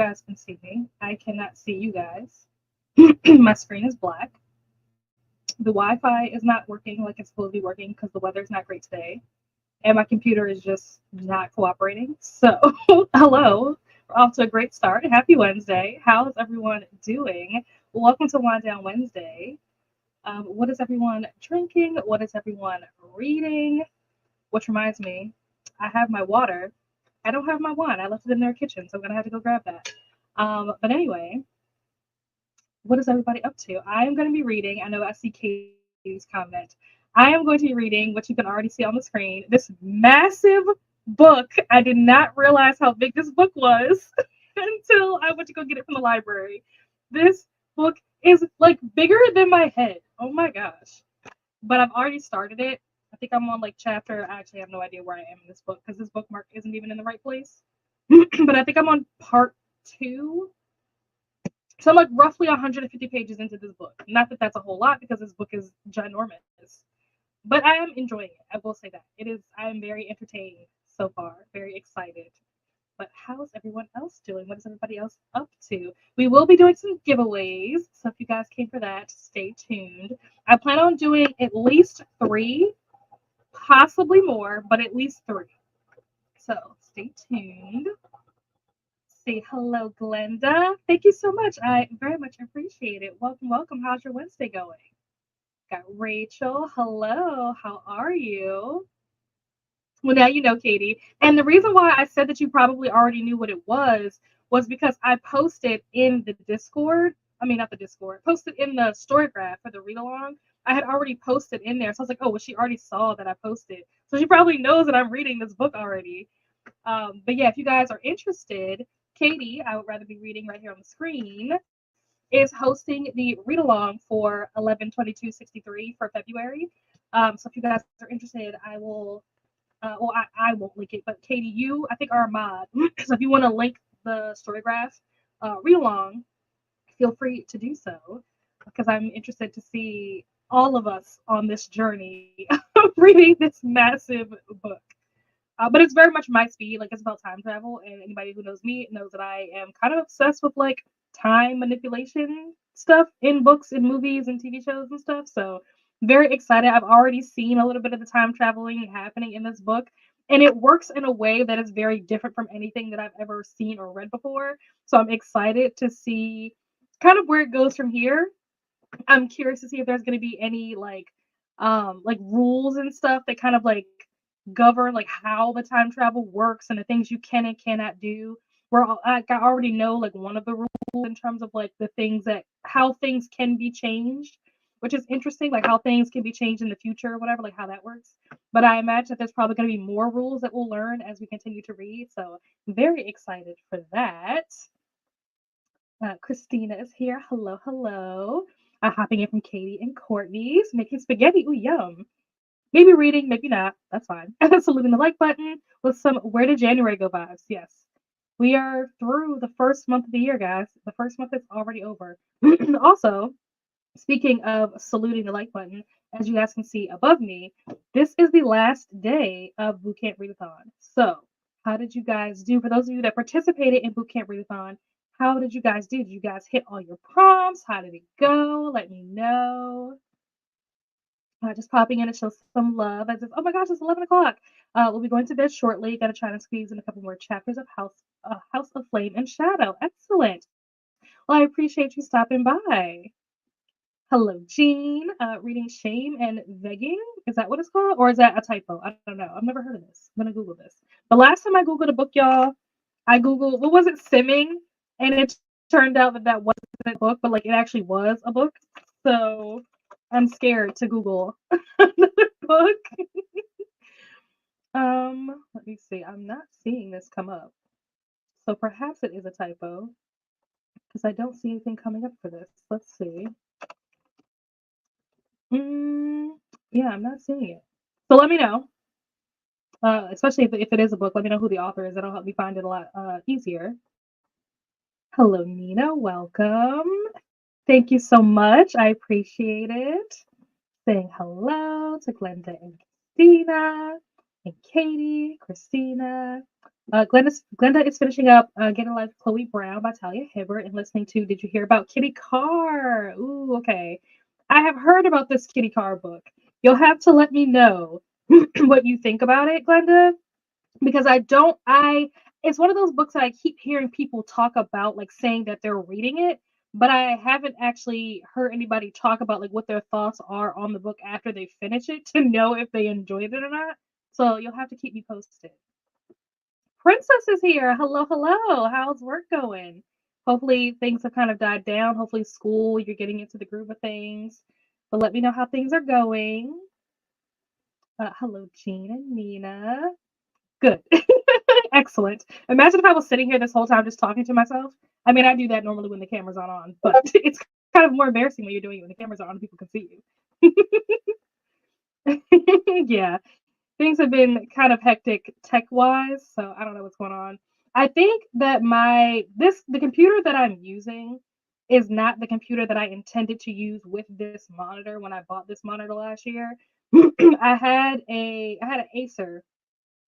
guys can see me. I cannot see you guys. My screen is black. The Wi-Fi is not working like it's supposed to be working because the weather's not great today. And my computer is just not cooperating. So, hello. We're off to a great start. Happy Wednesday. How is everyone doing? Welcome to Wind Down Wednesday. What is everyone drinking? What is everyone reading? Which reminds me, I have my water. I don't have my wine. I left it in their kitchen, so I'm gonna have to go grab that. But anyway, what is everybody up to? I am going to be reading. I know I see Katie's comment. I am going to be reading what you can already see on the screen. This massive book. I did not realize how big this book was until I went to go get it from the library. This book is like bigger than my head. Oh my gosh. But I've already started it. I think I'm on like chapter. I actually have no idea where I am in this book because this bookmark isn't even in the right place. But I think I'm on part 2. So I'm like roughly 150 pages into this book. Not that that's a whole lot because this book is ginormous. But I am enjoying it. I will say that. It is. I am very entertained so far. Very excited. But how is everyone else doing? What is everybody else up to? We will be doing some giveaways. So if you guys came for that, stay tuned. I plan on doing at least 3, possibly more, but at least 3. So stay tuned. Say hello, Glenda. Thank you so much. I very much appreciate it. Welcome, welcome. How's your Wednesday going? Got Rachel. Hello. How are you? Well, now you know, Katie. And the reason why I said that you probably already knew what it was because I posted in the Discord. I mean, not the Discord. Posted in the Storygraph for the read along. I had already posted in there. So I was like, oh, well, she already saw that I posted. So she probably knows that I'm reading this book already. But yeah, if you guys are interested, Katie, I would rather be reading right here on the screen, is hosting the read along for 11/22/63 for February. So if you guys are interested, I will. I won't link it, but Katie, you I think are a mod. So if you want to link the Storygraph read along, feel free to do so because I'm interested to see all of us on this journey of reading this massive book. But it's very much my speed. Like, it's about time travel, and anybody who knows me knows that I am kind of obsessed with like time manipulation stuff in books and movies and TV shows and stuff. So very excited. I've already seen a little bit of the time traveling happening in this book, and it works in a way that is very different from anything that I've ever seen or read before. So I'm excited to see kind of where it goes from here. I'm curious to see if there's going to be any like rules and stuff that kind of like govern like how the time travel works and the things you can and cannot do. Where I already know like one of the rules in terms of like the things that how things can be changed, which is interesting, like how things can be changed in the future or whatever, like how that works. But I imagine that there's probably going to be more rules that we'll learn as we continue to read. So very excited for that. Christina is here. Hello, hello. Hopping in from Katie and Courtney's making spaghetti. Ooh, yum. Maybe reading, maybe not. That's fine. Saluting the like button with some Where Did January Go vibes. Yes. We are through the first month of the year, guys. The first month is already over. Also, speaking of saluting the like button, as you guys can see above me, this is the last day of Bootcamp Readathon. So, how did you guys do? For those of you that participated in Bootcamp Readathon, how did you guys do? Did you guys hit all your prompts? How did it go? Let me know. Just popping in to show some love as if, oh my gosh, it's 11 o'clock. We'll be going to bed shortly. Got to try and squeeze in a couple more chapters of House of Flame and Shadow. Excellent. Well, I appreciate you stopping by. Hello, Jean. Reading Shame and Vegging. Is that what it's called? Or is that a typo? I don't know. I've never heard of this. I'm going to Google this. The last time I Googled a book, y'all, I Googled, what was it, Simming? And it turned out that wasn't a book, but like it actually was a book. So I'm scared to Google another book. Let me see. I'm not seeing this come up. So perhaps it is a typo because I don't see anything coming up for this. Let's see. Yeah, I'm not seeing it. So let me know. Especially if it is a book, let me know who the author is. That'll help me find it a lot easier. Hello, Nina. Welcome. Thank you so much. I appreciate it. Saying hello to Glenda and Christina and Katie, Christina. Glenda is finishing up Getting Life with Chloe Brown by Talia Hibbert and listening to Did You Hear About Kitty Carr? Ooh, okay. I have heard about this Kitty Carr book. You'll have to let me know what you think about it, Glenda, because it's one of those books that I keep hearing people talk about, like saying that they're reading it, but I haven't actually heard anybody talk about like what their thoughts are on the book after they finish it to know if they enjoyed it or not. So you'll have to keep me posted. Princess is here. Hello, hello. How's work going? Hopefully things have kind of died down. Hopefully school, you're getting into the groove of things. But let me know how things are going. Hello, Jean and Nina. Good. Excellent. Imagine if I was sitting here this whole time just talking to myself. I mean, I do that normally when the camera's not on, but it's kind of more embarrassing when you're doing it when the camera's on and people can see you. Yeah. Things have been kind of hectic tech-wise, so I don't know what's going on. I think that the computer that I'm using is not the computer that I intended to use with this monitor when I bought this monitor last year. I had an Acer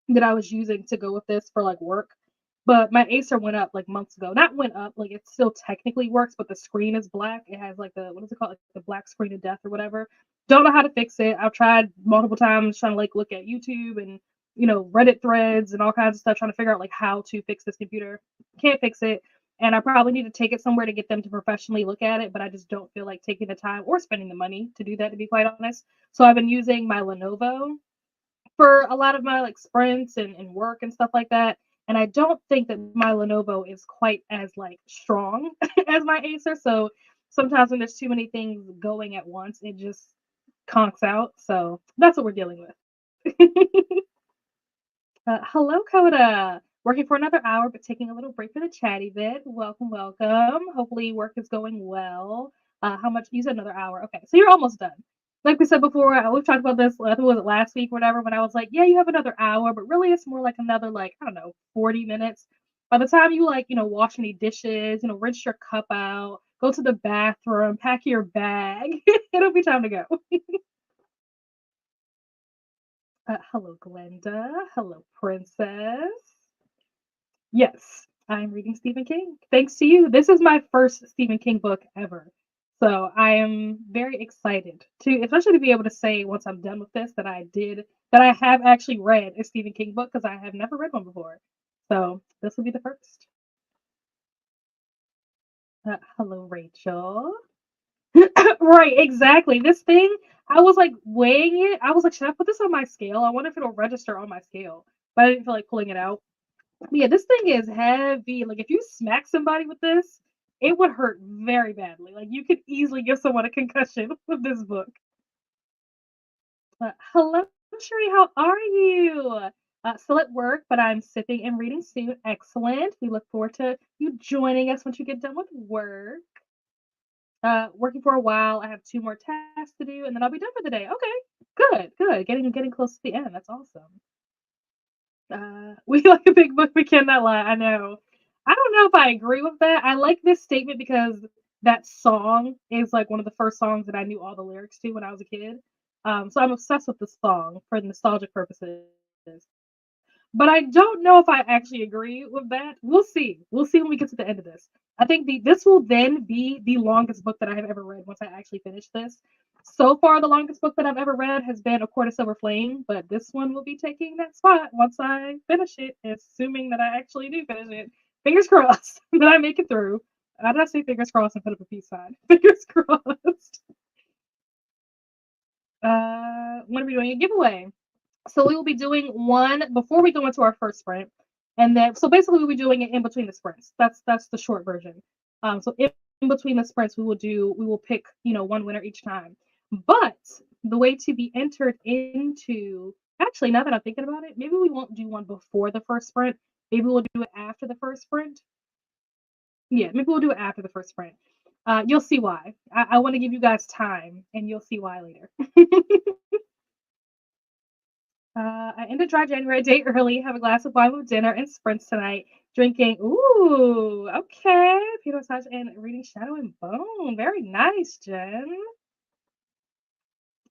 that I was using to go with this for like work. But my Acer went up like months ago. Not went up, like it still technically works, but the screen is black. It has like the what is it called? Like the black screen of death or whatever. Don't know how to fix it. I've tried multiple times trying to like look at YouTube and Reddit threads and all kinds of stuff trying to figure out like how to fix this computer. Can't fix it. And I probably need to take it somewhere to get them to professionally look at it, but I just don't feel like taking the time or spending the money to do that, to be quite honest. So I've been using my Lenovo for a lot of my like sprints and work and stuff like that. And I don't think that my Lenovo is quite as like strong as my Acer. So sometimes when there's too many things going at once, it just conks out. So that's what we're dealing with. Hello, Coda. Working for another hour, but taking a little break for the chatty bit. Welcome, welcome. Hopefully, work is going well. How much? You said another hour. Okay, so you're almost done. Like we said before, we've talked about this. I think it was last week, or whatever. When I was like, "Yeah, you have another hour," but really, it's more like another, like I don't know, 40 minutes. By the time you like, wash any dishes, rinse your cup out, go to the bathroom, pack your bag, it'll be time to go. Hello, Glenda. Hello, Princess. Yes, I'm reading Stephen King. Thanks to you. This is my first Stephen King book ever. So I am very excited especially to be able to say once I'm done with this that I have actually read a Stephen King book because I have never read one before. So this will be the first. Hello, Rachel. Right, exactly. This thing, I was like weighing it. I was like, should I put this on my scale? I wonder if it'll register on my scale. But I didn't feel like pulling it out. Yeah, this thing is heavy. Like if you smack somebody with this, it would hurt very badly. Like you could easily give someone a concussion with this book. Hello, Sheree. How are you? Still at work, but I'm sipping and reading soon. Excellent. We look forward to you joining us once you get done with work. Working for a while. I have 2 more tasks to do, and then I'll be done for the day. Okay, good, good. Getting close to the end. That's awesome. We like a big book, we cannot lie. I know. I don't know if I agree with that. I like this statement because that song is like one of the first songs that I knew all the lyrics to when I was a kid. So I'm obsessed with the song for nostalgic purposes. But I don't know if I actually agree with that. We'll see. We'll see when we get to the end of this. I think this will then be the longest book that I have ever read once I actually finish this. So far, the longest book that I've ever read has been A Court of Silver Flame, but this one will be taking that spot once I finish it, assuming that I actually do finish it. Fingers crossed that I make it through. I did say fingers crossed and put up a peace sign. Fingers crossed. When are we doing a giveaway? So we will be doing one before we go into our first sprint, and then so basically we'll be doing it in between the sprints. That's the short version. So in between the sprints, we will pick one winner each time. But the way to be entered into actually now that I'm thinking about it, maybe we won't do one before the first sprint. Maybe we'll do it after the first sprint. Yeah, maybe we'll do it after the first sprint. You'll see why. I want to give you guys time, and you'll see why later. I ended dry January a day early, have a glass of wine with dinner and sprints tonight. Drinking, ooh, okay. Peter massage and reading Shadow and Bone. Very nice, Jen.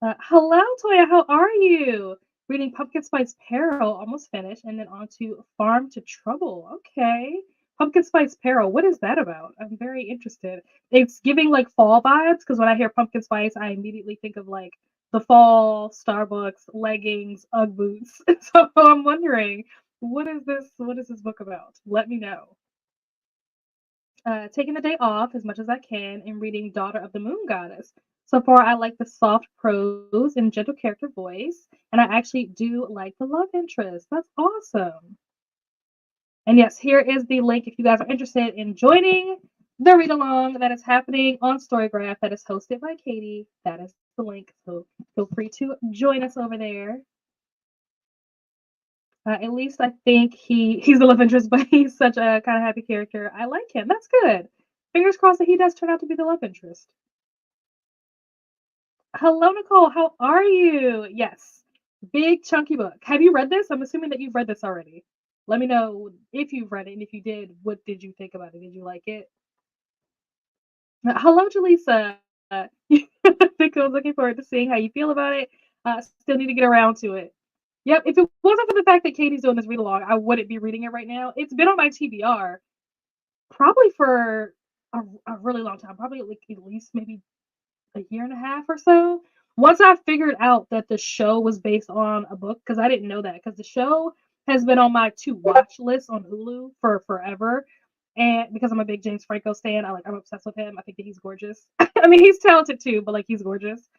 Hello, Toya. How are you? Reading Pumpkin Spice Peril, almost finished, and then on to Farm to Trouble. Okay. Pumpkin Spice Peril, what is that about? I'm very interested. It's giving like fall vibes because when I hear pumpkin spice, I immediately think of like the fall, Starbucks, leggings, Ugg boots. So I'm wondering, what is this? What is this book about? Let me know. Taking the day off as much as I can and reading Daughter of the Moon Goddess. So far, I like the soft prose and gentle character voice, and I actually do like the love interest. That's awesome. And yes, here is the link if you guys are interested in joining the read along that is happening on Storygraph that is hosted by Katie. That is the link. So feel free to join us over there. At least I think he's the love interest, but he's such a kind of happy character. I like him. That's good. Fingers crossed that he does turn out to be the love interest. Hello, Nicole. How are you? Yes. Big chunky book. Have you read this? I'm assuming that you've read this already. Let me know if you've read it, and if you did, what did you think about it? Did you like it? Hello, Jaleesa. I think I was looking forward to seeing how you feel about it. Still need to get around to it. Yep, if it wasn't for the fact that Katie's doing this read along, I wouldn't be reading it right now. It's been on my TBR probably for a really long time, probably like at least maybe a year and a half or so. Once I figured out that the show was based on a book, because I didn't know that, because the show has been on my to watch list on Hulu for forever. And because I'm a big James Franco stan, I'm obsessed with him. I think that he's gorgeous. I mean, he's talented too, but like he's gorgeous.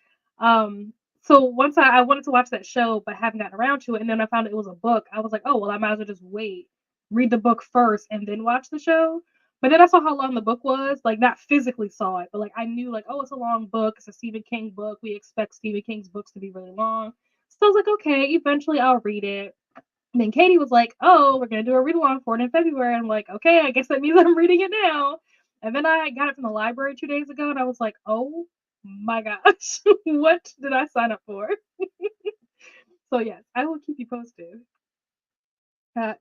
So once I wanted to watch that show, but haven't gotten around to it, and then I found it was a book. I was like, oh well, I might as well just wait, read the book first, and then watch the show. But then I saw how long the book was, like not physically saw it, but like I knew like, oh, it's a long book. It's a Stephen King book. We expect Stephen King's books to be really long. So I was like, okay, eventually I'll read it. And then Katie was like, oh, we're going to do a read along for it in February. I'm like, okay, I guess that means I'm reading it now. And then I got it from the library 2 days ago and I was like, oh my gosh, what did I sign up for? So yes, I will keep you posted.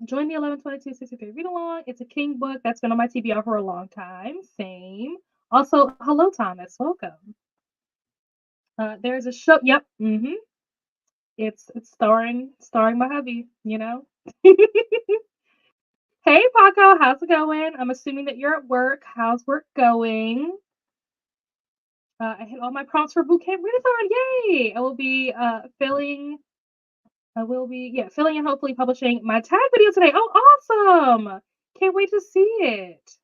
Join the 11/22/63 read along. It's a King book that's been on my TBR for a long time. Same. Also, hello, Thomas. Welcome. There's a show. Yep. It's starring my hubby. You know. Hey, Paco. How's it going? I'm assuming that you're at work. How's work going? I hit all my prompts for BOOKEMON Readathon. Yay! I will be filling. I will be filling and hopefully publishing my tag video today. Oh, awesome! Can't wait to see it.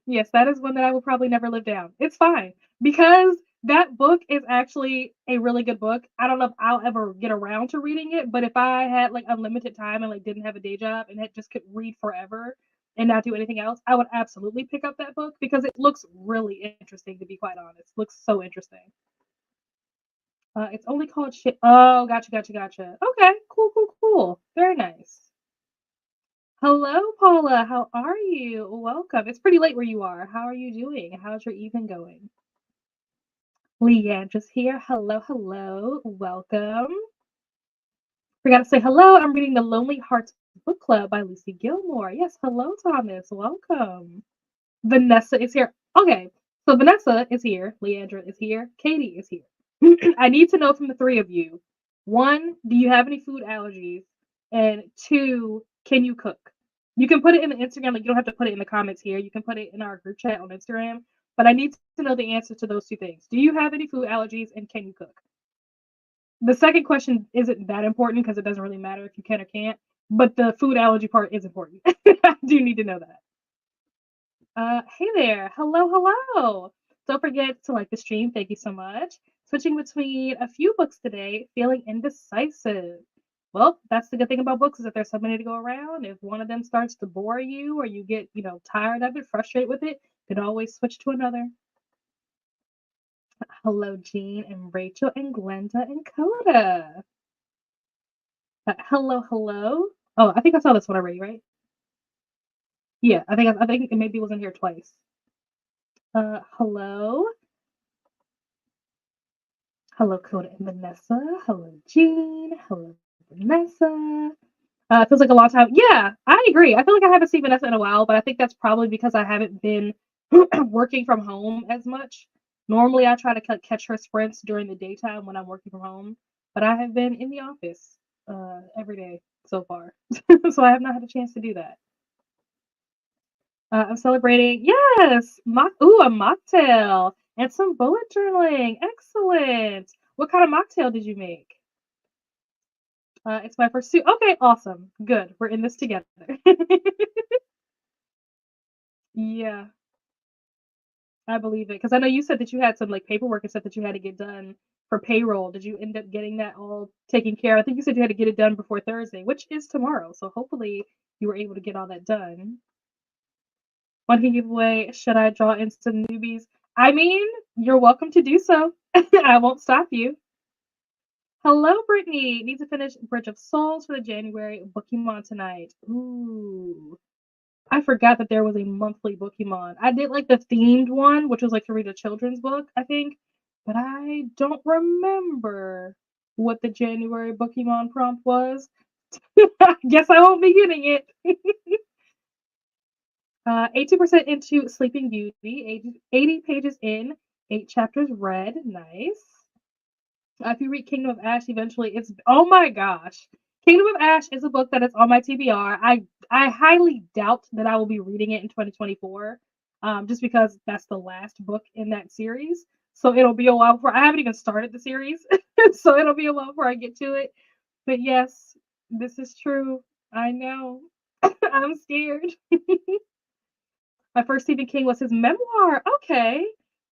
Yes, that is one that I will probably never live down. It's fine because that book is actually a really good book. I don't know if I'll ever get around to reading it, but if I had like unlimited time and like didn't have a day job and just could read forever and not do anything else, I would absolutely pick up that book because it looks really interesting, to be quite honest. It looks so interesting. It's only called shit. Oh, gotcha. Okay, cool. Very nice. Hello, Paula. How are you? Welcome. It's pretty late where you are. How are you doing? How's your evening going? Leandra's here. Hello. Welcome. Forgot to say hello. I'm reading The Lonely Hearts Book Club by Lucy Gilmore. Yes, hello, Thomas. Welcome. Vanessa is here. Okay, so Vanessa is here. Leandra is here. Katie is here. I need to know from the three of you. One, do you have any food allergies? And two, can you cook? You can put it in the Instagram. Like you don't have to put it in the comments here. You can put it in our group chat on Instagram. But I need to know the answer to those two things. Do you have any food allergies and can you cook? The second question isn't that important because it doesn't really matter if you can or can't. But the food allergy part is important. I do need to know that. Hey there. Hello. Don't forget to like the stream. Thank you so much. Switching between a few books today, feeling indecisive. Well, that's the good thing about books is that there's so many to go around. If one of them starts to bore you or you get, tired of it, frustrated with it, you can always switch to another. Hello, Jean and Rachel and Glenda and Coda. Hello. Oh, I think I saw this one already, right? Yeah, I think it maybe was in here twice. Hello. Hello, Coda and Vanessa. Hello, Jean. Hello, Vanessa. It feels like a long time. Yeah, I agree. I feel like I haven't seen Vanessa in a while, but I think that's probably because I haven't been working from home as much. Normally, I try to catch her sprints during the daytime when I'm working from home, but I have been in the office every day so far, so I have not had a chance to do that. I'm celebrating, yes, a mocktail and some bullet journaling. Excellent. What kind of mocktail did you make? It's my first two. Okay, awesome. Good. We're in this together. Yeah, I believe it. Because I know you said that you had some like paperwork and stuff that you had to get done for payroll. Did you end up getting that all taken care of? I think you said you had to get it done before Thursday, which is tomorrow. So hopefully you were able to get all that done. One can give away, should I draw in some newbies? I mean, you're welcome to do so. I won't stop you. Hello, Brittany. Need to finish Bridge of Souls for the January BOOKEMON tonight. Ooh. I forgot that there was a monthly BOOKEMON. I did like the themed one, which was like to read a children's book, I think. But I don't remember what the January BOOKEMON prompt was. I guess I won't be getting it. 18% into Sleeping Beauty, 80 pages in, 8 chapters read. Nice. If you read Kingdom of Ash eventually, it's oh my gosh. Kingdom of Ash is a book that is on my TBR. I highly doubt that I will be reading it in 2024, just because that's the last book in that series. So it'll be a while before I haven't even started the series, so it'll be a while before I get to it. But yes, this is true. I know. I'm scared. My first Stephen King was his memoir. Okay.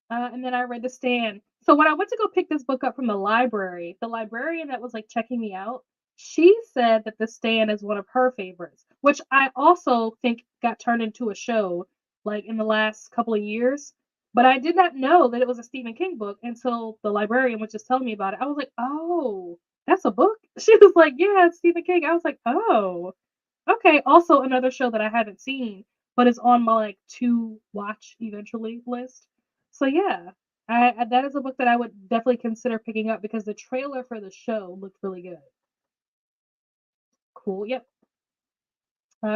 And then I read The Stand. So when I went to go pick this book up from the library, the librarian that was like checking me out, she said that The Stand is one of her favorites, which I also think got turned into a show like in the last couple of years. But I did not know that it was a Stephen King book until the librarian was just telling me about it. I was like, oh, that's a book? She was like, yeah, it's Stephen King. I was like, oh, okay. Also, another show that I haven't seen, but it's on my like to watch eventually list. So yeah, that is a book that I would definitely consider picking up because the trailer for the show looked really good. Cool. Yep.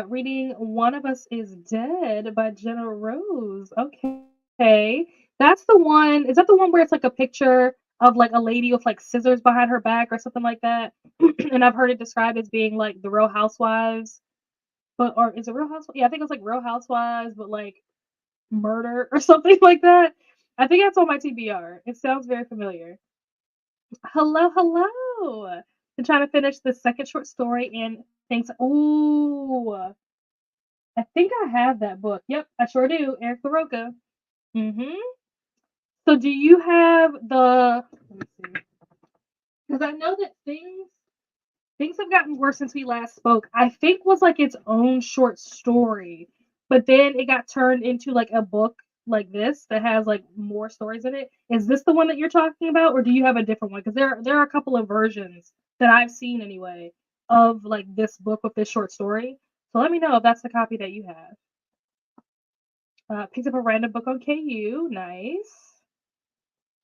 Reading One of Us is Dead by Jenna Rose. Okay. That's the one. Is that the one where it's like a picture of like a lady with like scissors behind her back or something like that? And I've heard it described as being like the Real Housewives. But or is it Real Housewives? Yeah, I think it's like Real Housewives, but like murder or something like that. I think that's on my TBR. It sounds very familiar. Hello, hello. I'm trying to finish the second short story and thanks. Oh, I think I have that book. Yep, I sure do. Eric LaRocca. Mm-hmm. So do you have the? Let me see. Because I know that things have gotten worse since we last spoke. I think was like its own short story, but then it got turned into like a book like this that has like more stories in it. Is this the one that you're talking about, or do you have a different one? Because there are a couple of versions that I've seen anyway of like this book with this short story. So let me know if that's the copy that you have. Picked up a random book on KU. Nice.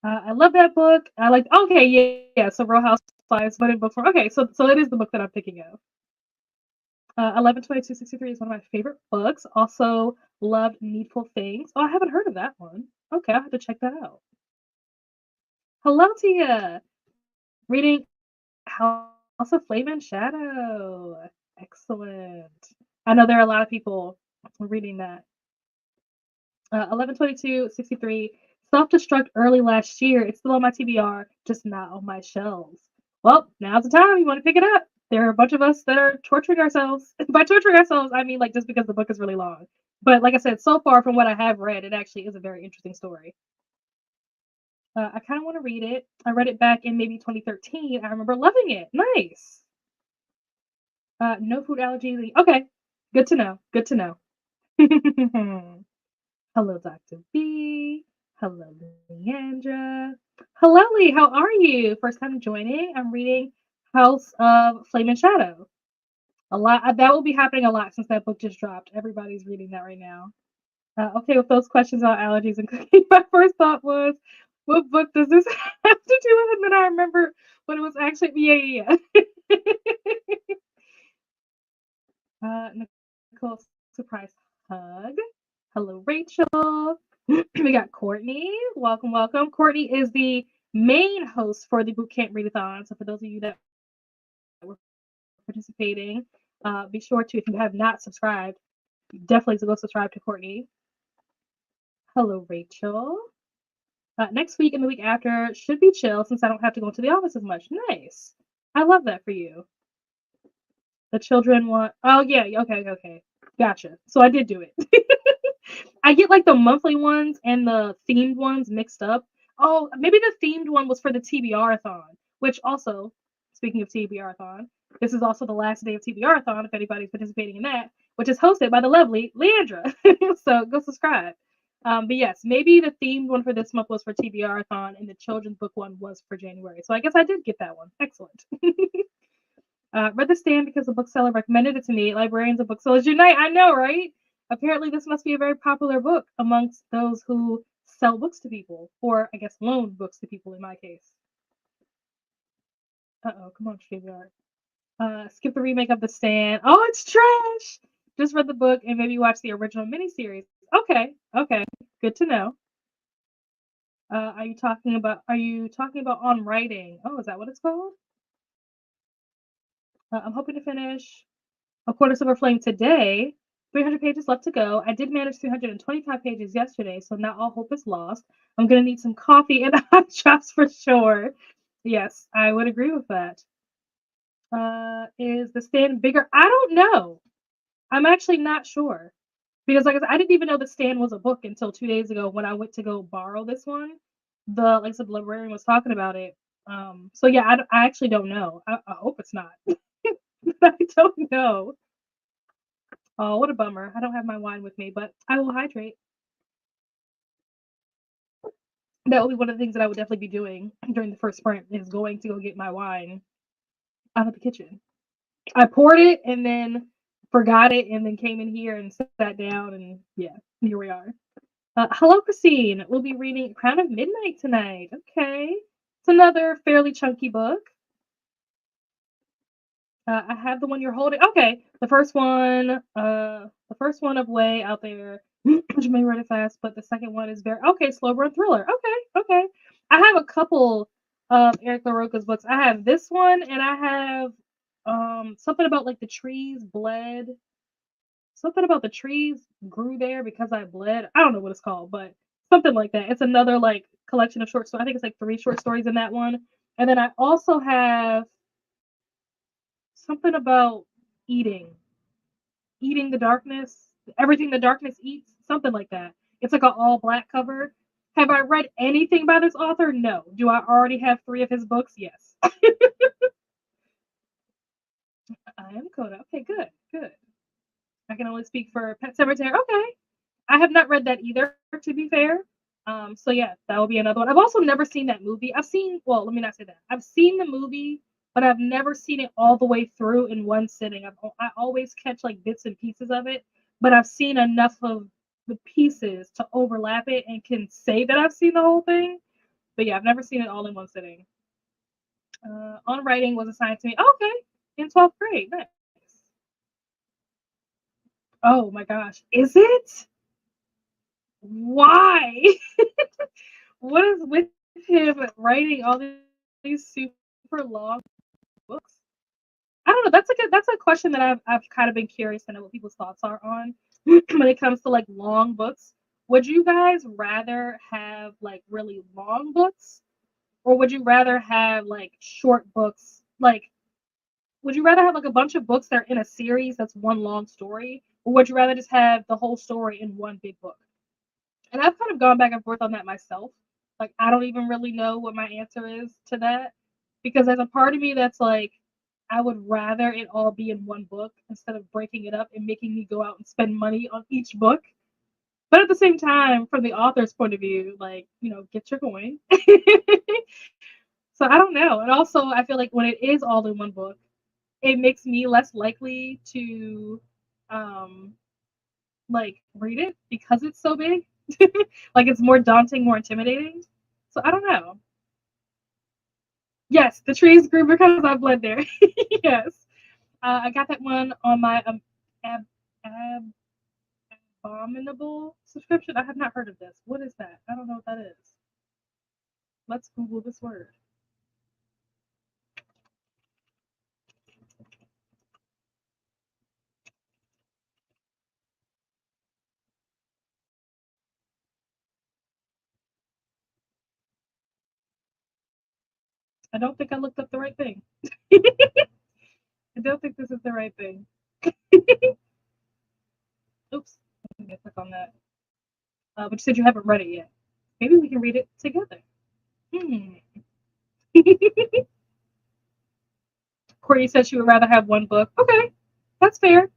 I love that book. I like. Okay, yeah. So Real Housewives, but in book form. Okay, so it is the book that I'm picking up. 11/22/63 is one of my favorite books. Also loved Needful Things. Oh, I haven't heard of that one. Okay, I'll have to check that out. Hello, Tia. Reading House of Flame and Shadow. Excellent. I know there are a lot of people reading that. 11/22/63. Self-destruct early last year. It's still on my TBR, just not on my shelves. Well, now's the time. You want to pick it up. There are a bunch of us that are torturing ourselves. By torturing ourselves, I mean like just because the book is really long. But like I said, so far from what I have read, it actually is a very interesting story. I kind of want to read it. I read it back in maybe 2013. I remember loving it. Nice. No food allergies. Okay, good to know. Good to know. Hello, Dr. B. Hello, Leandra. Hello, Lee. How are you? First time joining. I'm reading House of Flame and Shadow. A lot that will be happening a lot since that book just dropped. Everybody's reading that right now. Okay, with those questions about allergies and cooking, my first thought was, what book does this have to do with? And then I remember what it was actually. Yeah, yeah. Nicole, surprise hug. Hello, Rachel. We got Courtney. Welcome, welcome. Courtney is the main host for the Bootcamp Readathon. So for those of you that were participating, be sure to, if you have not subscribed, definitely to go subscribe to Courtney. Hello, Rachel. Next week and the week after should be chill since I don't have to go into the office as much. Nice. I love that for you. The children want. Oh yeah. Okay. Gotcha. So I did do it. I get like the monthly ones and the themed ones mixed up. Oh, maybe the themed one was for the TBR-a-thon, which also, speaking of TBR-a-thon, this is also the last day of TBR-a-thon if anybody's participating in that, which is hosted by the lovely Leandra. So go subscribe. But yes, maybe the themed one for this month was for TBR-a-thon and the children's book one was for January. So I guess I did get that one. Excellent. Read The Stand because the bookseller recommended it to me. Librarians and booksellers unite. I know, right? Apparently, this must be a very popular book amongst those who sell books to people, or I guess loan books to people in my case. Uh-oh, come on, StreamYard. Skip the remake of The Stand. Oh, it's trash! Just read the book and maybe watch the original miniseries. Okay, good to know. Are you talking about On Writing? Oh, is that what it's called? I'm hoping to finish A Quarter Silver Flame today. 300 pages left to go. I did manage 325 pages yesterday, so not all hope is lost. I'm going to need some coffee and hot chops for sure. Yes, I would agree with that. Is The Stand bigger? I don't know. I'm actually not sure. Because like I said, I didn't even know The Stand was a book until 2 days ago when I went to go borrow this one. The librarian was talking about it. So yeah, I actually don't know. I hope it's not. I don't know. Oh, what a bummer. I don't have my wine with me, but I will hydrate. That will be one of the things that I would definitely be doing during the first sprint is going to go get my wine out of the kitchen. I poured it and then forgot it and then came in here and sat down and yeah, here we are. Hello, Christine. We'll be reading Crown of Midnight tonight. Okay. It's another fairly chunky book. I have the one you're holding. Okay. The first one of Way Out There, which may read it fast, but the second one is very slow burn thriller. Okay. I have a couple of Eric LaRocca's books. I have this one and I have something about like the trees bled. Something about the trees grew there because I bled. I don't know what it's called, but something like that. It's another like collection of short stories. I think it's like 3 short stories in that one. And then I also have something about eating the darkness, everything the darkness eats, something like that. It's like an all black cover. Have I read anything by this author? No. Do I already have 3 of his books? Yes. I am Coda. Okay, good. I can only speak for Pet Cemetery. Okay. I have not read that either, to be fair. So yeah, that will be another one. I've also never seen that movie. Let me not say that. I've seen the movie, but I've never seen it all the way through in one sitting. I always catch like bits and pieces of it, but I've seen enough of the pieces to overlap it and can say that I've seen the whole thing. But yeah, I've never seen it all in one sitting. On Writing was assigned to me. Oh, okay, in 12th grade. Nice. Oh my gosh, is it? Why? What is with him writing all these super long books? I don't know. That's a question that I've kind of been curious to know what people's thoughts are on when it comes to like long books. Would you guys rather have like really long books, or would you rather have like short books? Like, would you rather have like a bunch of books that are in a series that's one long story, or would you rather just have the whole story in one big book? And I've kind of gone back and forth on that myself. Like, I don't even really know what my answer is to that. Because there's a part of me that's like, I would rather it all be in one book instead of breaking it up and making me go out and spend money on each book. But at the same time, from the author's point of view, like, get your coin. So I don't know. And also, I feel like when it is all in one book, it makes me less likely to like read it because it's so big. Like it's more daunting, more intimidating. So I don't know. Yes, the trees grew because I bled there. Yes. I got that one on my ab, Abominable subscription. I have not heard of this. What is that? I don't know what that is. Let's Google this word. I don't think I looked up the right thing. I don't think this is the right thing. Oops. I'm going to click on that. But you said you haven't read it yet. Maybe we can read it together. Courtney said she would rather have one book. Okay, that's fair.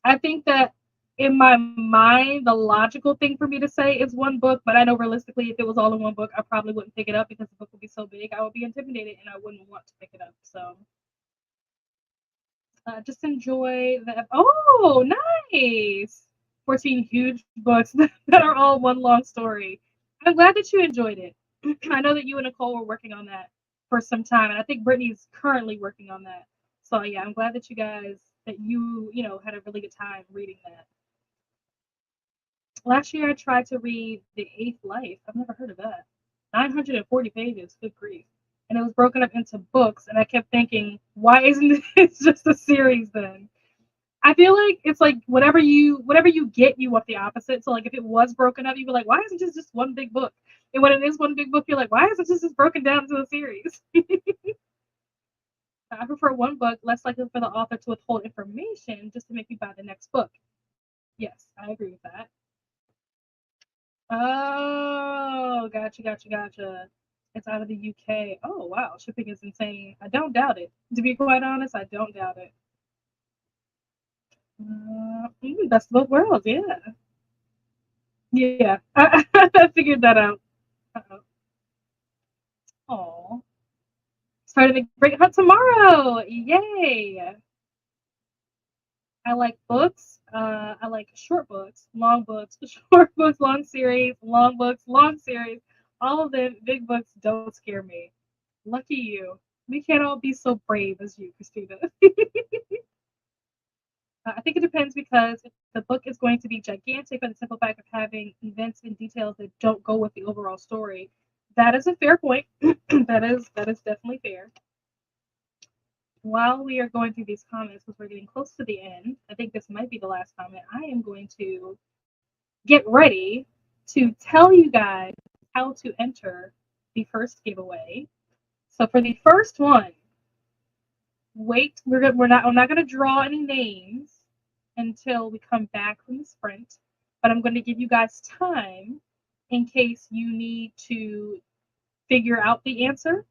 I think that in my mind, the logical thing for me to say is one book, but I know realistically, if it was all in one book, I probably wouldn't pick it up because the book would be so big. I would be intimidated and I wouldn't want to pick it up. So just enjoy the. Oh, nice! 14 huge books that are all one long story. I'm glad that you enjoyed it. I know that you and Nicole were working on that for some time, and I think Brittany's currently working on that. So yeah, I'm glad that you had a really good time reading that. Last year I tried to read The Eighth Life. I've never heard of that. 940 pages, good grief. And it was broken up into books, and I kept thinking, why isn't it just a series then? I feel like it's like whatever you get, you want the opposite. So like if it was broken up, you'd be like, why isn't it just one big book? And when it is one big book, you're like, why isn't it just broken down into a series? I prefer one book, less likely for the author to withhold information just to make you buy the next book. Yes, I agree with that. Oh, gotcha. It's out of the UK. Oh wow, shipping is insane. I don't doubt it. To be quite honest, I don't doubt it. Best of both worlds, yeah. Yeah, I figured that out. Uh-oh. Aw. Starting the Great Hunt tomorrow! Yay! I like books. I like short books, long books, short books, long series, long books, long series. All of them, big books don't scare me. Lucky you. We can't all be so brave as you, Christina. I think it depends because if the book is going to be gigantic for the simple fact of having events and details that don't go with the overall story, that is a fair point. that is definitely fair. While we are going through these comments, because we're getting close to the end, I think this might be the last comment. I am going to get ready to tell you guys how to enter the first giveaway. So for the first one, wait. I'm not gonna draw any names until we come back from the sprint, but I'm going to give you guys time in case you need to figure out the answer.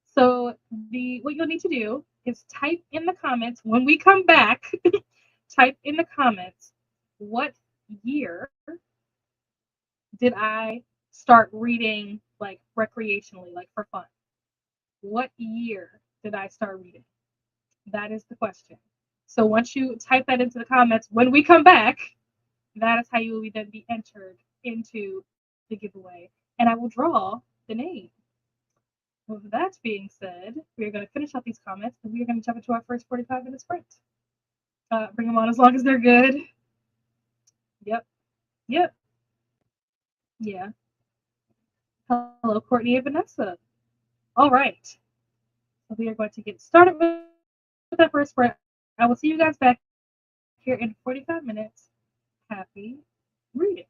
So what you'll need to do is type in the comments when we come back. Type in the comments what year did I start reading like recreationally, like for fun? What year did I start reading? That is the question. So once you type that into the comments, when we come back, that is how you will then be entered into the giveaway. And I will draw the name. With that being said, we are going to finish up these comments and we are going to jump into our first 45-minute sprint. Bring them on as long as they're good. Yep. Yeah. Hello, Courtney and Vanessa. All right. So we are going to get started with our first sprint. I will see you guys back here in 45 minutes. Happy reading.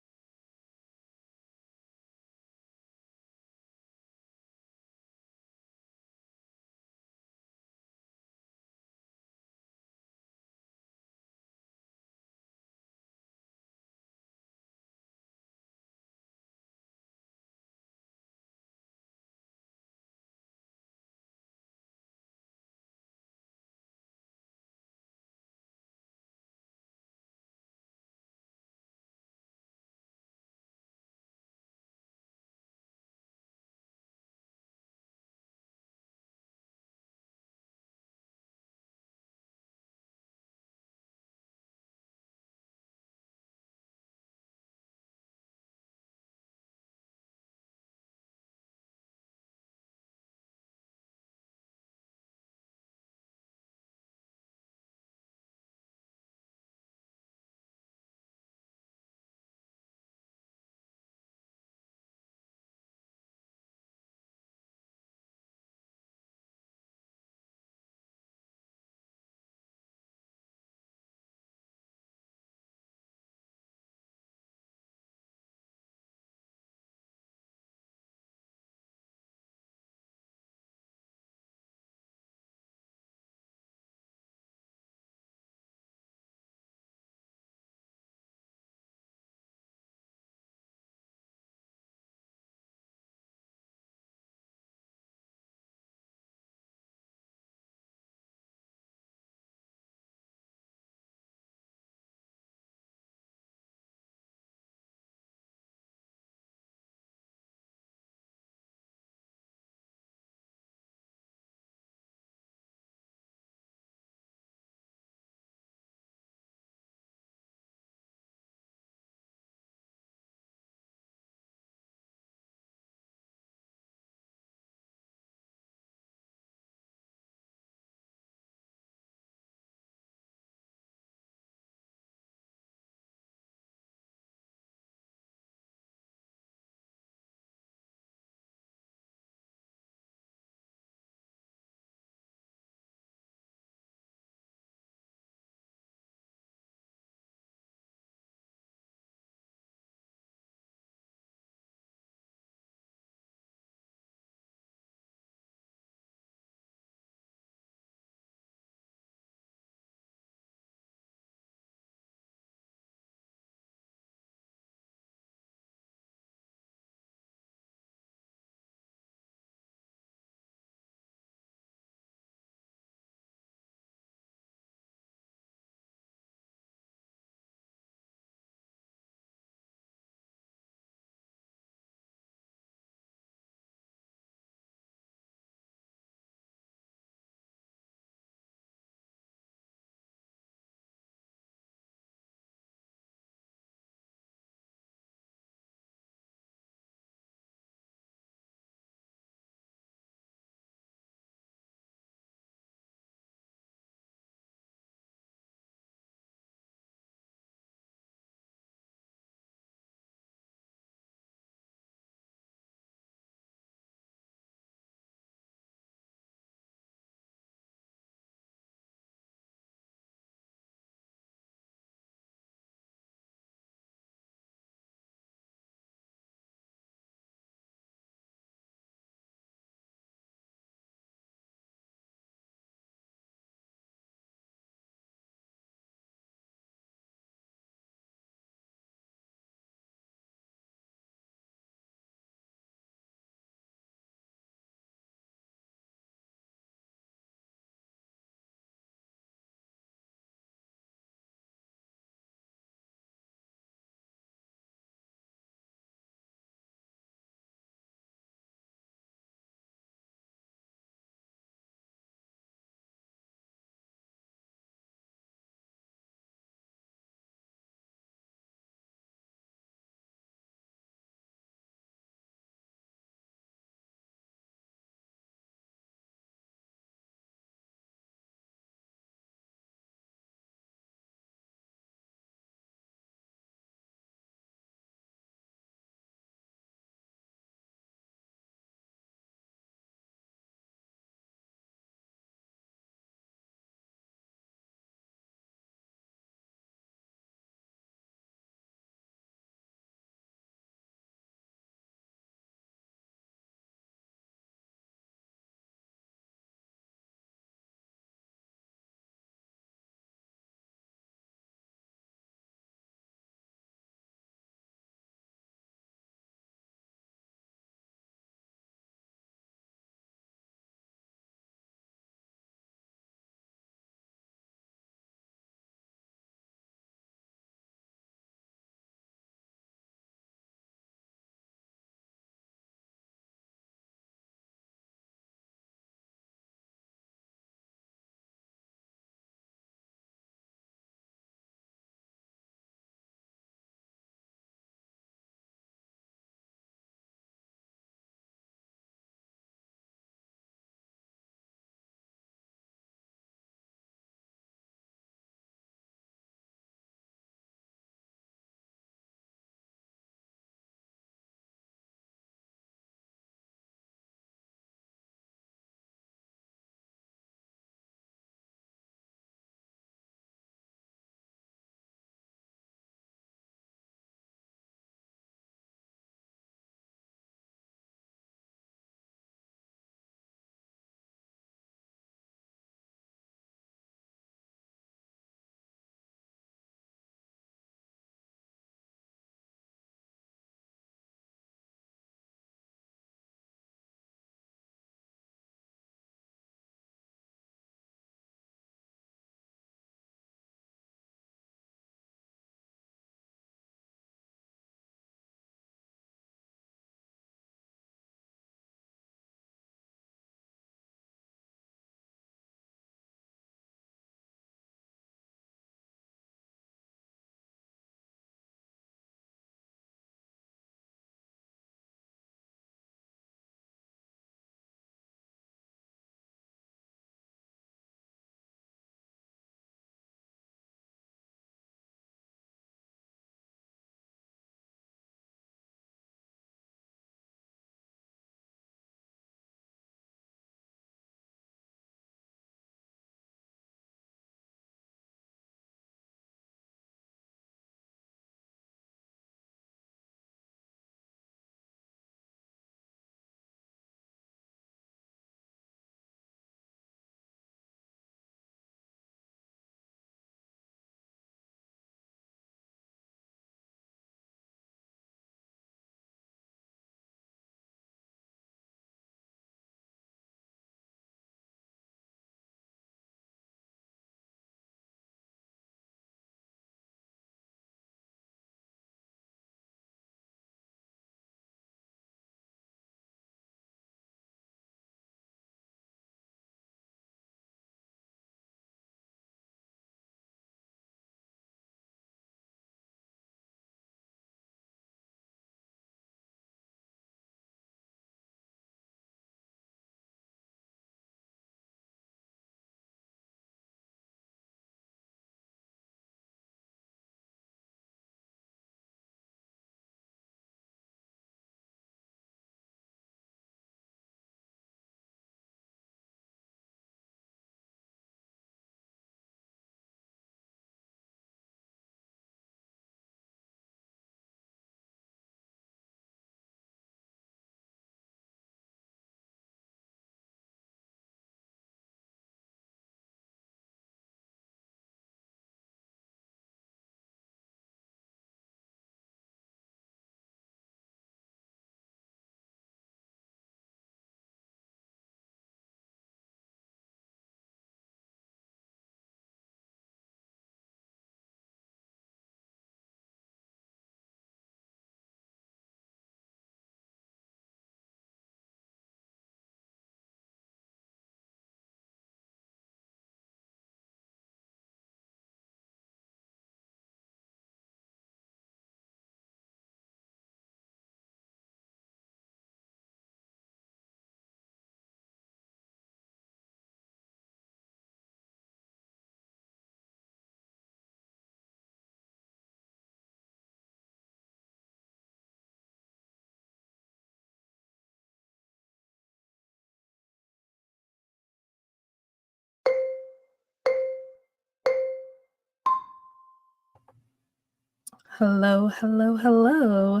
Hello, hello, hello.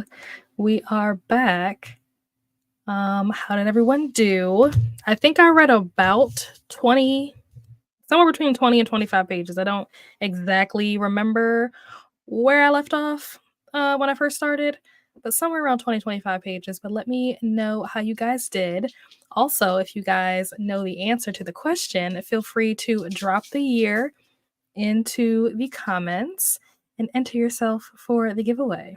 We are back. How did everyone do? I think I read about 20, somewhere between 20 and 25 pages. I don't exactly remember where I left off when I first started, but somewhere around 20, 25 pages. But let me know how you guys did. Also, if you guys know the answer to the question, feel free to drop the year into the comments and enter yourself for the giveaway.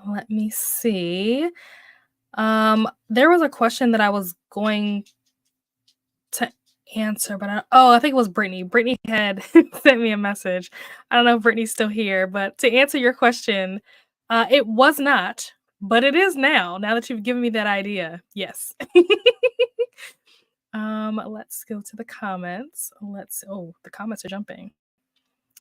Let me see. There was a question that I was going to answer, but I think it was Brittany. Brittany had sent me a message. I don't know if Brittany's still here, but to answer your question, it was not, but it is now. Now that you've given me that idea, yes. Let's go to the comments. Oh, the comments are jumping.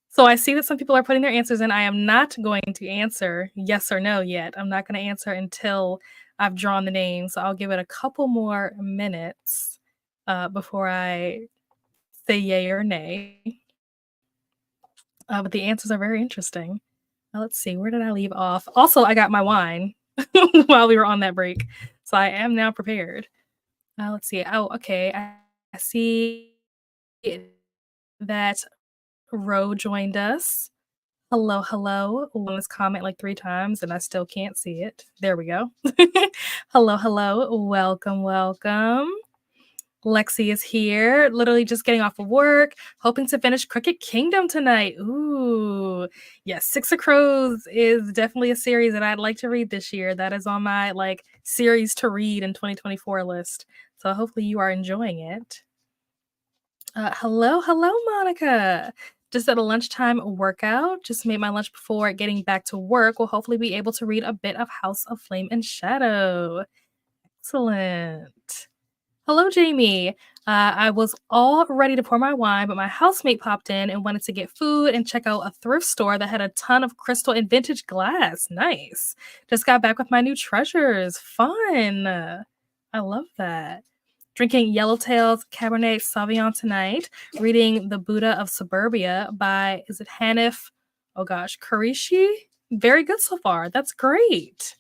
So I see that some people are putting their answers in. I am not going to answer yes or no yet. I'm not going to answer until I've drawn the name. So I'll give it a couple more minutes before I say yay or nay. But the answers are very interesting. Let's see. Where did I leave off? Also, I got my wine while we were on that break. So I am now prepared. Let's see. Oh, okay. I see that Ro joined us. Hello, hello. On this comment like 3 times and I still can't see it. There we go. Hello, hello. Welcome, welcome. Lexi is here, literally just getting off of work, hoping to finish Crooked Kingdom tonight. Ooh, yes, Six of Crows is definitely a series that I'd like to read this year. That is on my like series to read in 2024 list. So hopefully you are enjoying it. Hello, hello, Monica. Just at a lunchtime workout. Just made my lunch before getting back to work. Will hopefully be able to read a bit of House of Flame and Shadow. Excellent. Hello, Jamie. I was all ready to pour my wine, but my housemate popped in and wanted to get food and check out a thrift store that had a ton of crystal and vintage glass. Nice. Just got back with my new treasures. Fun. I love that. Drinking Yellowtail's Cabernet Sauvignon tonight. Reading The Buddha of Suburbia by, is it Hanif? Oh gosh, Kurishi? Very good so far. That's great.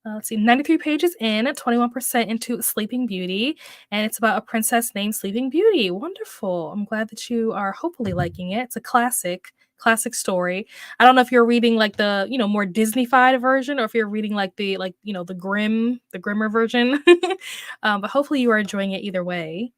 Let's see, 93 pages in, 21% into Sleeping Beauty, and it's about a princess named Sleeping Beauty. Wonderful. I'm glad that you are hopefully liking it. It's a classic story. I don't know if you're reading like the, more Disney-fied version or if you're reading like the the grimmer version. But hopefully you are enjoying it either way.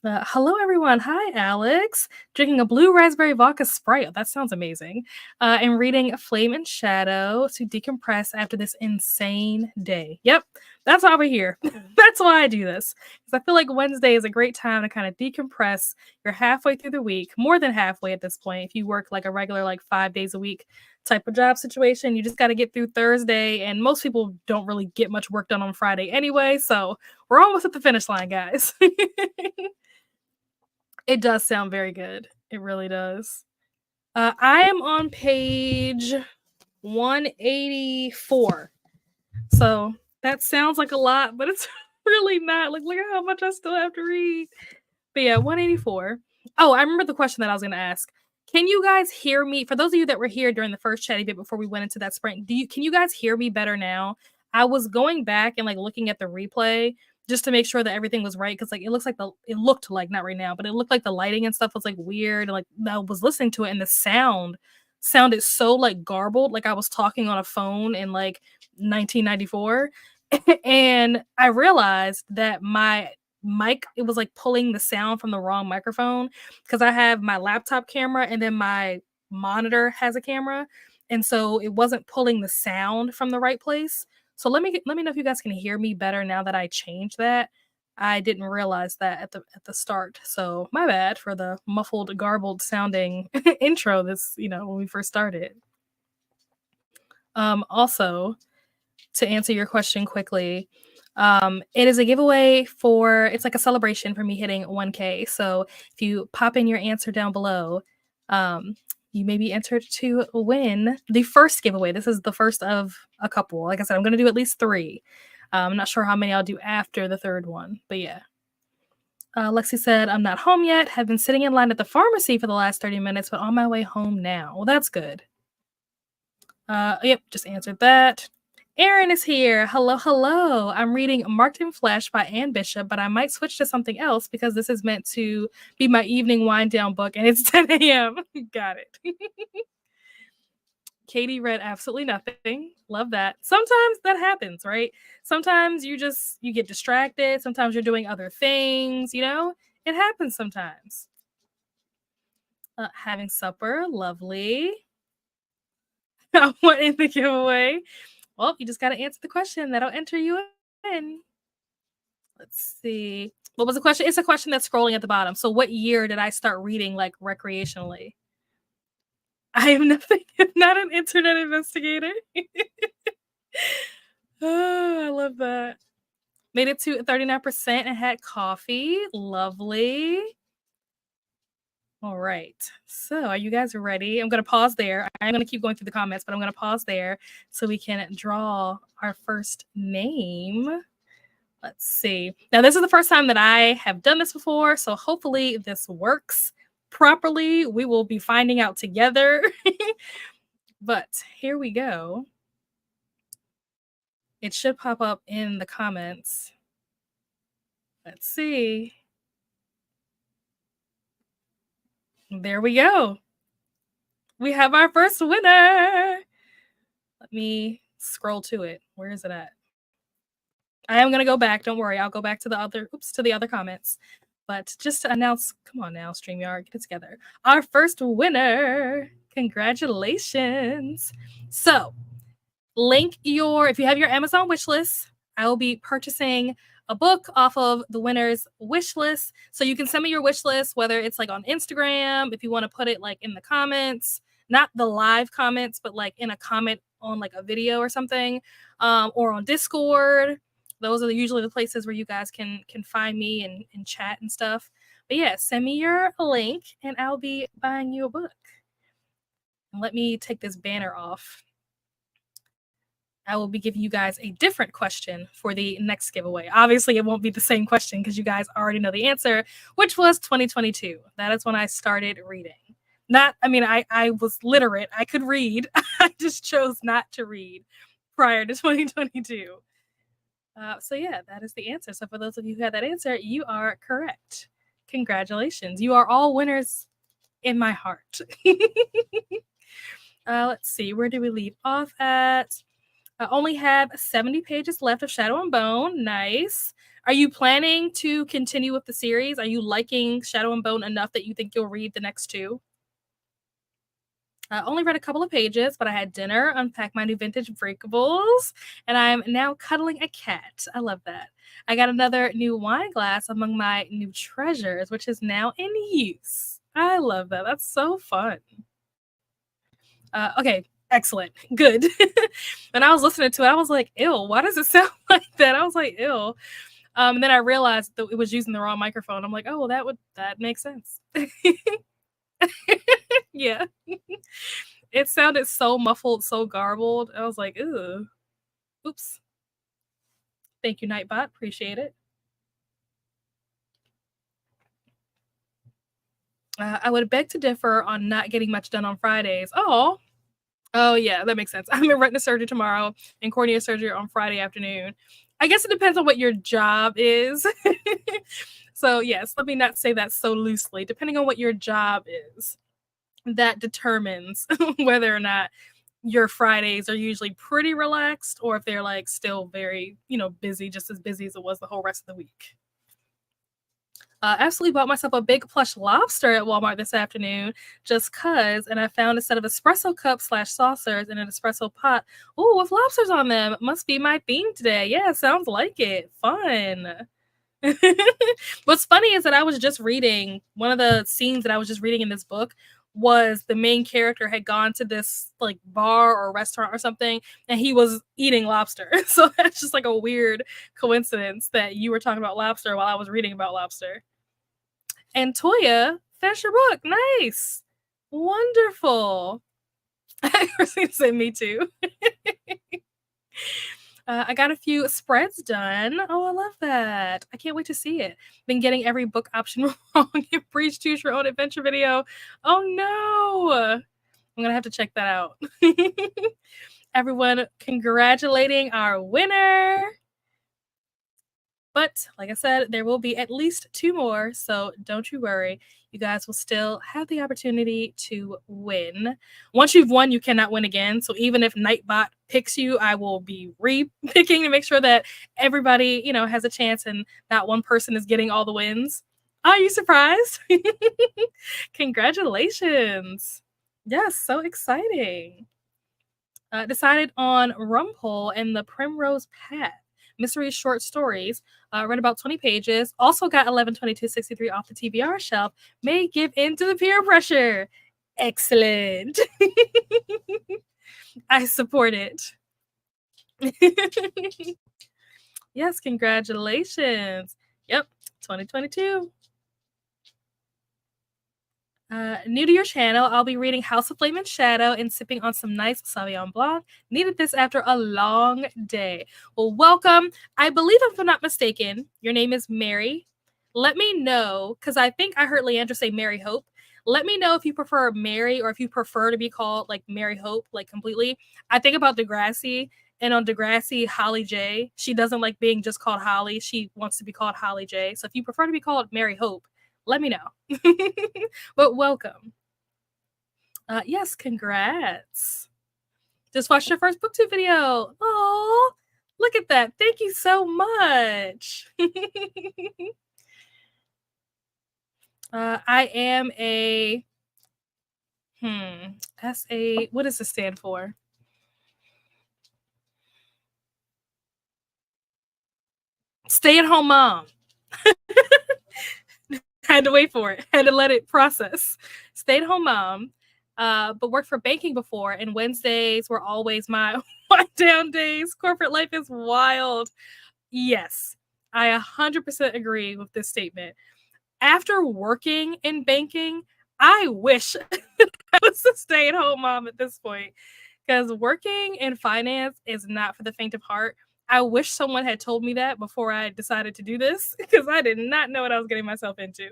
Hello, everyone. Hi, Alex. Drinking a blue raspberry vodka Sprite. That sounds amazing. And reading Flame and Shadow to decompress after this insane day. Yep, that's why we're here. That's why I do this. Because I feel like Wednesday is a great time to kind of decompress. You're halfway through the week, more than halfway at this point. If you work like a regular, like 5 days a week type of job situation, you just got to get through Thursday. And most people don't really get much work done on Friday anyway. So we're almost at the finish line, guys. It does sound very good. It really does. I am on page 184. So that sounds like a lot, but it's really not. Like, look at how much I still have to read. But yeah, 184. Oh, I remember the question that I was going to ask. Can you guys hear me? For those of you that were here during the first chatty bit before we went into that sprint, can you guys hear me better now? I was going back and like looking at the replay just to make sure that everything was right because like it looked like not right now, but it looked like the lighting and stuff was like weird. Like I was listening to it and the sound sounded so like garbled, like I was talking on a phone in like 1994. And I realized that my mic, it was like pulling the sound from the wrong microphone because I have my laptop camera and then my monitor has a camera, and so it wasn't pulling the sound from the right place. So let me know if you guys can hear me better now that I changed that. I didn't realize that at the start, so my bad for the muffled, garbled sounding intro. This when we first started. Also, to answer your question quickly, it is a giveaway it's like a celebration for me hitting 1K. So if you pop in your answer down below, you may be entered to win the first giveaway. This is the first of a couple. Like I said, I'm going to do at least 3. I'm not sure how many I'll do after the third one, but yeah. Lexi said, I'm not home yet. Have been sitting in line at the pharmacy for the last 30 minutes, but on my way home now. Well, that's good. Yep, just answered that. Erin is here. Hello, hello. I'm reading Marked in Flesh by Anne Bishop, but I might switch to something else because this is meant to be my evening wind down book and it's 10 a.m. Got it. Katie read absolutely nothing. Love that. Sometimes that happens, right? Sometimes you get distracted. Sometimes you're doing other things, you know? It happens sometimes. Having supper, lovely. What in the giveaway? Well, you just got to answer the question. That'll enter you in. Let's see. What was the question? It's a question that's scrolling at the bottom. So what year did I start reading like recreationally? I am nothing, not an internet investigator. Oh, I love that. Made it to 39% and had coffee. Lovely. All right. So are you guys ready? I'm going to pause there. I'm going to keep going through the comments, but I'm going to pause there so we can draw our first name. Let's see. Now, this is the first time that I have done this before, so hopefully this works properly. We will be finding out together. But here we go. It should pop up in the comments. Let's see. There we go. We have our first winner. Let me scroll to it. Where is it at? I am going to go back. Don't worry. I'll go back to the other comments. But just to announce, come on now, StreamYard, get it together. Our first winner. Congratulations. So, if you have your Amazon wish list, I will be purchasing a book off of the winner's wish list. So you can send me your wish list, whether it's like on Instagram, if you want to put it like in the comments, not the live comments, but like in a comment on like a video or something, or on Discord. Those are usually the places where you guys can find me and chat and stuff. But yeah, send me your link and I'll be buying you a book. And let me take this banner off. I will be giving you guys a different question for the next giveaway. Obviously, it won't be the same question because you guys already know the answer, which was 2022. That is when I started reading. I was literate. I could read. I just chose not to read prior to 2022. So yeah, that is the answer. So for those of you who had that answer, you are correct. Congratulations. You are all winners in my heart. Let's see. Where do we leave off at? I only have 70 pages left of Shadow and Bone. Nice. Are you planning to continue with the series? Are you liking Shadow and Bone enough that you think you'll read the next two? I only read a couple of pages, but I had dinner, unpacked my new vintage breakables, and I'm now cuddling a cat. I love that. I got another new wine glass among my new treasures, which is now in use. I love that. That's so fun. Okay. Excellent. Good. When I was listening to it, I was like, ew, why does it sound like that? I was like, ew. And then I realized that it was using the wrong microphone. I'm like, oh, well, that makes sense. Yeah. It sounded so muffled, so garbled. I was like, ew. Oops. Thank you, Nightbot. Appreciate it. I would beg to differ on not getting much done on Fridays. Oh, yeah, that makes sense. I'm in retina surgery tomorrow and cornea surgery on Friday afternoon. I guess it depends on what your job is. So, yes, let me not say that so loosely. Depending on what your job is, that determines whether or not your Fridays are usually pretty relaxed or if they're like still very, busy, just as busy as it was the whole rest of the week. Absolutely bought myself a big plush lobster at Walmart this afternoon just cause, and I found a set of espresso cups / saucers in an espresso pot. Oh, with lobsters on them. Must be my theme today. Yeah, sounds like it. Fun. What's funny is that I was just reading, one of the scenes that I was just reading in this book was the main character had gone to this like bar or restaurant or something and he was eating lobster. So that's just like a weird coincidence that you were talking about lobster while I was reading about lobster. And Toya, finish your book. Nice. Wonderful. I was going to say me too. I got a few spreads done. Oh, I love that. I can't wait to see it. Been getting every book option wrong in Breach Choose Your Own Adventure video. Oh no. I'm gonna have to check that out. Everyone congratulating our winner. But like I said, there will be at least 2 more, so don't you worry. You guys will still have the opportunity to win. Once you've won, you cannot win again. So even if Nightbot picks you, I will be re-picking to make sure that everybody, has a chance and not one person is getting all the wins. Are you surprised? Congratulations. Yes, so exciting. Decided on Rumpole and the Primrose Path. Mystery short stories. Read about 20 pages. Also got 11/22/63 off the TBR shelf. May give in to the peer pressure. Excellent. I support it. Yes, congratulations. Yep, 2022. New to your channel, I'll be reading House of Flame and Shadow and sipping on some nice Sauvignon Blanc. Needed this after a long day. Well, welcome. I believe, if I'm not mistaken, your name is Mary. Let me know, because I think I heard Leandra say Mary Hope. Let me know if you prefer Mary or if you prefer to be called like Mary Hope, like completely. I think about Degrassi, and on Degrassi, Holly J. She doesn't like being just called Holly. She wants to be called Holly J. So if you prefer to be called Mary Hope, let me know. But welcome. Yes, congrats. Just watched your first booktube video. Oh, look at that. Thank you so much. I am a what does this stand for? Stay-at-home mom. Had to wait for it. Had to let it process. Stay-at-home mom, but worked for banking before, and Wednesdays were always my wind down days. Corporate life is wild. Yes, I 100% agree with this statement. After working in banking, I wish I was a stay-at-home mom at this point, because working in finance is not for the faint of heart. I wish someone had told me that before I decided to do this, because I did not know what I was getting myself into.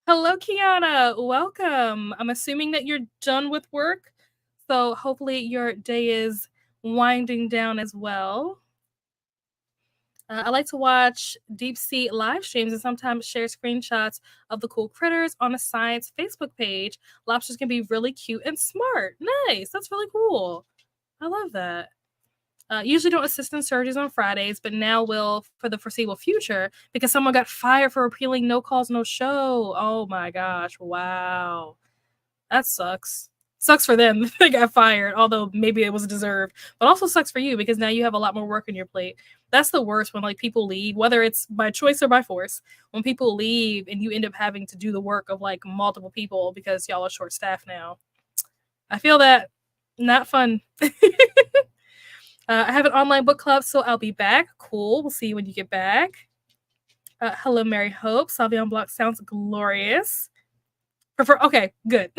Hello, Kiana. Welcome. I'm assuming that you're done with work, so hopefully your day is winding down as well. I like to watch deep sea live streams and sometimes share screenshots of the cool critters on the science Facebook page. Lobsters can be really cute and smart. Nice. That's really cool. I love that. Usually don't assist in surgeries on Fridays, but now will for the foreseeable future because someone got fired for repealing no calls, no show. Oh my gosh. Wow. That sucks. Sucks for them. They got fired, although maybe it was deserved. But also sucks for you because now you have a lot more work on your plate. That's the worst when like people leave, whether it's by choice or by force. When people leave and you end up having to do the work of like multiple people because y'all are short staffed now. I feel that. Not fun. I have an online book club, so I'll be back. Cool. We'll see you when you get back. Hello, Mary Hope. Sauvignon Blanc sounds glorious. Okay, good.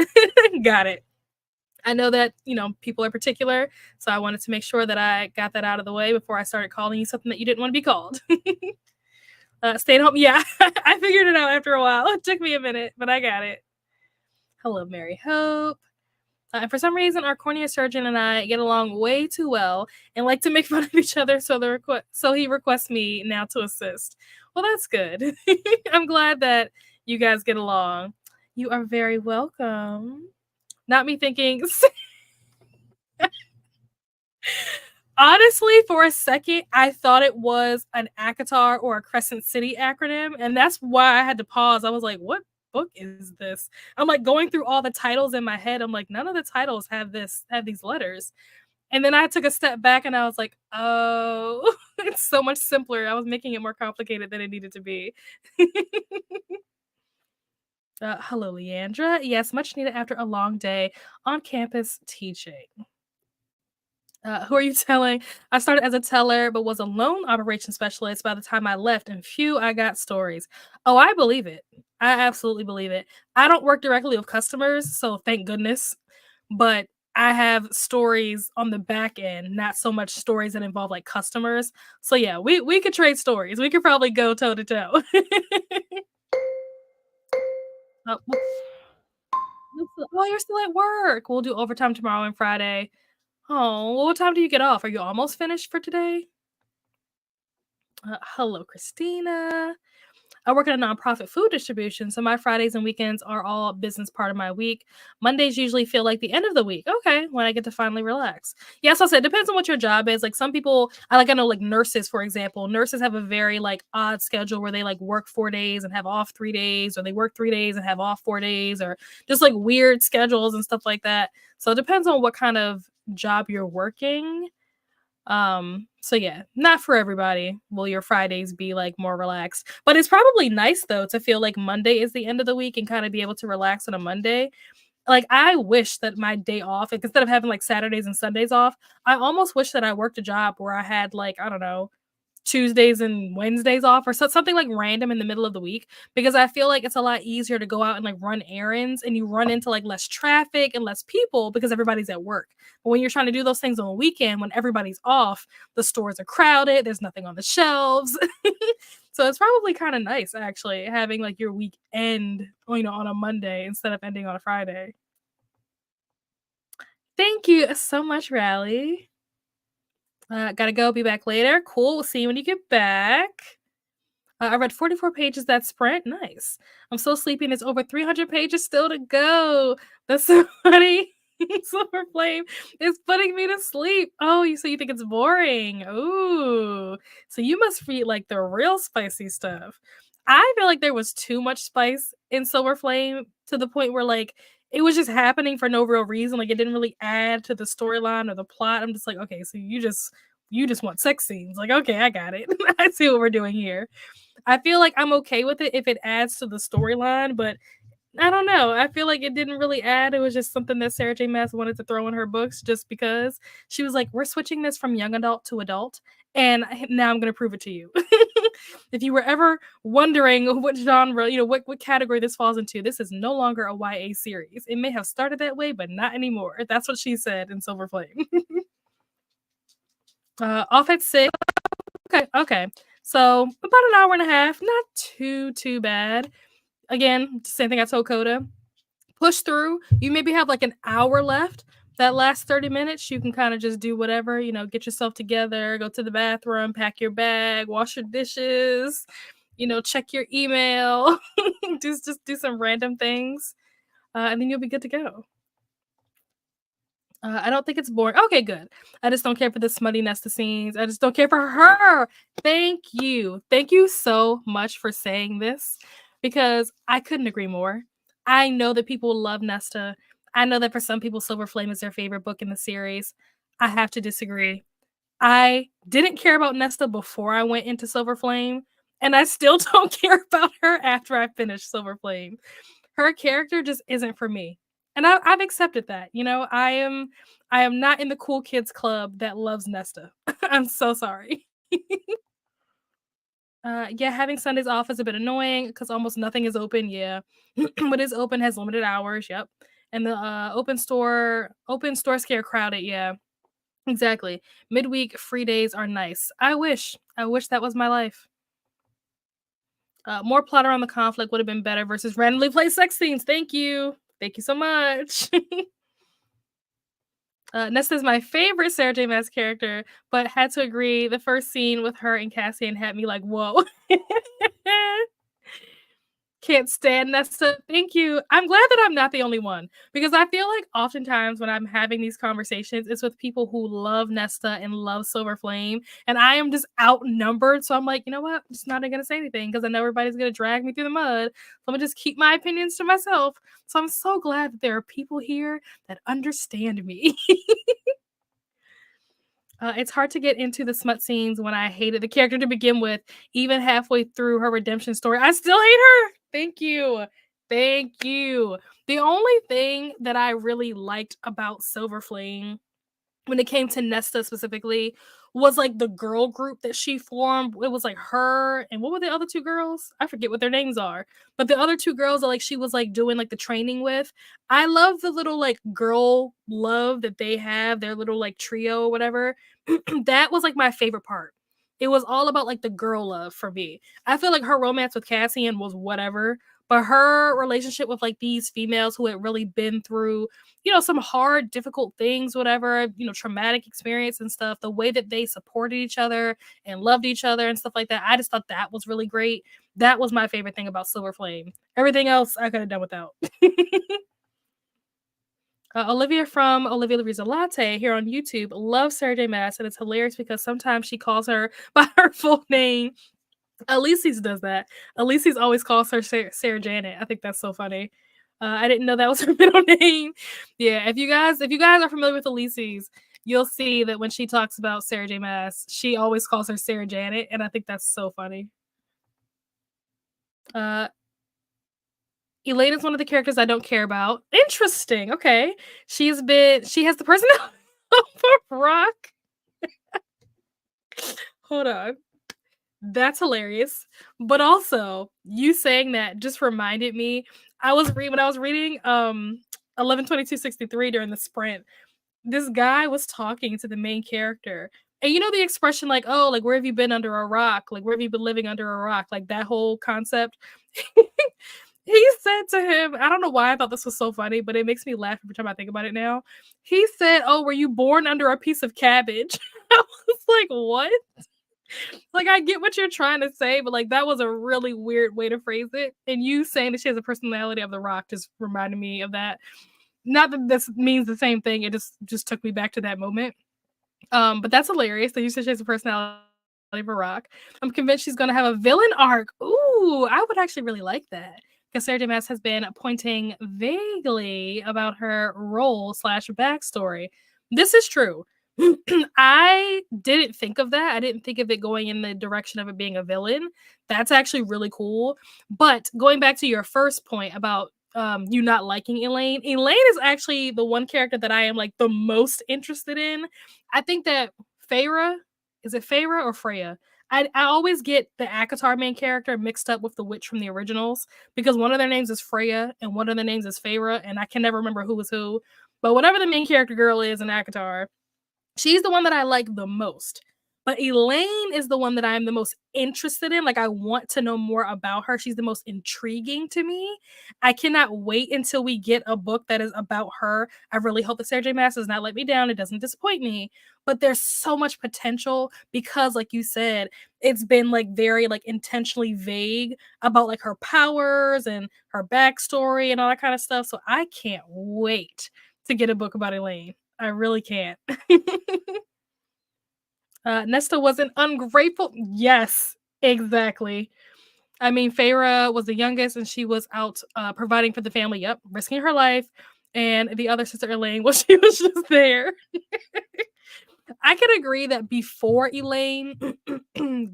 Got it. I know that, people are particular, so I wanted to make sure that I got that out of the way before I started calling you something that you didn't want to be called. Stay at home. Yeah, I figured it out after a while. It took me a minute, but I got it. Hello, Mary Hope. And for some reason, our cornea surgeon and I get along way too well and like to make fun of each other, so he requests me now to assist. Well, that's good. I'm glad that you guys get along. You are very welcome. Not me thinking. Honestly, for a second, I thought it was an ACOTAR or a Crescent City acronym, and that's why I had to pause. I was like, what book is this? I'm like going through all the titles in my head. I'm like, none of the titles have these letters. And then I took a step back and I was like, oh, it's so much simpler. I was making it more complicated than it needed to be. Hello, Leandra. Yes, much needed after a long day on campus teaching. Who are you telling? I started as a teller, but was a loan operations specialist by the time I left, and phew, I got stories. Oh, I believe it. I absolutely believe it. I don't work directly with customers, so thank goodness. But I have stories on the back end, not so much stories that involve like customers. So yeah, we could trade stories. We could probably go toe to toe. Oh, you're still at work. We'll do overtime tomorrow and Friday. Oh, well, what time do you get off? Are you almost finished for today? Hello, Christina. I work at a nonprofit food distribution, so my Fridays and weekends are all business part of my week. Mondays usually feel like the end of the week. Okay, when I get to finally relax. Yes, I said it depends on what your job is. Like some people, I know like nurses, for example. Nurses have a very like odd schedule where they like work 4 days and have off 3 days, or they work 3 days and have off 4 days, or just like weird schedules and stuff like that. So it depends on what kind of job you're working. So yeah, not for everybody will your Fridays be like more relaxed. But it's probably nice though to feel like Monday is the end of the week and kind of be able to relax on a Monday. Like I wish that my day off, like, instead of having like Saturdays and Sundays off, I almost wish that I worked a job where I had like, I don't know, Tuesdays and Wednesdays off, or something like random in the middle of the week, because I feel like it's a lot easier to go out and like run errands, and you run into like less traffic and less people because everybody's at work. But when you're trying to do those things on a weekend when everybody's off, the stores are crowded, there's nothing on the shelves. So it's probably kind of nice actually having like your week end, on a Monday instead of ending on a Friday. Thank you so much, Rally. Gotta go. Be back later. Cool. We'll see you when you get back. I read 44 pages that sprint. Nice. I'm so sleepy and it's over 300 pages still to go. That's so funny. Silver Flame is putting me to sleep. Oh, so you think it's boring? Ooh. So you must read like the real spicy stuff. I feel like there was too much spice in Silver Flame to the point where like it was just happening for no real reason. Like it didn't really add to the storyline or the plot. I'm just like, okay, so you just want sex scenes. Like, okay, I got it. I see what we're doing here. I feel like I'm okay with it if it adds to the storyline, but I don't know. I feel like it didn't really add. It was just something that Sarah J. Maas wanted to throw in her books just because she was like, we're switching this from young adult to adult, and now I'm going to prove it to you. If you were ever wondering what genre, what category this falls into, this is no longer a YA series. It may have started that way, but not anymore. That's what she said in Silver Flame. Off at 6. Okay, okay. So about an hour and a half, not too bad. Again, same thing I told Coda. Push through. You maybe have like an hour left. That last 30 minutes, you can kind of just do whatever, get yourself together, go to the bathroom, pack your bag, wash your dishes, check your email, just do some random things, and then you'll be good to go. I don't think it's boring. Okay, good. I just don't care for the smutty Nesta scenes. I just don't care for her. Thank you. Thank you so much for saying this because I couldn't agree more. I know that people love Nesta. I know that for some people, Silver Flame is their favorite book in the series. I have to disagree. I didn't care about Nesta before I went into Silver Flame, and I still don't care about her after I finished Silver Flame. Her character just isn't for me. And I've accepted that. I am not in the cool kids club that loves Nesta. I'm so sorry. Yeah, having Sundays off is a bit annoying because almost nothing is open. Yeah, what is open has limited hours. Yep, and the open store scare crowded. Yeah, exactly. Midweek free days are nice. I wish that was my life. More plot around the conflict would have been better versus randomly play sex scenes. Thank you so much. Nesta is my favorite Sarah J. Maas character, but had to agree the first scene with her and Cassian had me like, whoa. Can't stand Nesta. Thank you. I'm glad that I'm not the only one because I feel like oftentimes when I'm having these conversations, it's with people who love Nesta and love Silver Flame, and I am just outnumbered. So I'm like, you know what? I'm just not going to say anything because I know everybody's going to drag me through the mud. So I'm going to just keep my opinions to myself. So I'm so glad that there are people here that understand me. It's hard to get into the smut scenes when I hated the character to begin with. Even halfway through her redemption story, I still hate her. Thank you. Thank you. The only thing that I really liked about Silver Flame when it came to Nesta specifically, was like the girl group that she formed. It was like her and what were the other two girls? I forget what their names are. But the other two girls that like she was like doing like the training with. I love the little like girl love that they have, their little like trio or whatever. That was like my favorite part. It was all about like the girl love for me. I feel like her romance with Cassian was whatever, but her relationship with like these females who had really been through, some hard, difficult things, whatever, traumatic experience and stuff, the way that they supported each other and loved each other and stuff like that. I just thought that was really great. That was my favorite thing about Silver Flame. Everything else I could have done without. Olivia from Olivia Louisa Latte here on YouTube loves Sarah J. Maas, and it's hilarious because sometimes she calls her by her full name. Elise's does that. Elise's always calls her Sarah Janet. I think that's so funny. I didn't know that was her middle name. Yeah, if you guys are familiar with Elise's, you'll see that when she talks about Sarah J. Maas, she always calls her Sarah Janet, and I think that's so funny. Elaine is one of the characters I don't care about. Interesting. Okay. She has the personality of a rock. Hold on. That's hilarious. But also, you saying that just reminded me. When I was reading 11/22/63 during the sprint, this guy was talking to the main character. And you know the expression like, oh, like where have you been under a rock? Like where have you been living under a rock? Like that whole concept. He said to him, I don't know why I thought this was so funny, but it makes me laugh every time I think about it now. He said, "Oh, were you born under a piece of cabbage?" I was like, "What?" Like, I get what you're trying to say, but like that was a really weird way to phrase it. And you saying that she has a personality of the rock just reminded me of that. Not that this means the same thing. It just took me back to that moment. But that's hilarious that you said she has a personality of a rock. I'm convinced she's gonna have a villain arc. Ooh, I would actually really like that. Because Sarah J. Maas has been pointing vaguely about her role / backstory. This is true. I didn't think of that. I didn't think of it going in the direction of it being a villain. That's actually really cool. But going back to your first point about you not liking Elaine, Elaine is actually the one character that I am like the most interested in. I think that Feyre, is it Feyre or Freya? I always get the ACOTAR main character mixed up with the witch from the originals because one of their names is Freya and one of their names is Feyre, and I can never remember who was who. But whatever the main character girl is in ACOTAR, she's the one that I like the most. But Elaine is the one that I am the most interested in. Like, I want to know more about her. She's the most intriguing to me. I cannot wait until we get a book that is about her. I really hope that Sarah J. Maas does not let me down. It doesn't disappoint me. But there's so much potential because, like you said, it's been like very like intentionally vague about like her powers and her backstory and all that kind of stuff. So I can't wait to get a book about Elaine. I really can't. Nesta wasn't ungrateful. Yes, exactly. I mean, Feyre was the youngest, and she was out providing for the family. Yep, risking her life. And the other sister, Elaine, well, she was just there. I can agree that before Elaine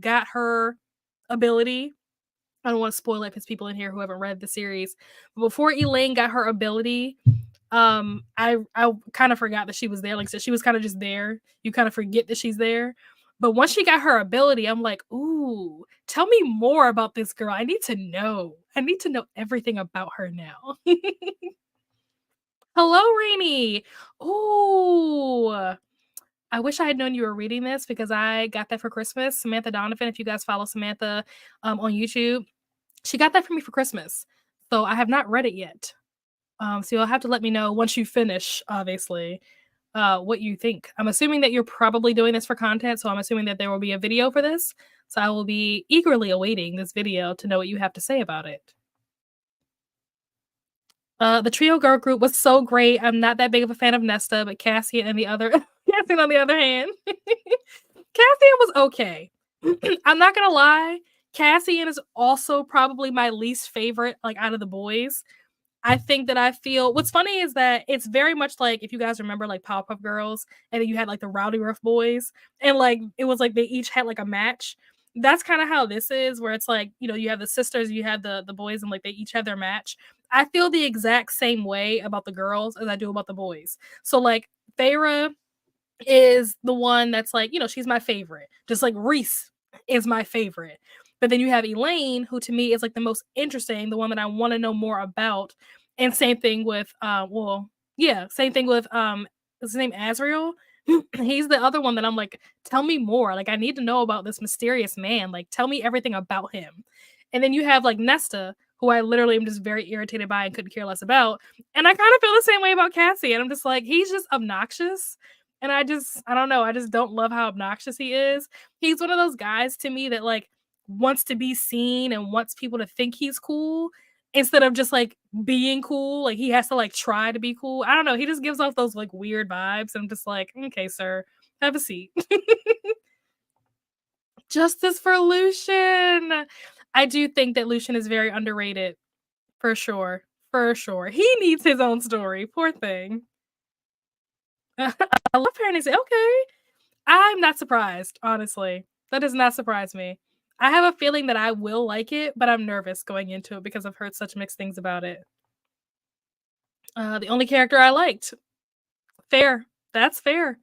got her ability, I don't want to spoil it because people in here who haven't read the series, but before Elaine got her ability, I kind of forgot that she was there. Like I said, she was kind of just there. You kind of forget that she's there. But once she got her ability, I'm like, ooh, tell me more about this girl. I need to know. I need to know everything about her now. Hello, Rainy. Ooh. I wish I had known you were reading this because I got that for Christmas. Samantha Donovan, if you guys follow Samantha on YouTube, she got that for me for Christmas. So I have not read it yet. So you'll have to let me know once you finish, obviously, what you think. I'm assuming that you're probably doing this for content, so I'm assuming that there will be a video for this. So I will be eagerly awaiting this video to know what you have to say about it. The trio girl group was so great. I'm not that big of a fan of Nesta, but Cassian and the other Cassian on the other hand. Cassian was okay. I'm not gonna lie. Cassian is also probably my least favorite, like out of the boys. I think that I feel what's funny is that it's very much like if you guys remember like Powerpuff Girls and then you had like the Rowdy Rough Boys and like it was like they each had like a match. That's kind of how this is, where it's like, you have the sisters, you have the boys, and like they each have their match. I feel the exact same way about the girls as I do about the boys. So like Feyre is the one that's like, she's my favorite. Just like Reese is my favorite. But then you have Elaine, who to me is like the most interesting, the one that I want to know more about. And same thing with same thing with is his name Azrael? He's the other one that I'm like, tell me more. Like I need to know about this mysterious man. Like tell me everything about him. And then you have like Nesta, who I literally am just very irritated by and couldn't care less about. And I kind of feel the same way about Cassie. And I'm just like, he's just obnoxious. And I don't know, I just don't love how obnoxious he is. He's one of those guys to me that like wants to be seen and wants people to think he's cool instead of just like being cool. Like he has to like try to be cool. I don't know. He just gives off those like weird vibes. I'm just like, okay, sir, have a seat. Justice for Lucian. I do think that Lucian is very underrated. For sure. For sure. He needs his own story. Poor thing. I love parenting. Okay. I'm not surprised, honestly. That does not surprise me. I have a feeling that I will like it, but I'm nervous going into it because I've heard such mixed things about it. The only character I liked. Fair. That's fair.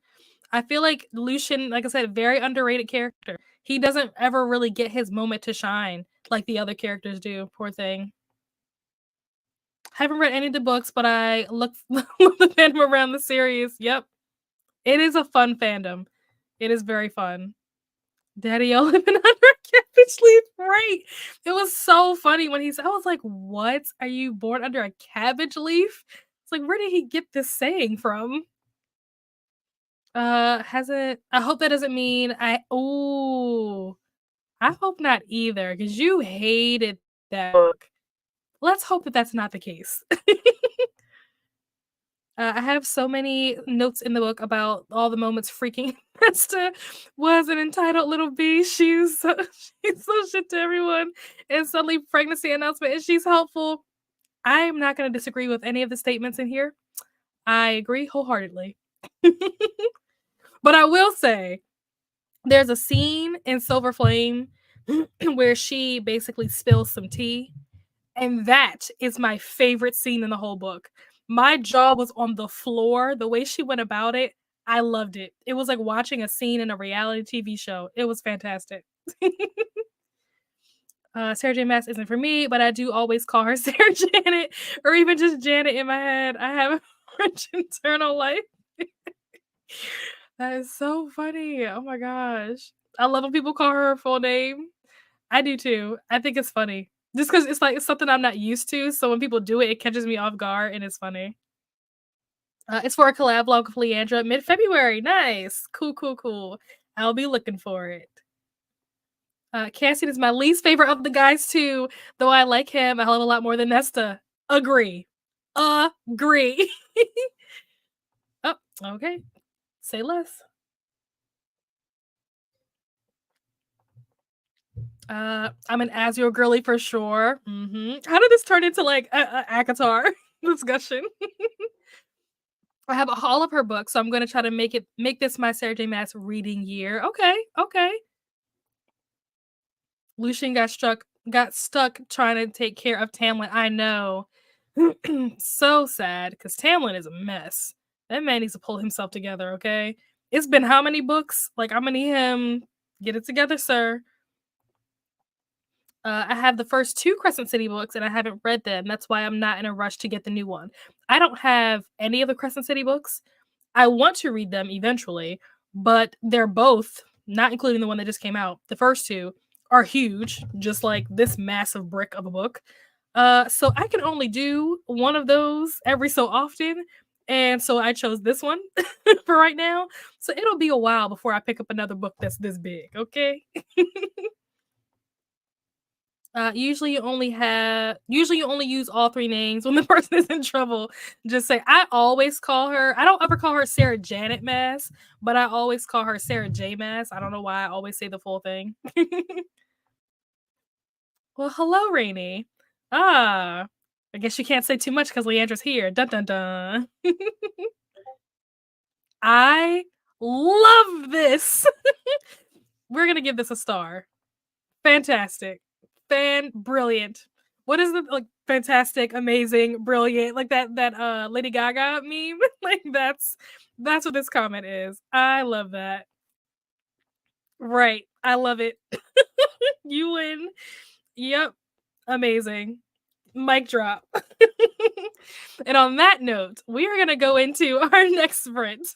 I feel like Lucian, like I said, very underrated character. He doesn't ever really get his moment to shine like the other characters do. Poor thing. Haven't read any of the books, but I look the fandom around the series. Yep. It is a fun fandom. It is very fun. Daddy-o living under a cabbage leaf, right? It was so funny when I was like, "What? Are you born under a cabbage leaf?" It's like, where did he get this saying from? Hasn't I hope that doesn't mean I hope not either, because you hated that book. Let's hope that that's not the case. I have so many notes in the book about all the moments freaking Krista was an entitled little bee. She's so shit to everyone. And suddenly pregnancy announcement and she's helpful. I'm not going to disagree with any of the statements in here. I agree wholeheartedly. But I will say there's a scene in Silver Flame where she basically spills some tea. And that is my favorite scene in the whole book. My jaw was on the floor. The way she went about it, I loved it. It was like watching a scene in a reality TV show. It was fantastic. Sarah J. Maas isn't for me, but I do always call her Sarah Janet or even just Janet in my head. I have a rich internal life. That is so funny. Oh my gosh. I love when people call her full name. I do too. I think it's funny. Just because it's like it's something I'm not used to. So when people do it, it catches me off guard and it's funny. It's for a collab vlog with Leandra mid-February. Nice. Cool, cool, cool. I'll be looking for it. Cassian is my least favorite of the guys too, though I like him a hell of a lot more than Nesta. Agree. Agree. Oh, okay. Say less. I'm an Azure girly for sure. How did this turn into like a ACOTAR discussion? I have all of her books, so I'm gonna try to make this my Sarah J. Maas reading year. Okay, okay. Lucian got stuck trying to take care of Tamlin. I know. So sad, because Tamlin is a mess. That man needs to pull himself together, okay? It's been how many books? Like, I'm gonna need him. Get it together, sir. I have the first 2 Crescent City books, and I haven't read them. That's why I'm not in a rush to get the new one. I don't have any of the Crescent City books. I want to read them eventually, but they're both, not including the one that just came out, the first 2 are huge, just like this massive brick of a book. So I can only do one of those every so often, and so I chose this one for right now. So it'll be a while before I pick up another book that's this big, okay? Usually you only use all 3 names when the person is in trouble. Just say I don't ever call her Sarah Janet Maas, but I always call her Sarah J Maas. I don't know why I always say the full thing. Well, hello, Rainy. Ah, I guess you can't say too much because Leandra's here. Dun dun dun. I love this. We're gonna give this a star. Fantastic. Brilliant. what is the like fantastic, amazing, brilliant, like that Lady Gaga meme? Like that's what this comment is. I love that. Right. I love it. You win. Yep. Amazing. Mic drop. And on that note, we are gonna go into our next sprint.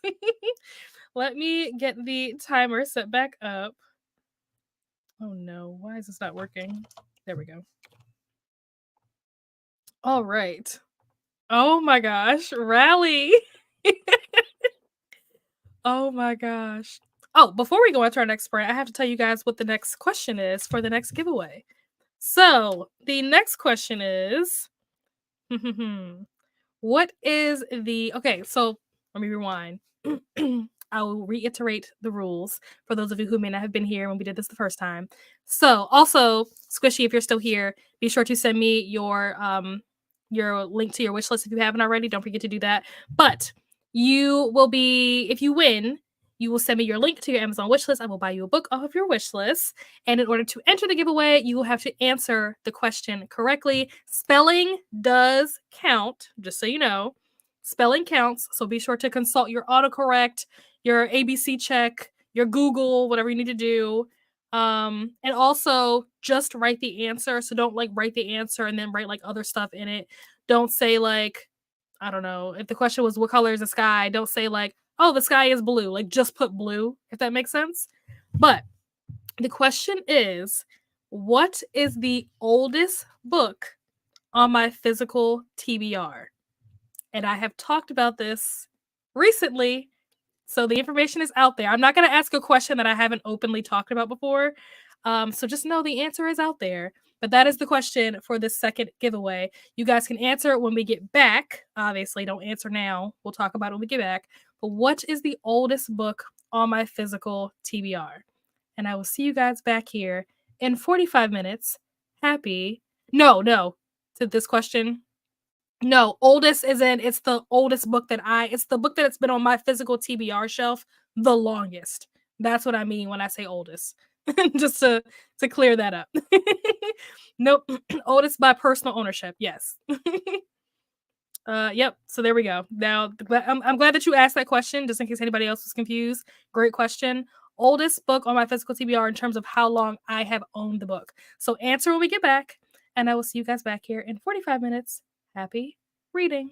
Let me get the timer set back up. Oh no, why is this not working? There we go. All right. Oh my gosh, rally. Oh my gosh. Oh, before we go into our next sprint, I have to tell you guys what the next question is for the next giveaway. So, the next question is what is the okay, so let me rewind. I will reiterate the rules for those of you who may not have been here when we did this the first time. So, also, Squishy, if you're still here, be sure to send me your link to your wish list if you haven't already. Don't forget to do that. But you will be if you win, you will send me your link to your Amazon wish list. I will buy you a book off of your wish list. And in order to enter the giveaway, you will have to answer the question correctly. Spelling does count, just so you know. Spelling counts, so be sure to consult your autocorrect, your ABC check, your Google, whatever you need to do. And also just write the answer. So don't like write the answer and then write like other stuff in it. Don't say like, I don't know, if the question was what color is the sky, don't say like, oh, the sky is blue. Like just put blue, if that makes sense. But the question is, what is the oldest book on my physical TBR? And I have talked about this recently, so the information is out there. I'm not going to ask a question that I haven't openly talked about before. So just know the answer is out there. But that is the question for this second giveaway. You guys can answer it when we get back. Obviously, don't answer now. We'll talk about it when we get back. But what is the oldest book on my physical TBR? And I will see you guys back here in 45 minutes. Happy. No. To this question, no, oldest is in it's the oldest book it's the book that's been on my physical TBR shelf the longest. That's what I mean when I say oldest. Just to clear that up. Nope. Oldest by personal ownership. Yes. Yep. So there we go. Now I'm glad that you asked that question just in case anybody else was confused. Great question. Oldest book on my physical TBR in terms of how long I have owned the book. So answer when we get back, and I will see you guys back here in 45 minutes. Happy reading.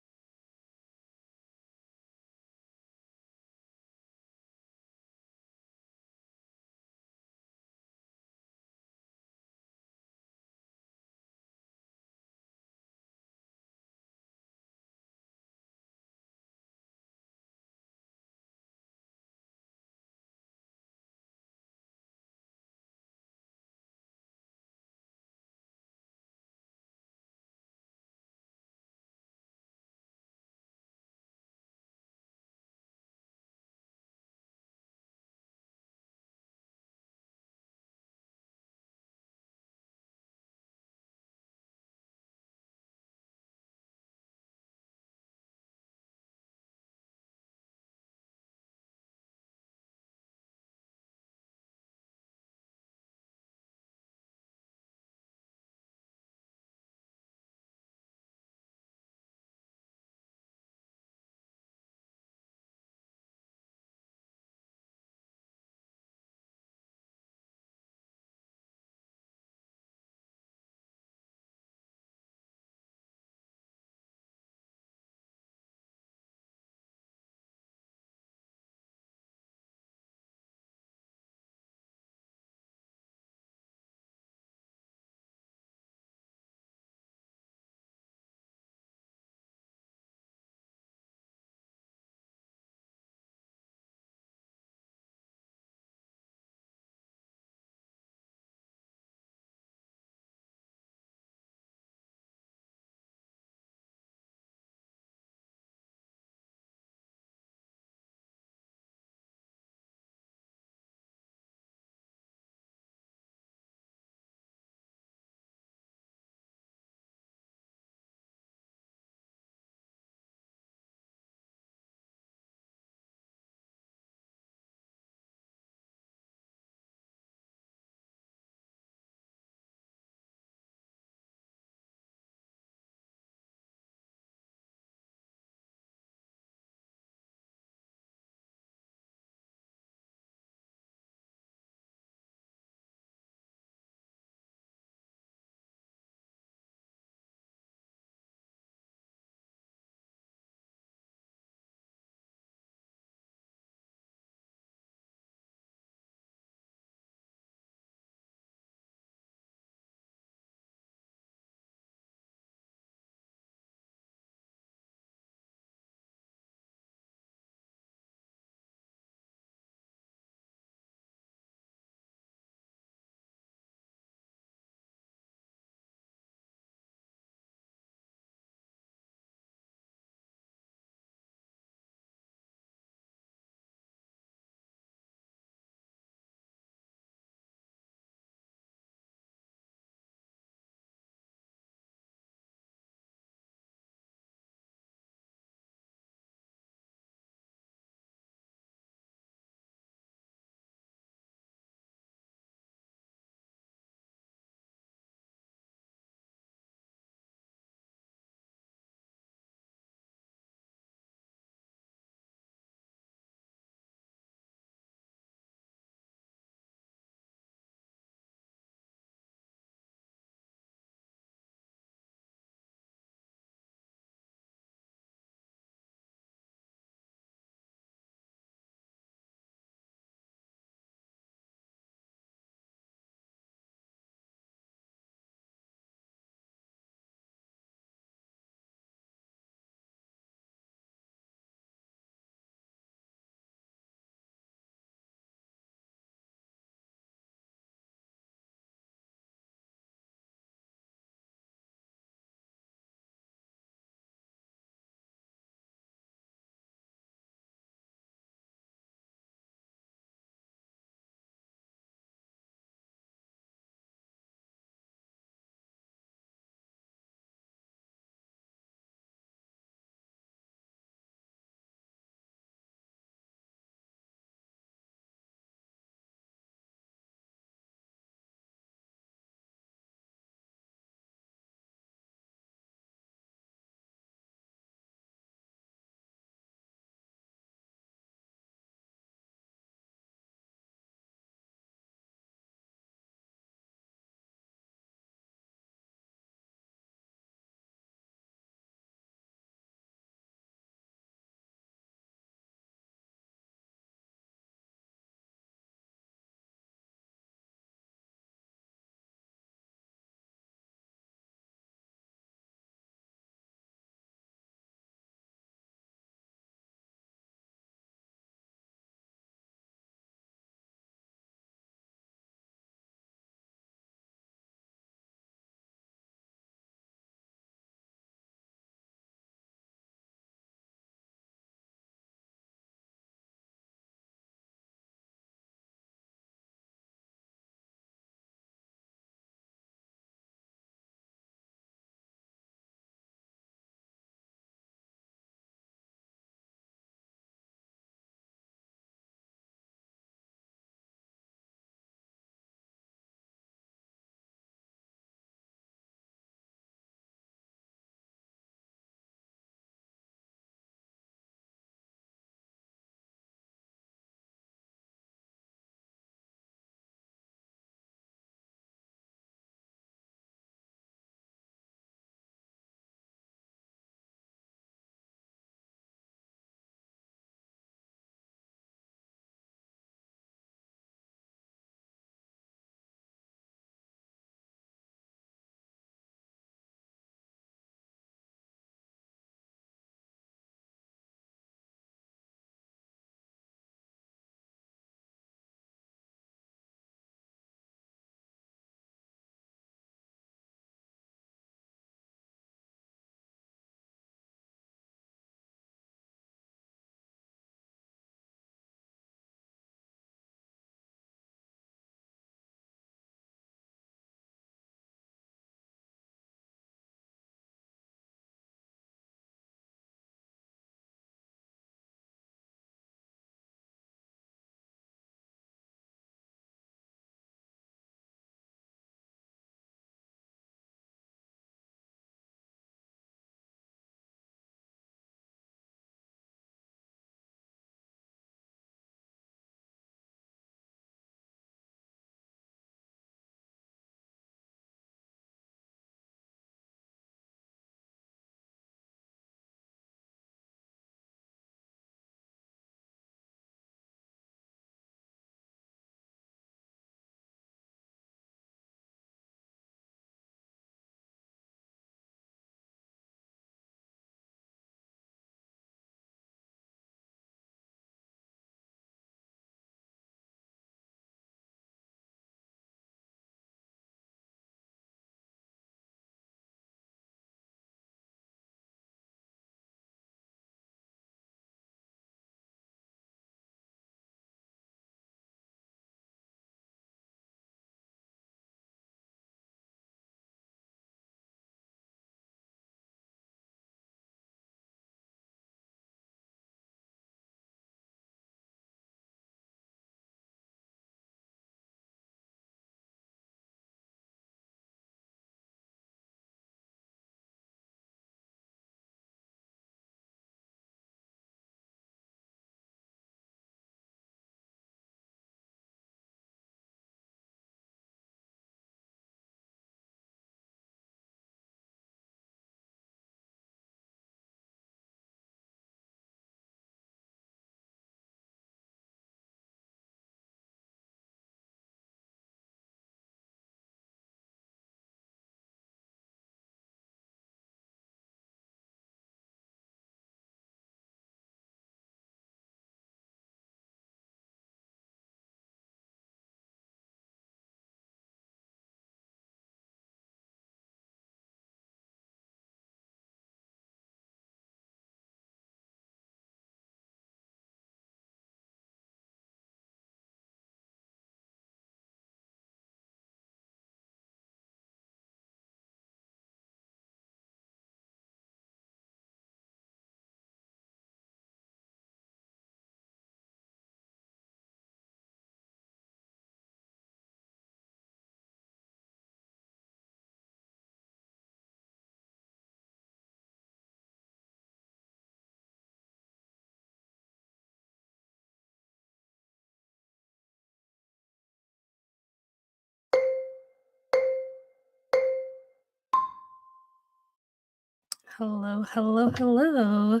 Hello, hello, hello.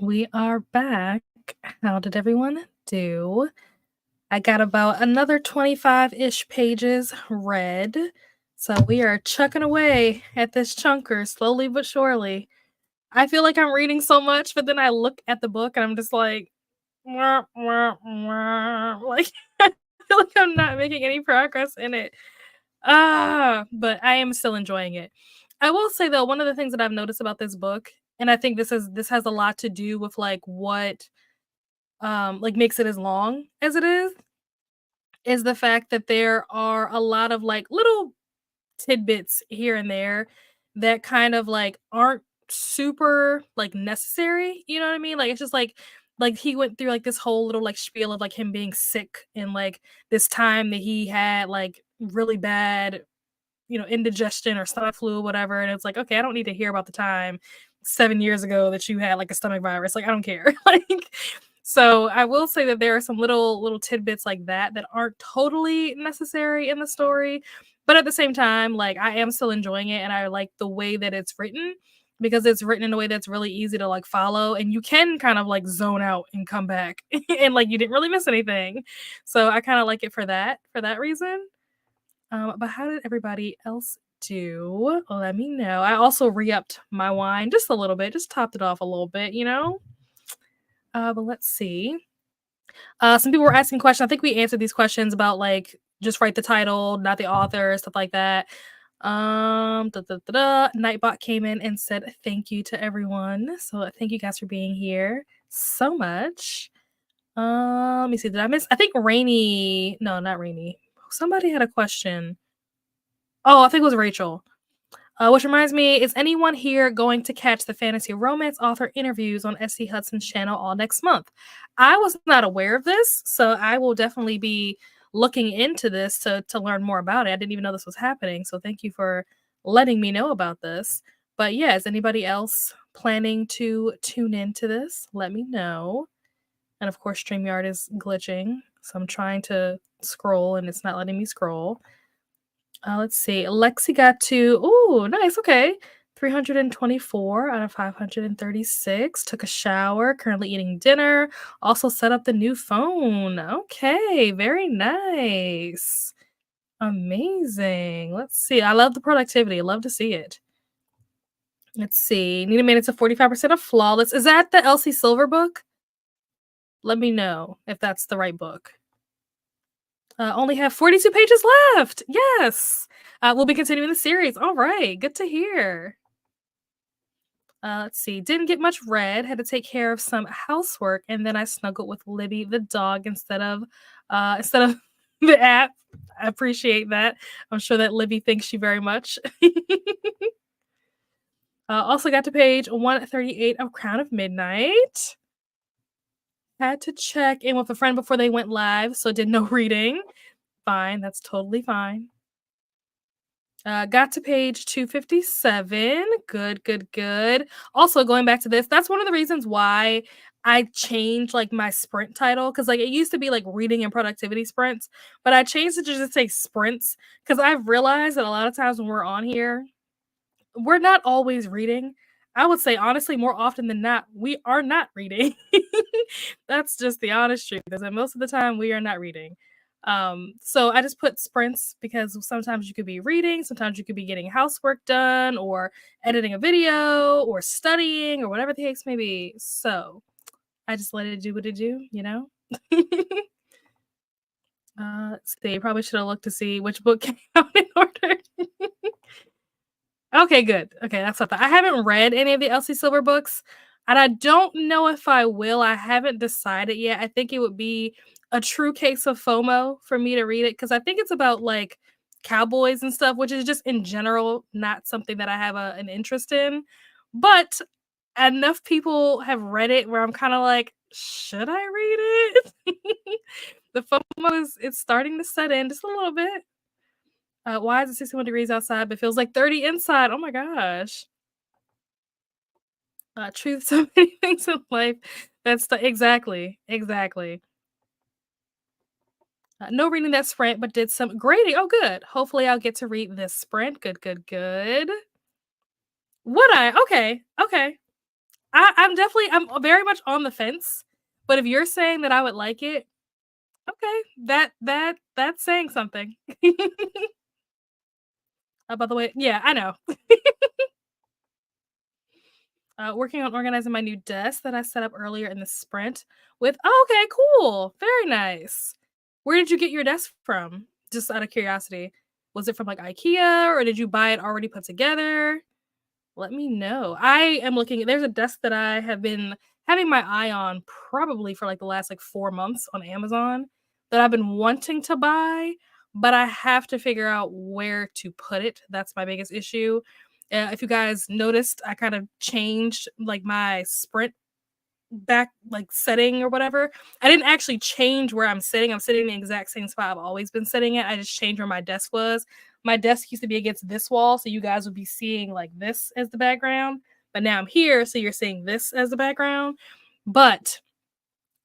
We are back. How did everyone do? I got about another 25-ish pages read. So we are chucking away at this chunker slowly but surely. I feel like I'm reading so much, but then I look at the book and I'm just like, wah, wah, wah. Like I feel like I'm not making any progress in it. But I am still enjoying it. I will say though, one of the things that I've noticed about this book, and I think this has a lot to do with like what like makes it as long as it is the fact that there are a lot of like little tidbits here and there that kind of like aren't super like necessary, you know what I mean? Like it's just like he went through like this whole little like spiel of like him being sick and like this time that he had like really bad indigestion or stomach flu or whatever. And it's like, okay, I don't need to hear about the time 7 years ago that you had like a stomach virus. Like, I don't care. Like, so I will say that there are some little tidbits like that that aren't totally necessary in the story. But at the same time, like I am still enjoying it and I like the way that it's written because it's written in a way that's really easy to like follow and you can kind of like zone out and come back and like you didn't really miss anything. So I kind of like it for that reason. But how did everybody else do? Let me know. I also re-upped my wine just a little bit, just topped it off a little bit. But let's see. Some people were asking questions. I think we answered these questions about like just write the title, not the author, stuff like that. Nightbot came in and said thank you to everyone. So thank you guys for being here so much. Let me see. Did I miss? I think Rainy. No, not Rainy. Somebody had a question. Oh, I think it was Rachel. Which reminds me, is anyone here going to catch the fantasy romance author interviews on SC Hudson's channel all next month? I was not aware of this, so I will definitely be looking into this to learn more about it. I didn't even know this was happening, so thank you for letting me know about this. But yeah, is anybody else planning to tune into this? Let me know. And of course, StreamYard is glitching, so I'm trying to scroll and it's not letting me scroll. Let's see. Lexi got to, ooh, nice. Okay. 324 out of 536. Took a shower, currently eating dinner. Also set up the new phone. Okay. Very nice. Amazing. Let's see. I love the productivity. Love to see it. Let's see. Need a minute to 45% of flawless. Is that the Elsie Silver book? Let me know if that's the right book. Only have 42 pages left. Yes. We'll be continuing the series. All right. Good to hear. Let's see. Didn't get much read. Had to take care of some housework, and then I snuggled with Libby the dog instead of the app. I appreciate that. I'm sure that Libby thanks you very much. Also got to page 138 of Crown of Midnight. Had to check in with a friend before they went live, so did no reading. Fine, that's totally fine. Got to page 257. Good, good, good. Also, going back to this, that's one of the reasons why I changed like my sprint title because like it used to be like reading and productivity sprints, but I changed it to just say sprints because I've realized that a lot of times when we're on here, we're not always reading. I would say honestly, more often than not, we are not reading. That's just the honest truth. Is that most of the time we are not reading. So I just put sprints because sometimes you could be reading, sometimes you could be getting housework done, or editing a video, or studying, or whatever the case may be. So I just let it do what it do. Let's see. Probably should have looked to see which book came out in order. Okay, good. Okay, that's what I haven't read any of the Elsie Silver books, and I don't know if I will. I haven't decided yet. I think it would be a true case of FOMO for me to read it because I think it's about like cowboys and stuff, which is just in general not something that I have an interest in. But enough people have read it where I'm kind of like, should I read it? The FOMO is it's starting to set in just a little bit. Why is it 61 degrees outside but feels like 30 inside? Oh my gosh. Truth, so many things in life. That's exactly, exactly. No reading that sprint, but did some grading. Oh, good. Hopefully, I'll get to read this sprint. Good, good, good. Would I? Okay, okay. I'm very much on the fence, but if you're saying that I would like it, okay, that's saying something. By the way, yeah, I know. Working on organizing my new desk that I set up earlier in the sprint with okay, cool. Very nice. Where did you get your desk from? Just out of curiosity. Was it from like IKEA or did you buy it already put together? Let me know. I am looking there's a desk that I have been having my eye on probably for like the last like 4 months on Amazon that I've been wanting to buy, but I have to figure out where to put it. That's my biggest issue. If you guys noticed, I kind of changed like my sprint back like setting or whatever. I didn't actually change where I'm sitting. I'm sitting in the exact same spot I've always been sitting at. I just changed where my desk was. My desk used to be against this wall, so you guys would be seeing like this as the background. But now I'm here, so you're seeing this as the background. But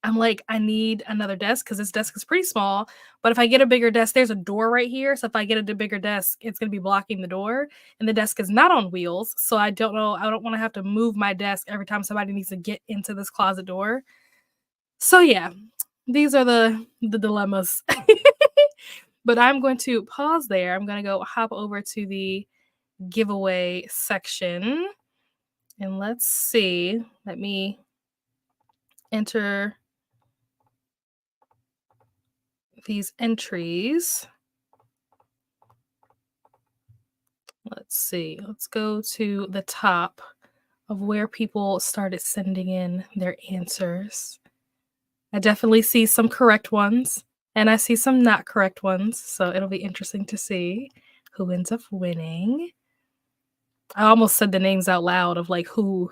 I'm like, I need another desk because this desk is pretty small. But if I get a bigger desk, there's a door right here. So if I get a bigger desk, it's going to be blocking the door. And the desk is not on wheels. So I don't know. I don't want to have to move my desk every time somebody needs to get into this closet door. So yeah, these are the dilemmas. But I'm going to pause there. I'm going to go hop over to the giveaway section. And let's see. Let me enter these entries. Let's see. Let's go to the top of where people started sending in their answers. I definitely see some correct ones and I see some not correct ones. So it'll be interesting to see who ends up winning. I almost said the names out loud of like who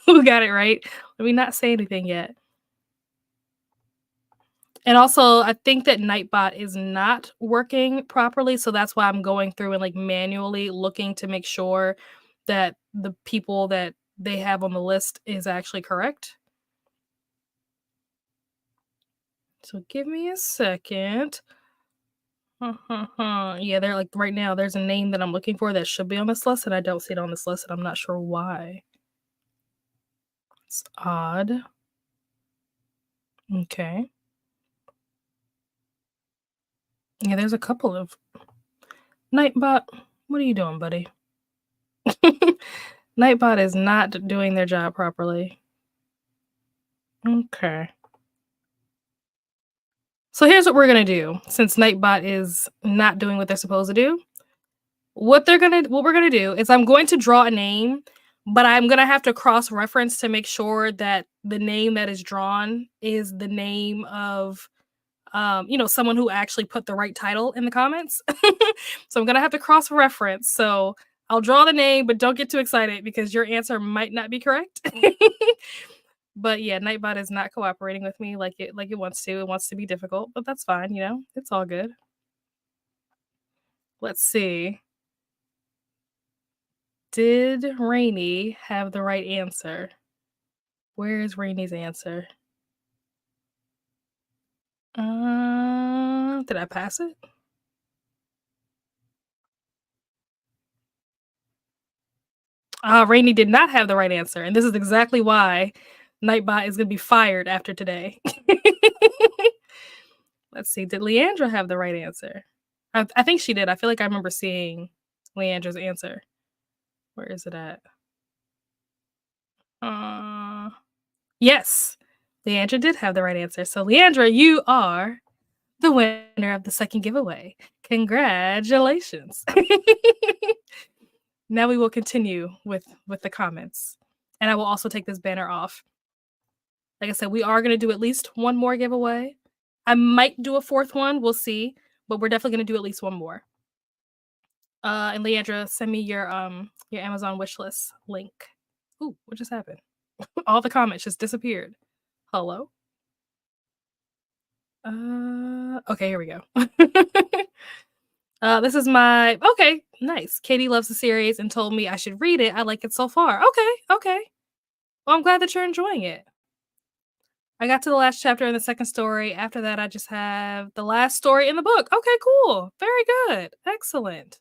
who got it right. Let me not say anything yet. And also, I think that Nightbot is not working properly, so that's why I'm going through and like manually looking to make sure that the people that they have on the list is actually correct. So give me a second. Yeah, they're like right now there's a name that I'm looking for that should be on this list and I don't see it on this list and I'm not sure why. It's odd. Okay. Yeah, there's a couple of Nightbot. What are you doing, buddy? Nightbot is not doing their job properly. Okay. So here's what we're gonna do. Since Nightbot is not doing what they're supposed to do, what we're gonna do is I'm going to draw a name, but I'm gonna have to cross-reference to make sure that the name that is drawn is the name of someone who actually put the right title in the comments. So I'm gonna have to cross-reference. So I'll draw the name, but don't get too excited because your answer might not be correct. But yeah, Nightbot is not cooperating with me like it wants to. It wants to be difficult, but that's fine, It's all good. Let's see. Did Rainy have the right answer? Where is Rainy's answer? Did I pass it? Rainy did not have the right answer, and this is exactly why Nightbot is gonna be fired after today. Let's see. Did Leandra have the right answer? I think she did. I feel like I remember seeing Leandra's answer. Where is it at? Uh, yes, Leandra did have the right answer. So, Leandra, you are the winner of the second giveaway. Congratulations. Now we will continue with the comments. And I will also take this banner off. Like I said, we are going to do at least one more giveaway. I might do a fourth one. We'll see. But we're definitely going to do at least one more. And Leandra, send me your Amazon wishlist link. Ooh, what just happened? All the comments just disappeared. Hello? Okay, here we go. This is my okay, nice. Katie loves the series and told me I should read it. I like it so far. Okay. Well, I'm glad that you're enjoying it. I got to the last chapter in the second story. After that, I just have the last story in the book. Okay, cool. Very good. Excellent.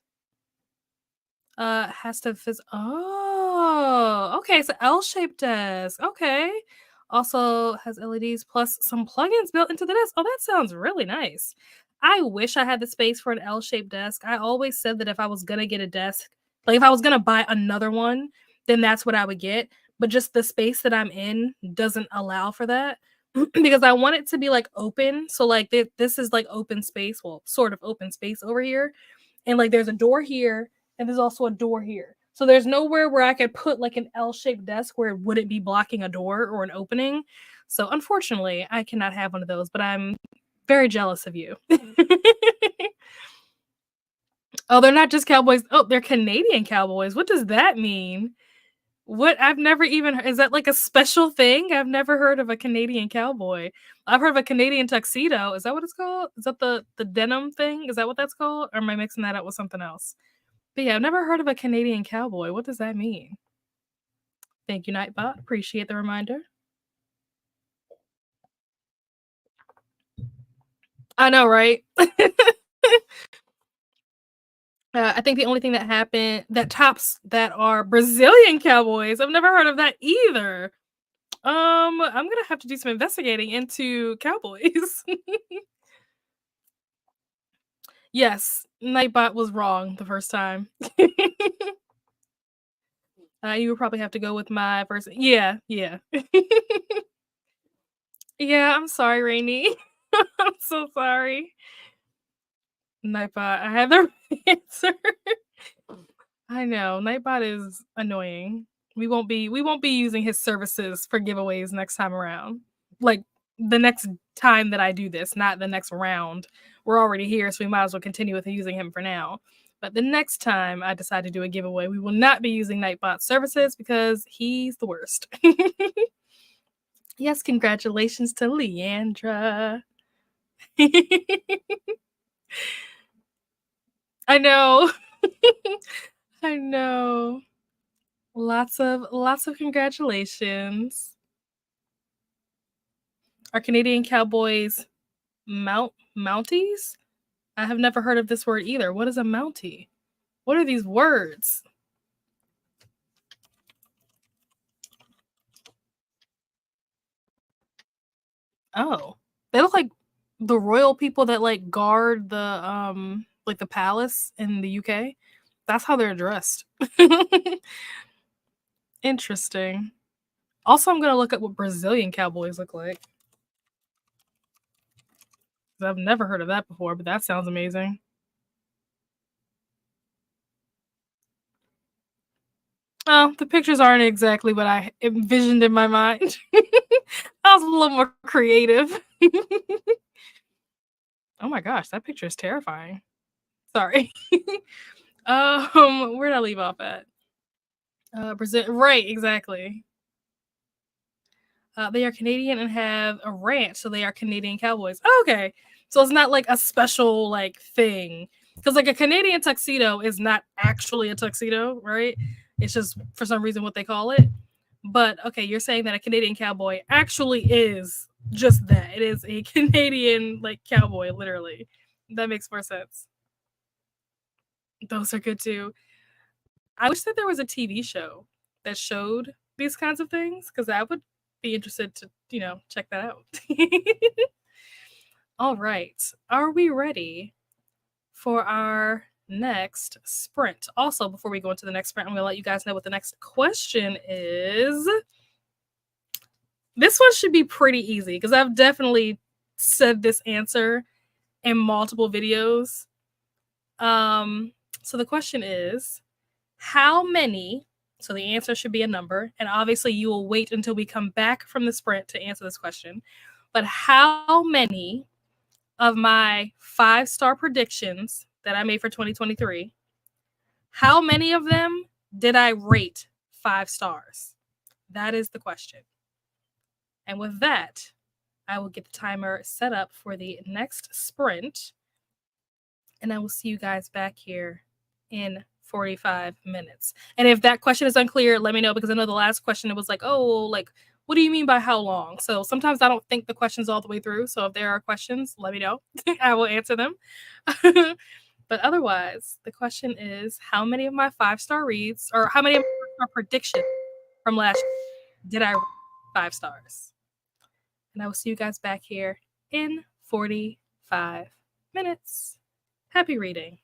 Has to oh, okay, it's an L-shaped desk. Okay. Also has LEDs plus some plugins built into the desk. Oh, that sounds really nice. I wish I had the space for an L-shaped desk. I always said that if I was gonna get a desk, like if I was gonna buy another one, then that's what I would get. But just the space that I'm in doesn't allow for that because I want it to be like open. So like this is like open space, well, sort of open space over here. And like there's a door here and there's also a door here. So there's nowhere where I could put like an L-shaped desk where it wouldn't be blocking a door or an opening. So unfortunately, I cannot have one of those, but I'm very jealous of you. Oh, they're not just cowboys. Oh, they're Canadian cowboys. What does that mean? What I've never even is that like a special thing? I've never heard of a Canadian cowboy. I've heard of a Canadian tuxedo. Is that what it's called? Is that the denim thing? Is that what that's called? Or am I mixing that up with something else? But yeah, I've never heard of a Canadian cowboy. What does that mean? Thank you, Nightbot. Appreciate the reminder. I know, right? I think the only thing that happened that tops that are Brazilian cowboys. I've never heard of that either. I'm gonna have to do some investigating into cowboys. Yes, Nightbot was wrong the first time. You would probably have to go with my first. Yeah, yeah. Yeah, I'm sorry, Rainy. I'm so sorry. Nightbot, I have the answer. I know Nightbot is annoying. We won't be using his services for giveaways next time around. Like the next time that I do this, not the next round. We're already here, so we might as well continue with using him for now. But the next time I decide to do a giveaway, we will not be using Nightbot's services because he's the worst. Yes, congratulations to Leandra. I know. I know. Lots of congratulations. Are Canadian cowboys mounties? I have never heard of this word either. What is a mountie? What are these words? Oh, they look like the royal people that like guard the palace in the UK. That's how they're dressed. Interesting. Also, I'm gonna look up what Brazilian cowboys look like. I've never heard of that before, but that sounds amazing. Oh, the pictures aren't exactly what I envisioned in my mind. I was a little more creative. Oh my gosh, that picture is terrifying. Sorry. Where did I leave off at? Brazil. Right, exactly. They are Canadian and have a ranch, so they are Canadian cowboys. Okay, so it's not like a special like thing because like a Canadian tuxedo is not actually a tuxedo, right? It's just for some reason what they call it. But okay, you're saying that a Canadian cowboy actually is just that. It is a Canadian like cowboy, literally. That makes more sense. Those are good too. I wish that there was a TV show that showed these kinds of things because I would be interested to, check that out. All right. Are we ready for our next sprint? Also, before we go into the next sprint, I'm going to let you guys know what the next question is. This one should be pretty easy because I've definitely said this answer in multiple videos. So the question is, how many, so the answer should be a number, and obviously you will wait until we come back from the sprint to answer this question, but how many of my 5-star predictions that I made for 2023, how many of them did I rate 5 stars? That is the question. And with that, I will get the timer set up for the next sprint, and I will see you guys back here in 45 minutes. And if that question is unclear, let me know because I know the last question it was like, oh, like, what do you mean by how long? So sometimes I don't think the question's all the way through. So if there are questions, let me know. I will answer them. But otherwise, the question is, how many of my 5-star reads, or how many of my predictions from last year did I rate 5 stars? And I will see you guys back here in 45 minutes. Happy reading.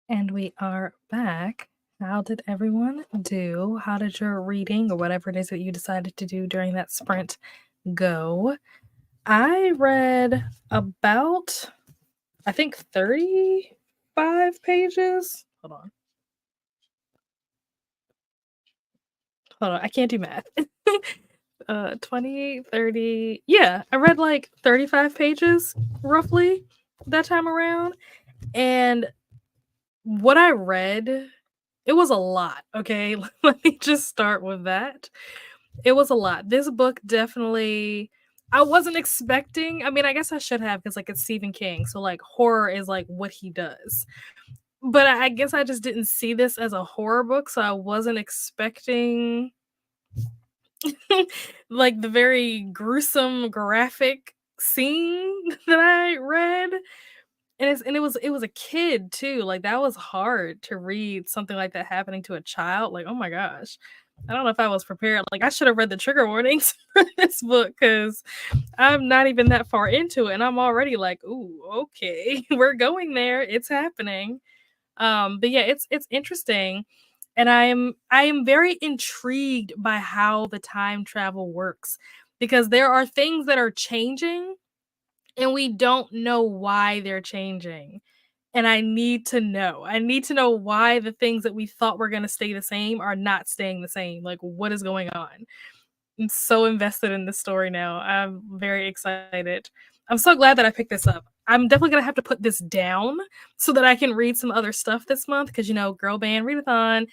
And we are back. How did everyone do? How did your reading or whatever it is that you decided to do during that sprint go? I read about, I think, 35 pages. Hold on. I can't do math. 20, 30. Yeah, I read like 35 pages roughly that time around. And what I read, it was a lot, okay? Let me just start with that. It was a lot. This book definitely, I wasn't expecting. I mean, I guess I should have because like it's Stephen King, so like horror is like what he does. But I guess I just didn't see this as a horror book, so I wasn't expecting like the very gruesome graphic scene that I read. And it was a kid too. Like that was hard to read something like that happening to a child. Like, oh my gosh. I don't know if I was prepared. Like I should have read the trigger warnings for this book because I'm not even that far into it. And I'm already like, ooh, okay, we're going there. It's happening. But yeah, it's interesting. And I am very intrigued by how the time travel works because there are things that are changing and we don't know why they're changing. And I need to know. I need to know why the things that we thought were going to stay the same are not staying the same. Like, what is going on? I'm so invested in this story now. I'm very excited. I'm so glad that I picked this up. I'm definitely going to have to put this down so that I can read some other stuff this month because, you know, Girl Band Readathon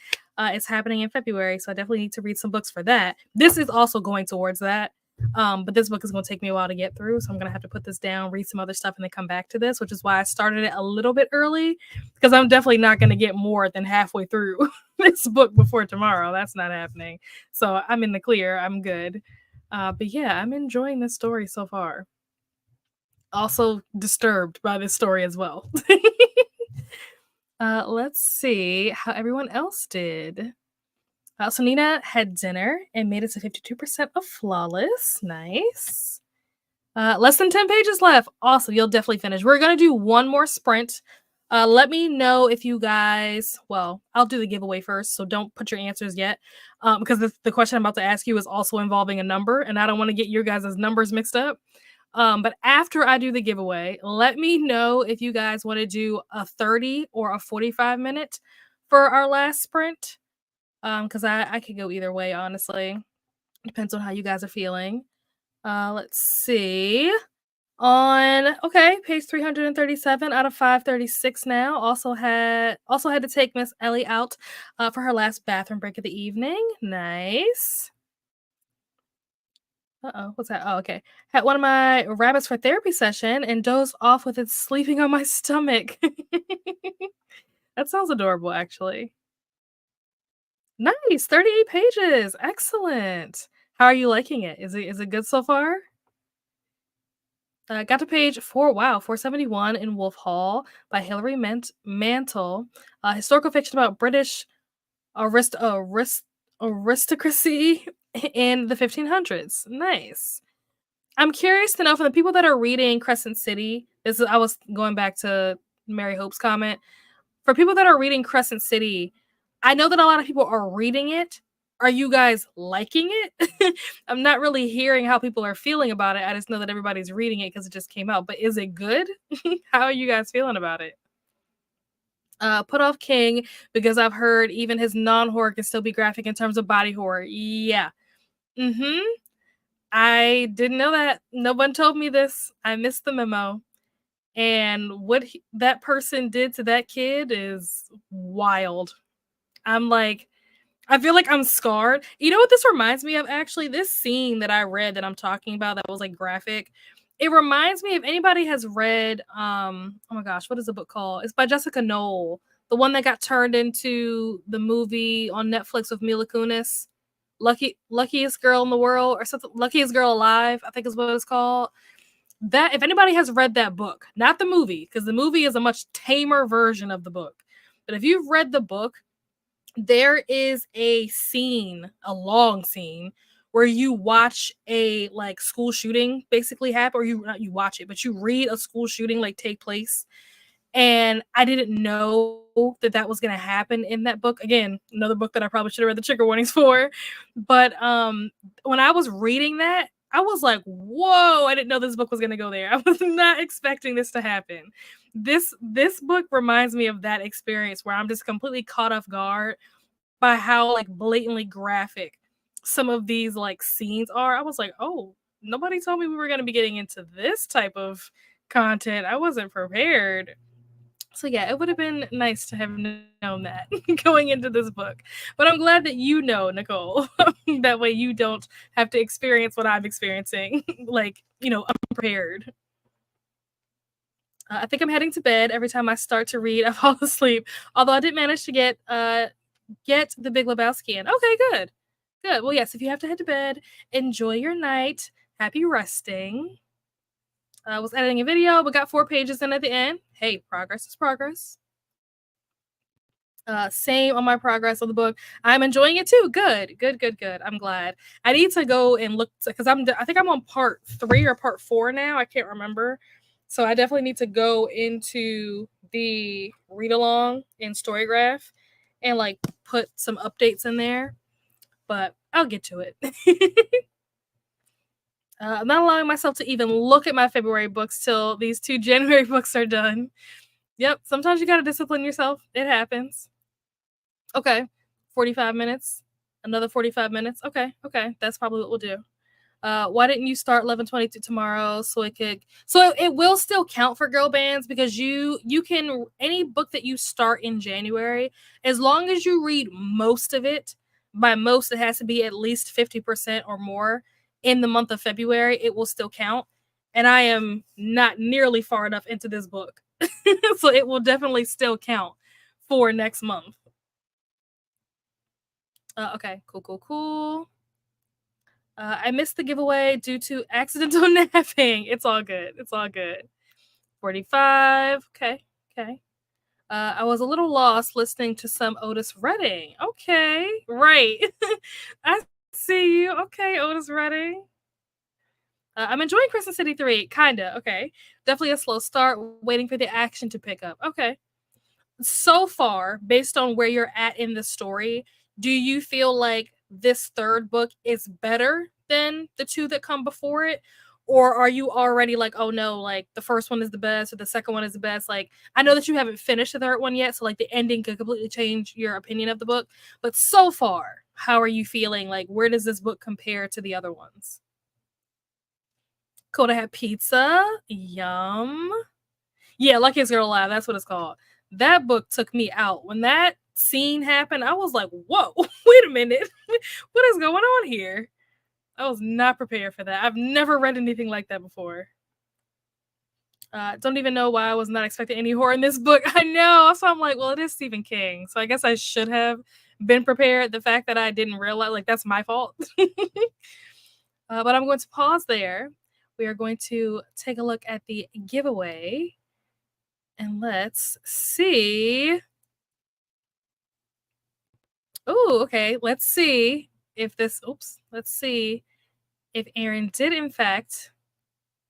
is happening in February. So I definitely need to read some books for that. This is also going towards that. But this book is going to take me a while to get through. So I'm going to have to put this down, read some other stuff, and then come back to this, which is why I started it a little bit early because I'm definitely not going to get more than halfway through this book before tomorrow. That's not happening. So I'm in the clear. I'm good. But yeah, I'm enjoying this story so far. Also disturbed by this story as well. Let's see how everyone else did. So Nina had dinner and made it to 52% of flawless. Nice. Less than 10 pages left. Awesome. You'll definitely finish. We're going to do one more sprint. Let me know if you guys, well, I'll do the giveaway first, so don't put your answers yet. Because the question I'm about to ask you is also involving a number, and I don't want to get your guys' numbers mixed up. But after I do the giveaway, let me know if you guys want to do a 30 or a 45 minute for our last sprint. Because I could go either way, honestly. Depends on how you guys are feeling. Let's see. Okay, page 337 out of 536 now. Also had to take Miss Ellie out for her last bathroom break of the evening. Nice. Uh-oh, what's that? Oh, okay. Had one of my rabbits for therapy session and dozed off with it sleeping on my stomach. That sounds adorable, actually. Nice, 38 pages. Excellent. How are you liking it? Is it good so far? Got to page 471 in Wolf Hall by Hilary Mantel. Historical fiction about British aristocracy in the 1500s. Nice. I'm curious to know from the people that are reading Crescent City. I was going back to Mary Hope's comment. For people that are reading Crescent City, I know that a lot of people are reading it. Are you guys liking it? I'm not really hearing how people are feeling about it. I just know that everybody's reading it because it just came out. But is it good? How are you guys feeling about it? Put off King because I've heard even his non-horror can still be graphic in terms of body horror. Yeah. Mm-hmm. I didn't know that. No one told me this. I missed the memo. And what that person did to that kid is wild. I'm like, I feel like I'm scarred. You know what this reminds me of? Actually, this scene that I read that I'm talking about that was like graphic. It reminds me if anybody has read oh my gosh, what is the book called? It's by Jessica Knoll, the one that got turned into the movie on Netflix with Mila Kunis. Luckiest Girl in the World or something, Luckiest Girl Alive, I think is what it's called. That if anybody has read that book, not the movie, because the movie is a much tamer version of the book. But if you've read the book, there is a scene, a long scene, where you watch a like school shooting basically happen, or you watch it, but you read a school shooting like take place. And I didn't know that that was going to happen in that book. Again, another book that I probably should have read the trigger warnings for. But when I was reading that, I was like, whoa, I didn't know this book was going to go there. I was not expecting this to happen. This book reminds me of that experience where I'm just completely caught off guard by how like blatantly graphic some of these like scenes are. I was like, oh, nobody told me we were going to be getting into this type of content. I wasn't prepared. So yeah, it would have been nice to have known that going into this book. But I'm glad that you know, Nicole. That way you don't have to experience what I'm experiencing, like, unprepared. I think I'm heading to bed. Every time I start to read, I fall asleep. Although I did manage to get The Big Lebowski in. Okay, good. Good. Well, yes, if you have to head to bed, enjoy your night. Happy resting. I was editing a video, but got 4 pages in at the end. Hey, progress is progress. Same on my progress of the book. I'm enjoying it too. Good. I'm glad. I need to go and look because I think I'm on part 3 or part 4 now. I can't remember. So I definitely need to go into the read along in Storygraph and like put some updates in there. But I'll get to it. I'm not allowing myself to even look at my February books till these 2 January books are done. Yep, sometimes you gotta discipline yourself. It happens. Okay, 45 minutes. Another 45 minutes. Okay, that's probably what we'll do. Why didn't you start 11/22 tomorrow so it will still count for girl bands because you can any book that you start in January, as long as you read most of it, by most it has to be at least 50% or more in the month of February, it will still count. And I am not nearly far enough into this book. So it will definitely still count for next month. Okay, cool. I missed the giveaway due to accidental napping. It's all good. 45. Okay. I was a little lost listening to some Otis Redding. Okay, right. I see you. Okay, Otis Redding. I'm enjoying Crescent City 3. Kinda. Okay. Definitely a slow start, waiting for the action to pick up. Okay. So far, based on where you're at in the story, do you feel like this 3rd book is better than the 2 that come before it? Or are you already like, oh no, like the first one is the best or the second one is the best? Like, I know that you haven't finished the 3rd one yet, so like the ending could completely change your opinion of the book. But so far, how are you feeling? Like, where does this book compare to the other ones? Cool to have pizza. Yum. Yeah, Luckiest Girl Alive. That's what it's called. That book took me out. When that scene happened, I was like, whoa, wait a minute. What is going on here? I was not prepared for that. I've never read anything like that before. Don't even know why I was not expecting any horror in this book. I know. So I'm like, well, it is Stephen King. So I guess I should have been prepared. The fact that I didn't realize, like, that's my fault. But I'm going to pause there. We are going to take a look at the giveaway. And let's see. Oh, okay. Let's see if Aaron did in fact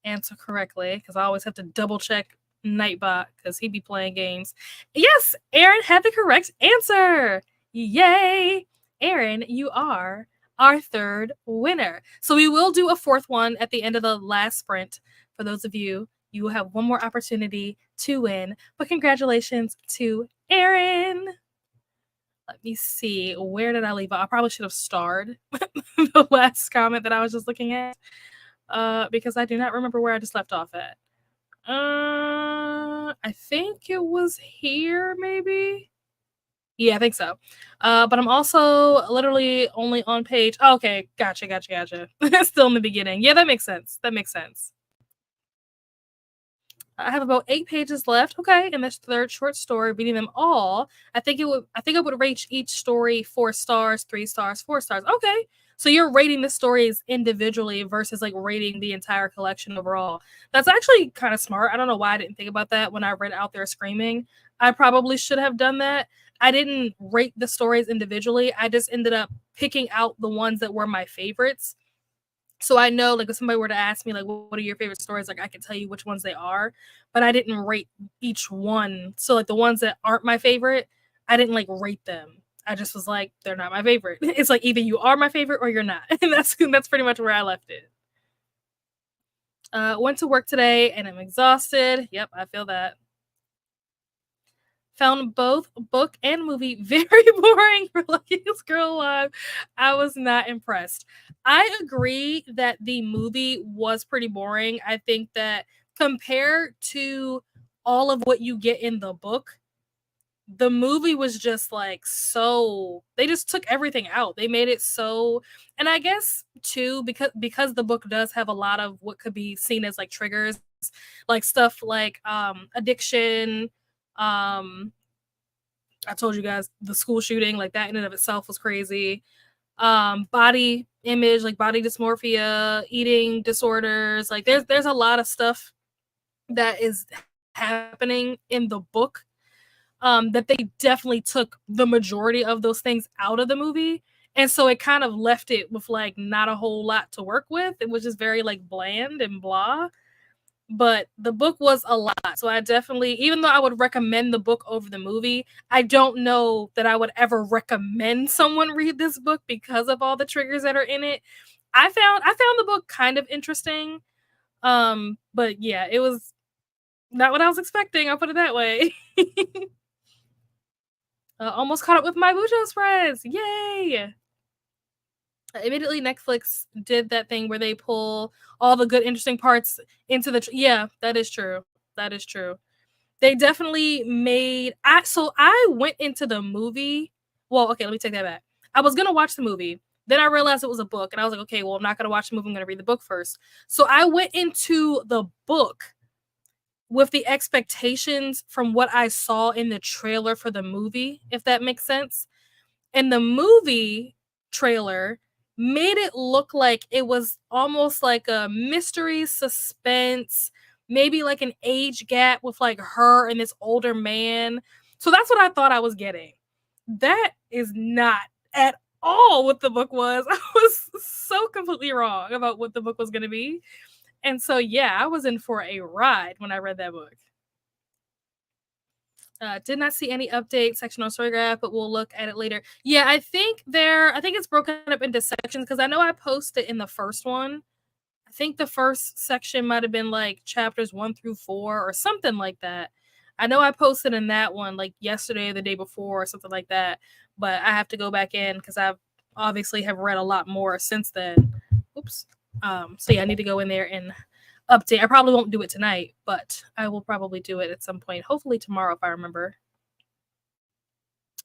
answer correctly, because I always have to double check Nightbot because he'd be playing games. Yes, Aaron had the correct answer. Yay! Aaron, you are our 3rd winner. So we will do a 4th one at the end of the last sprint. For those of you, you will have one more opportunity to win. But congratulations to Aaron. Let me see. Where did I leave off? I probably should have starred the last comment that I was just looking at. Because I do not remember where I just left off at. I think it was here, maybe. Yeah, I think so. But I'm also literally only on page. Oh, okay, gotcha. Still in the beginning. Yeah, that makes sense. I have about 8 pages left. Okay, in this 3rd short story, reading them all, I think I would rate each story 4 stars, 3 stars, 4 stars. Okay. So you're rating the stories individually versus like rating the entire collection overall. That's actually kind of smart. I don't know why I didn't think about that when I read Out There Screaming. I probably should have done that. I didn't rate the stories individually. I just ended up picking out the ones that were my favorites. So I know, like, if somebody were to ask me, like, what are your favorite stories, like, I can tell you which ones they are, but I didn't rate each one. So, like, the ones that aren't my favorite, I didn't, like, rate them. I just was like, they're not my favorite. It's like either you are my favorite or you're not. And that's pretty much where I left it. Went to work today and I'm exhausted. Yep, I feel that. Found both book and movie very boring for Luckiest Girl Alive. I was not impressed. I agree that the movie was pretty boring. I think that compared to all of what you get in the book, the movie was just like so they just took everything out. They made it so, and I guess too because the book does have a lot of what could be seen as like triggers, like stuff like addiction, um I told you guys the school shooting, like that in and of itself was crazy. Body image, like body dysmorphia, eating disorders, like there's a lot of stuff that is happening in the book, that they definitely took the majority of those things out of the movie. And so it kind of left it with like not a whole lot to work with. It was just very like bland and blah. But the book was a lot. So I definitely, even though I would recommend the book over the movie, I don't know that I would ever recommend someone read this book because of all the triggers that are in it. I found the book kind of interesting. But yeah, it was not what I was expecting. I'll put it that way. Almost caught up with my Bujo spreads. Yay! Immediately Netflix did that thing where they pull all the good interesting parts into the yeah, that is true. That is true. They definitely made I went into the movie. Well, okay, let me take that back. I was gonna watch the movie. Then I realized it was a book, and I was like, okay, well, I'm not gonna watch the movie. I'm gonna read the book first. So I went into the book with the expectations from what I saw in the trailer for the movie, if that makes sense. And the movie trailer made it look like it was almost like a mystery suspense, maybe like an age gap with like her and this older man. So that's what I thought I was getting. That is not at all what the book was. I was so completely wrong about what the book was going to be. And so, yeah, I was in for a ride when I read that book. Did not see any update section on Storygraph, but we'll look at it later. Yeah, I think it's broken up into sections because I know I posted in the first one. I think the first section might have been like chapters 1 through 4 or something like that. I know I posted in that one like yesterday or the day before or something like that, but I have to go back in because I've obviously have read a lot more since then. Oops. So yeah, I need to go in there and update. I probably won't do it tonight, but I will probably do it at some point. Hopefully tomorrow if I remember.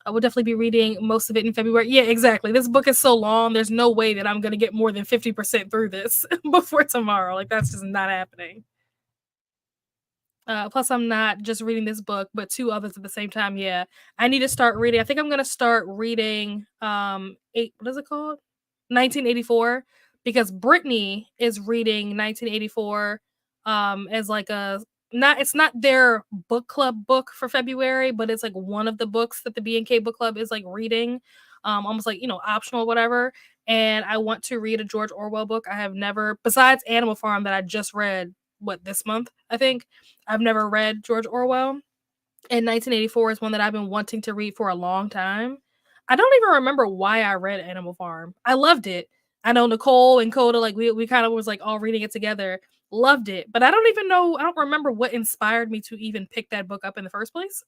I will definitely be reading most of it in February. Yeah, exactly. This book is so long. There's no way that I'm going to get more than 50% through this before tomorrow. Like, that's just not happening. Plus, I'm not just reading this book, but 2 others at the same time. Yeah, I need to start reading. I think I'm going to start reading what is it called? 1984, because Brittany is reading 1984 as like a not it's not their book club book for February, but it's like one of the books that the B&K book club is like reading, almost like optional, whatever. And I want to read a George Orwell book. I have never, besides Animal Farm that I just read this month, I think. I've never read George Orwell, and 1984 is one that I've been wanting to read for a long time. I don't even remember why I read Animal Farm. I loved it. I know Nicole and Coda, like we kind of was like all reading it together. Loved it, but I don't even know. I don't remember what inspired me to even pick that book up in the first place.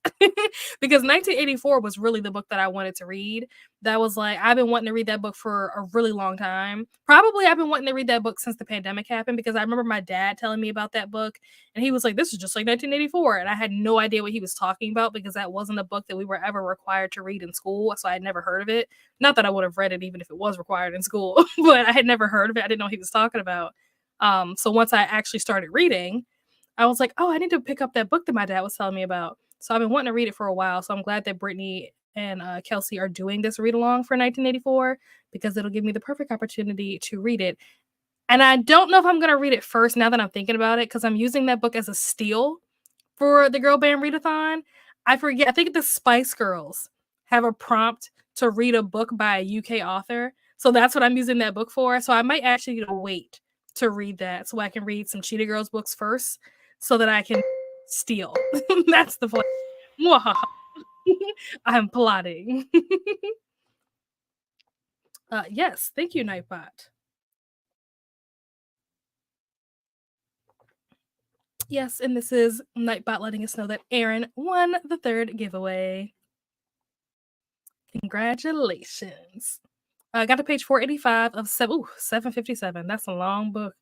Because 1984 was really the book that I wanted to read. That was like I've been wanting to read that book for a really long time. Probably I've been wanting to read that book since the pandemic happened because I remember my dad telling me about that book and he was like, this is just like 1984. And I had no idea what he was talking about because that wasn't a book that we were ever required to read in school. So I had never heard of it. Not that I would have read it even if it was required in school, but I had never heard of it. I didn't know what he was talking about. So once I actually started reading, I was like, oh, I need to pick up that book that my dad was telling me about. So I've been wanting to read it for a while. So I'm glad that Brittany and Kelsey are doing this read along for 1984 because it'll give me the perfect opportunity to read it. And I don't know if I'm going to read it first now that I'm thinking about it because I'm using that book as a steal for the Girl Band Readathon. I forget. I think the Spice Girls have a prompt to read a book by a UK author. So that's what I'm using that book for. So I might actually wait to read that so I can read some Cheetah Girls books first so that I can steal. That's the plan. Mwahaha. I'm plotting. Yes, thank you, Nightbot. Yes, and this is Nightbot letting us know that Aaron won the 3rd giveaway. Congratulations. I got to page 485 of 757. That's a long book.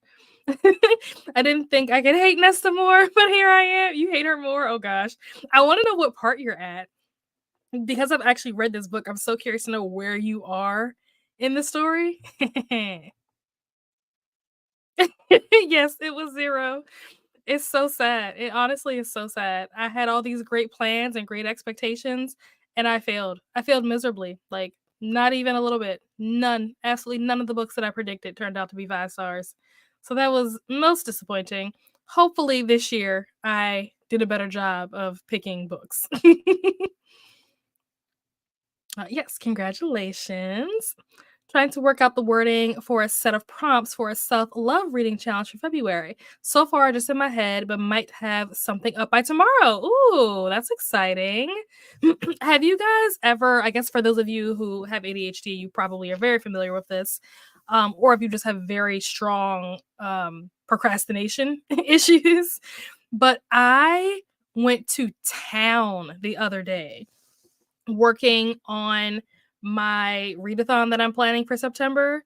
I didn't think I could hate Nesta more, but here I am. You hate her more? Oh gosh. I want to know what part you're at. Because I've actually read this book, I'm so curious to know where you are in the story. Yes, it was 0. It's so sad. It honestly is so sad. I had all these great plans and great expectations, and I failed. I failed miserably. Like, not even a little bit. None. Absolutely none of the books that I predicted turned out to be 5 stars. So that was most disappointing. Hopefully this year I did a better job of picking books. Yes, congratulations. Trying to work out the wording for a set of prompts for a self-love reading challenge for February. So far, just in my head, but might have something up by tomorrow. Ooh, that's exciting. Have you guys ever, I guess for those of you who have ADHD, you probably are very familiar with this, or if you just have very strong procrastination issues, but I went to town the other day working on my readathon that I'm planning for September.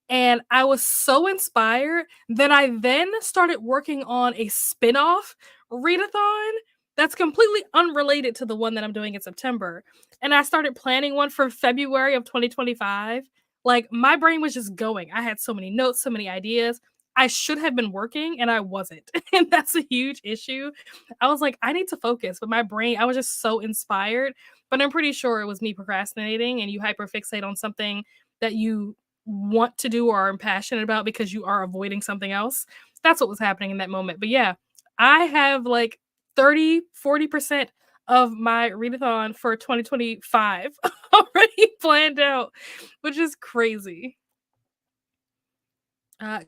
And I was so inspired that I then started working on a spin-off readathon that's completely unrelated to the one that I'm doing in September. And I started planning one for February of 2025. Like my brain was just going. I had so many notes, so many ideas. I should have been working and I wasn't. And that's a huge issue. I was like, I need to focus, but my brain, I was just so inspired. But I'm pretty sure it was me procrastinating and you hyperfixate on something that you want to do or are passionate about because you are avoiding something else. That's what was happening in that moment. But yeah, I have like 30-40% of my readathon for 2025 already planned out, which is crazy.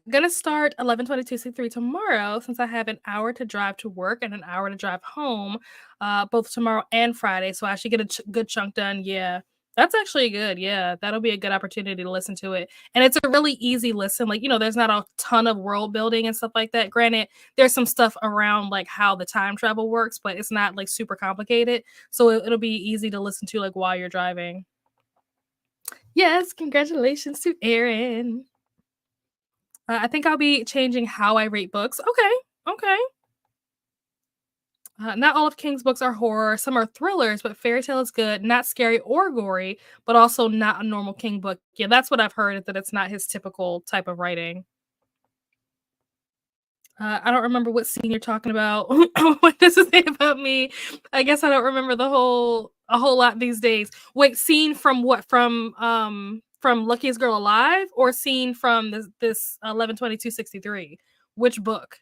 Gonna start 11/22/63 tomorrow since I have an hour to drive to work and an hour to drive home, both tomorrow and Friday. So I should get a good chunk done. Yeah, that's actually good. Yeah, that'll be a good opportunity to listen to it. And it's a really easy listen. Like, there's not a ton of world building and stuff like that. Granted, there's some stuff around like how the time travel works, but it's not like super complicated. So it'll be easy to listen to like while you're driving. Yes, congratulations to Erin. I think I'll be changing how I rate books. Okay, okay. Not all of King's books are horror. Some are thrillers, but Fairy Tale is good. Not scary or gory, but also not a normal King book. Yeah, that's what I've heard, is that it's not his typical type of writing. I don't remember what scene you're talking about. What does it say about me? I guess I don't remember a whole lot these days. Wait, scene from what? From Luckiest Girl Alive or scene from this 11/22/63? Which book?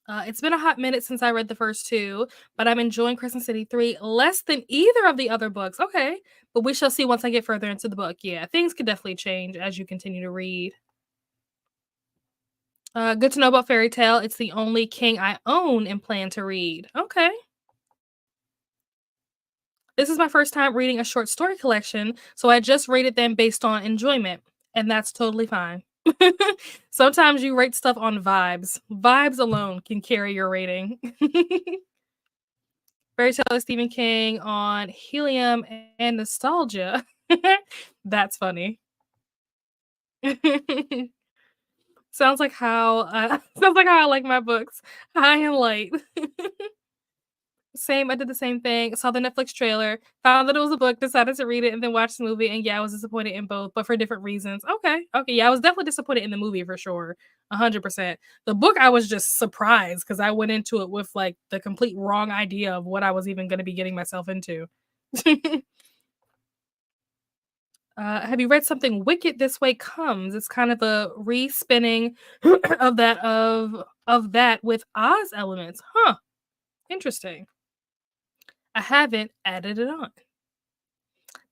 It's been a hot minute since I read the first 2, but I'm enjoying Crescent City 3 less than either of the other books. Okay, but we shall see once I get further into the book. Yeah, things could definitely change as you continue to read. Good to know about Fairy Tale. It's the only King I own and plan to read. Okay. This is my first time reading a short story collection, so I just rated them based on enjoyment, and that's totally fine. Sometimes you rate stuff on vibes. Vibes alone can carry your rating. Fairy Tale is Stephen King on helium and nostalgia. That's funny. Sounds like how sounds like how I like my books. High and light. Same, I did the same thing. Saw the Netflix trailer, found that it was a book, decided to read it, and then watch the movie. And yeah, I was disappointed in both, but for different reasons. Okay, okay, yeah, I was definitely disappointed in the movie for sure, 100%. The book, I was just surprised because I went into it with like the complete wrong idea of what I was even going to be getting myself into. Have you read something Wicked This Way Comes? It's kind of a respinning of that with Oz elements. Huh. Interesting. I haven't added it on.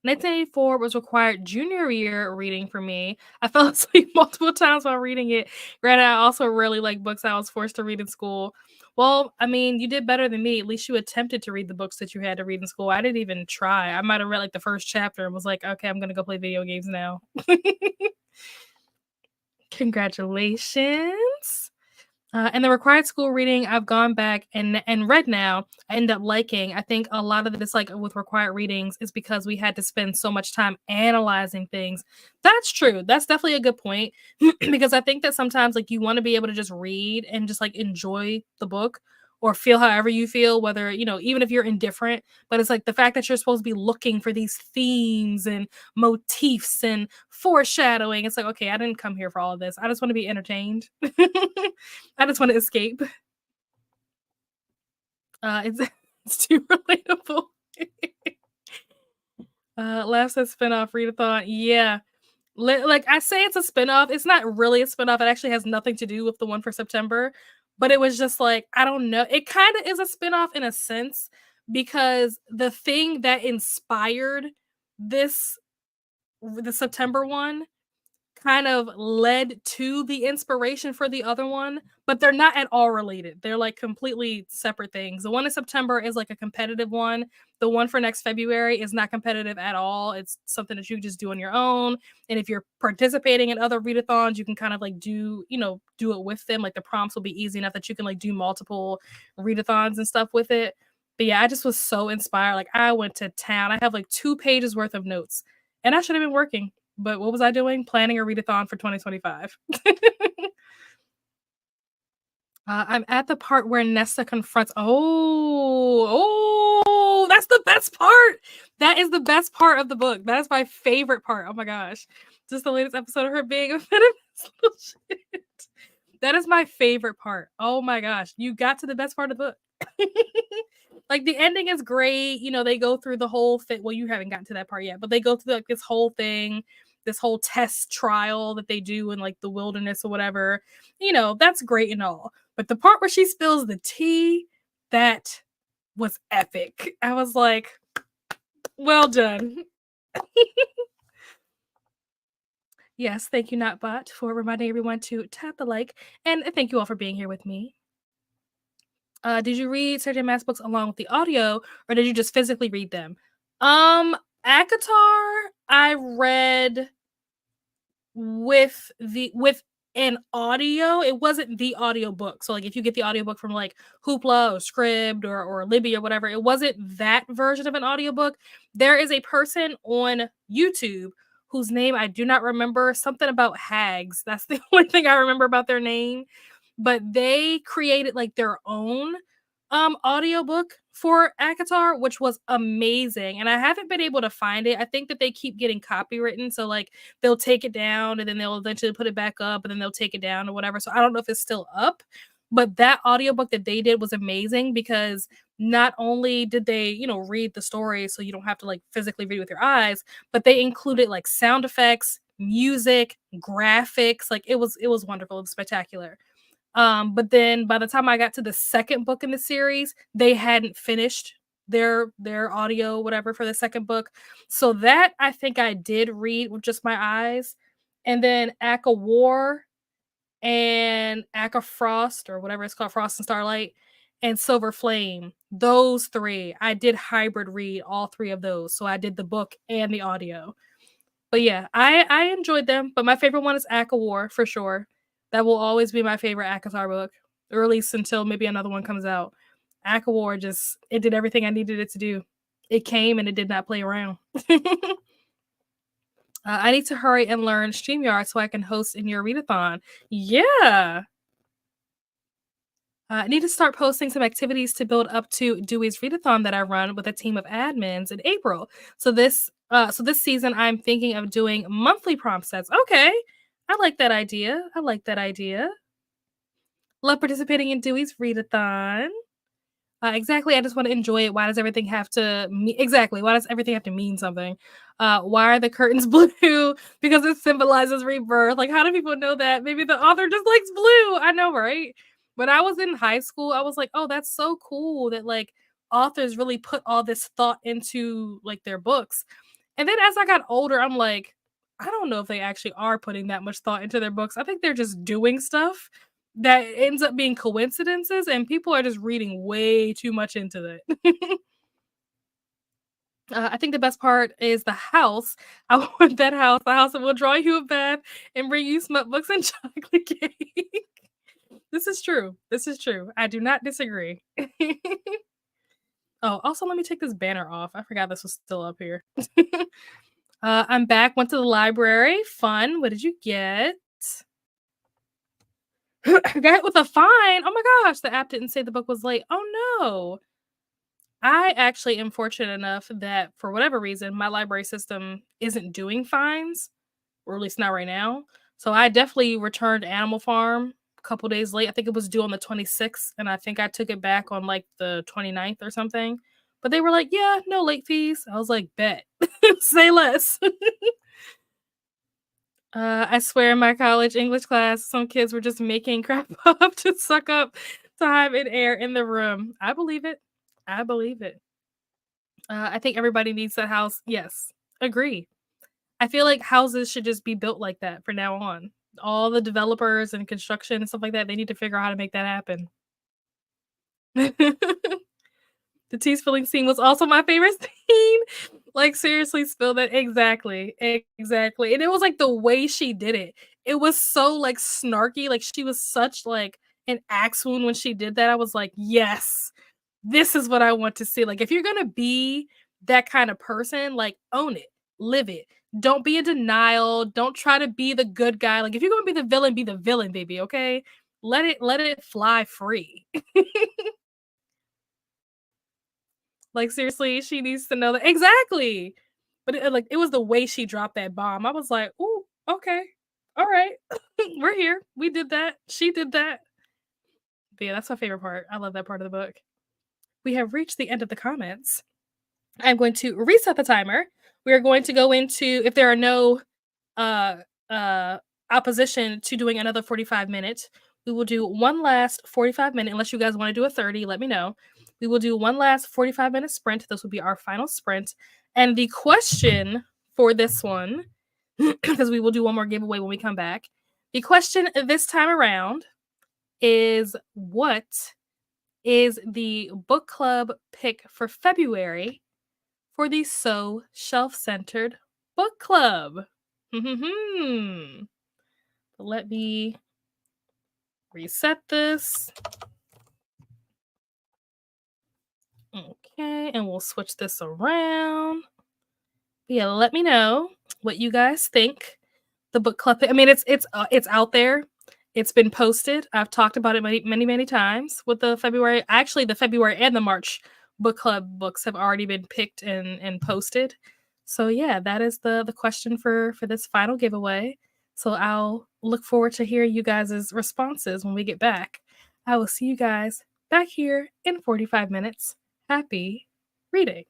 1984 was required junior year reading for me. I fell asleep multiple times while reading it. Granted, I also really like books I was forced to read in school. Well, I mean, you did better than me. At least you attempted to read the books that you had to read in school. I didn't even try. I might have read like the first chapter and was like, okay, I'm gonna go play video games now. Congratulations. And the required school reading I've gone back and read now, I end up liking. I think a lot of this, like with required readings, is because we had to spend so much time analyzing things. That's true. That's definitely a good point. Because I think that sometimes like you want to be able to just read and just like enjoy the book or feel however you feel, whether, even if you're indifferent, but it's like the fact that you're supposed to be looking for these themes and motifs and foreshadowing. It's like, okay, I didn't come here for all of this. I just want to be entertained. I just want to escape. It's it's too relatable. Last said spinoff readathon. Yeah. Like I say it's a spinoff. It's not really a spinoff. It actually has nothing to do with the one for September. But it was just like, I don't know. It kind of is a spinoff in a sense because the thing that inspired this the September one kind of led to the inspiration for the other one, but they're not at all related. They're like completely separate things. The one in September is like a competitive one. The one for next February is not competitive at all. It's something that you just do on your own. And if you're participating in other readathons, you can kind of like do it with them. Like the prompts will be easy enough that you can like do multiple readathons and stuff with it. But yeah, I just was so inspired. Like I went to town. I have like 2 pages worth of notes. And I should have been working. But what was I doing? Planning a readathon for 2025. I'm at the part where Nesta confronts. Oh, that's the best part. That is the best part of the book. That is my favorite part. Oh my gosh. Just the latest episode of her being a feminist. Shit. That is my favorite part. Oh my gosh. You got to the best part of the book. Like the ending is great. They go through the whole thing. Well, you haven't gotten to that part yet, but they go through like this whole thing, this whole test trial that they do in like the wilderness or whatever. That's great and all. But the part where she spills the tea, that was epic. I was like, well done. Yes, thank you, Notbot, for reminding everyone to tap the like. And thank you all for being here with me. Did you read Sarah J. Maas books along with the audio, or did you just physically read them? ACOTAR, I read with an audio. It wasn't the audio book. So like if you get the audiobook from like Hoopla or Scribd or Libby or whatever, it wasn't that version of an audiobook. There is a person on YouTube whose name I do not remember, something about hags. That's the only thing I remember about their name. But they created like their own audiobook for ACOTAR, which was amazing. And I haven't been able to find it. I think that they keep getting copywritten. So like they'll take it down and then they'll eventually put it back up and then they'll take it down or whatever. So I don't know if it's still up. But that audiobook that they did was amazing because not only did they, read the story so you don't have to like physically read with your eyes, but they included like sound effects, music, graphics. Like it was wonderful. It was spectacular. But then by the time I got to the second book in the series, they hadn't finished their audio, whatever, for the second book. So that I think I did read with just my eyes. And then Aka War and Aka Frost, or whatever it's called, Frost and Starlight, and Silver Flame. Those three, I did hybrid read all three of those. So I did the book and the audio. But yeah, I enjoyed them. But my favorite one is Aka War for sure. That will always be my favorite ACOTAR book, or at least until maybe another one comes out. Aka War it did everything I needed it to do. It came and it did not play around. I need to hurry and learn StreamYard so I can host in your readathon. Yeah. I need to start posting some activities to build up to Dewey's readathon that I run with a team of admins in April. So this season, I'm thinking of doing monthly prompt sets. Okay. I like that idea. Love participating in Dewey's readathon. Exactly. I just want to enjoy it. Why does everything have to exactly? Why does everything have to mean something? Why are the curtains blue? Because it symbolizes rebirth. Like, how do people know that? Maybe the author just likes blue. I know, right? When I was in high school, I was like, oh, that's so cool that like authors really put all this thought into like their books. And then as I got older, I'm like, I don't know if they actually are putting that much thought into their books. I think they're just doing stuff that ends up being coincidences, and people are just reading way too much into it. I think the best part is the house. I want that house, the house that will draw you a bath and bring you smut books and chocolate cake. This is true. This is true. I do not disagree. Oh, also, let me take this banner off. I forgot this was still up here. I'm back. Went to the library. Fun. What did you get? Got with a fine. Oh my gosh. The app didn't say the book was late. Oh no. I actually am fortunate enough that for whatever reason, my library system isn't doing fines, or at least not right now. So I definitely returned Animal Farm a couple days late. I think it was due on the 26th, and I think I took it back on like the 29th or something. But they were like, yeah, no late fees. I was like, bet. Say less. I swear in my college English class, some kids were just making crap up to suck up time and air in the room. I believe it. I believe it. I think everybody needs that house. Yes, agree. I feel like houses should just be built like that from now on. All the developers and construction and stuff like that, they need to figure out how to make that happen. The tea spilling scene was also my favorite scene. Like, seriously, spill that exactly, exactly, and it was, like, the way she did it. It was so, like, snarky, like, she was such, like, an axe wound when she did that. I was like, "Yes, this is what I want to see." Like, if you're gonna be that kind of person, like, own it, live it. Don't be in denial, don't try to be the good guy. Like, if you're gonna be the villain, baby, okay? Let it fly free. Like, seriously, she needs to know that exactly. But like, it was the way she dropped that bomb. I was like, "Ooh, okay. Alright. We're here. We did that. She did that." But yeah, that's my favorite part. I love that part of the book. We have reached the end of the comments. I'm going to reset the timer. We are going to go into if there are no uh uh opposition to doing another 45 minutes, we will do one last 45-minute unless you guys want to do a 30, let me know. We will do one last 45-minute sprint. This will be our final sprint. And the question for this one, because we will do one more giveaway when we come back. The question this time around is what is the book club pick for February for the So Shelf Centered Book Club? Let me reset this. Okay, and we'll switch this around. Yeah, let me know what you guys think. The book club. I mean, it's out there. It's been posted. I've talked about it many times. With the February, actually, the February and the March book club books have already been picked and posted. So yeah, that is the question for this final giveaway. So I'll look forward to hearing you guys' responses when we get back. I will see you guys back here in 45 minutes. Happy reading.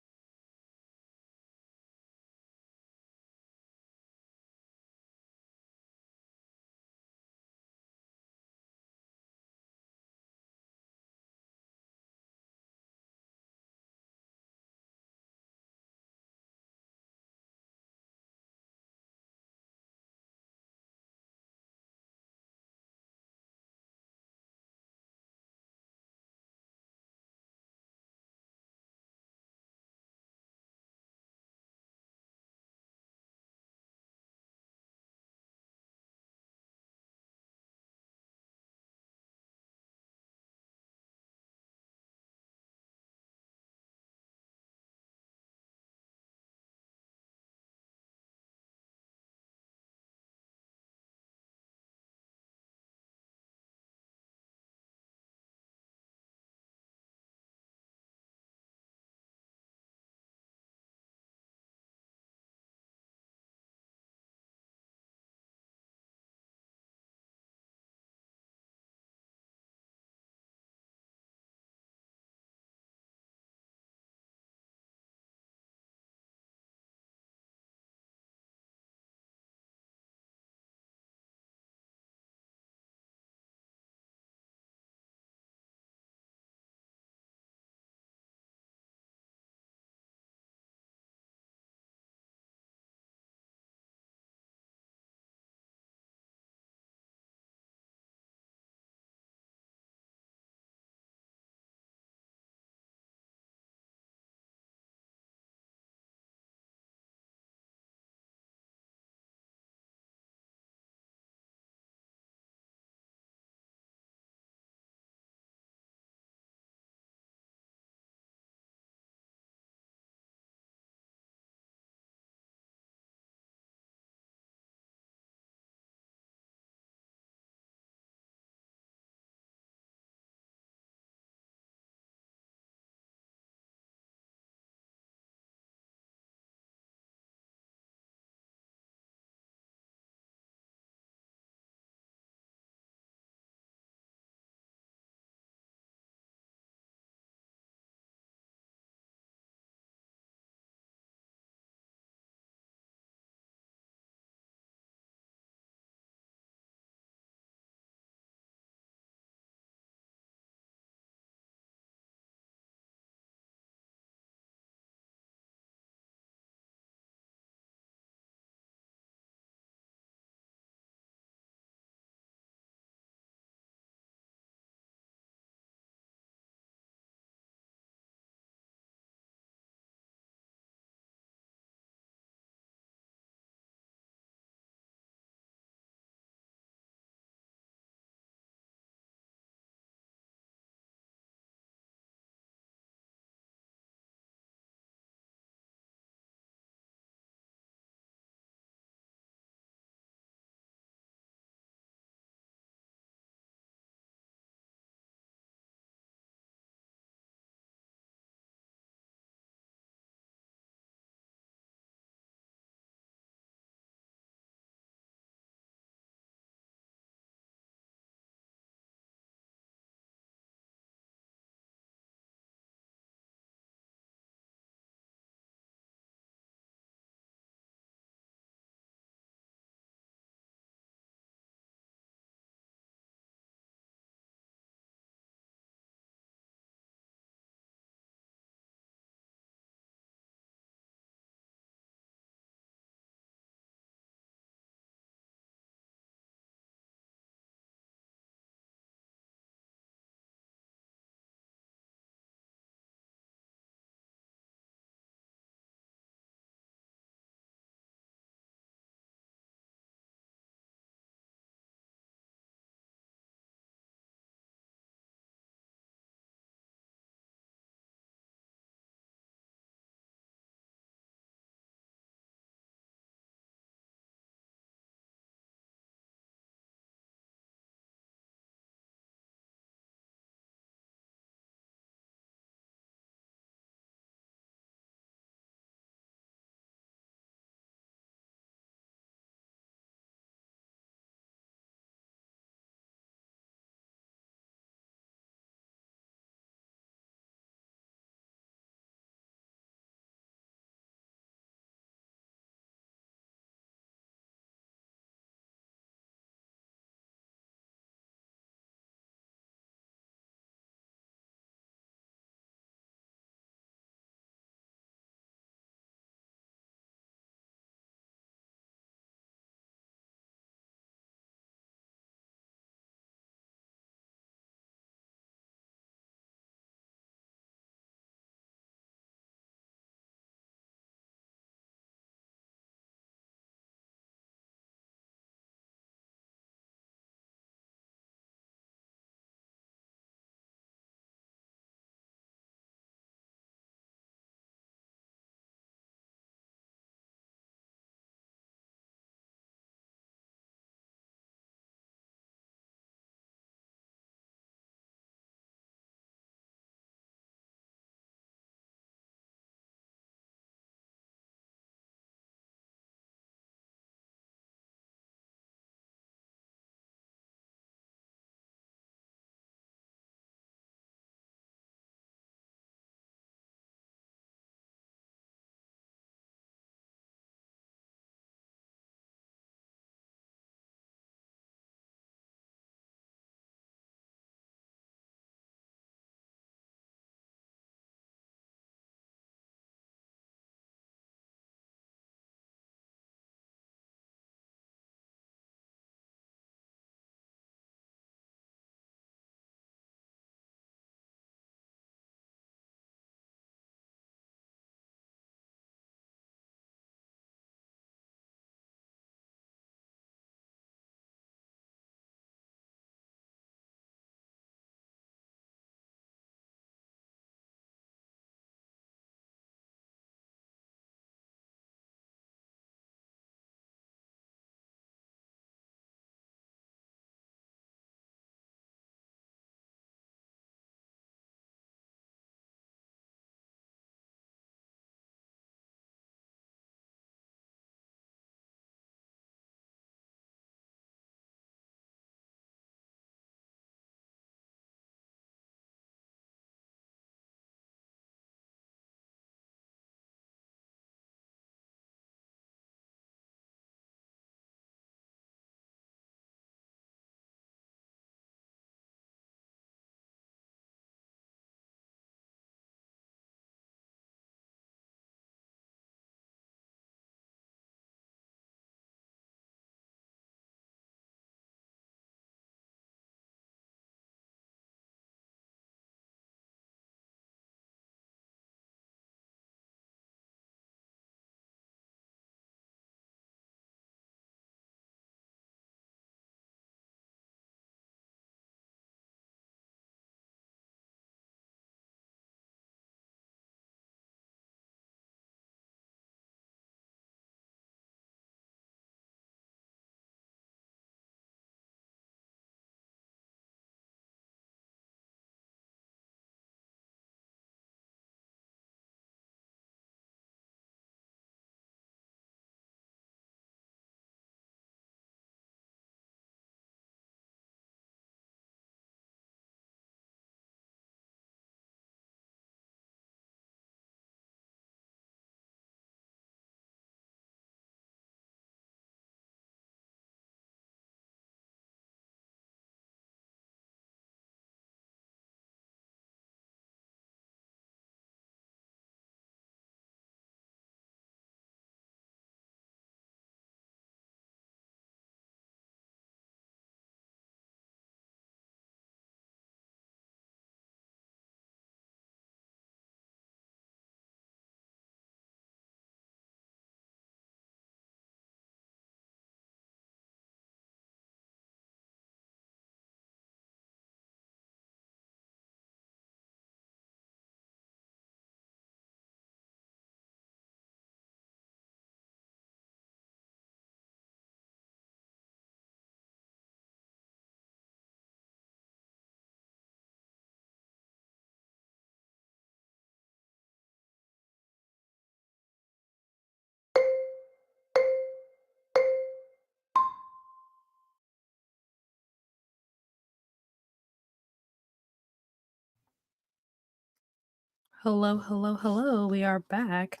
Hello, hello, hello. We are back.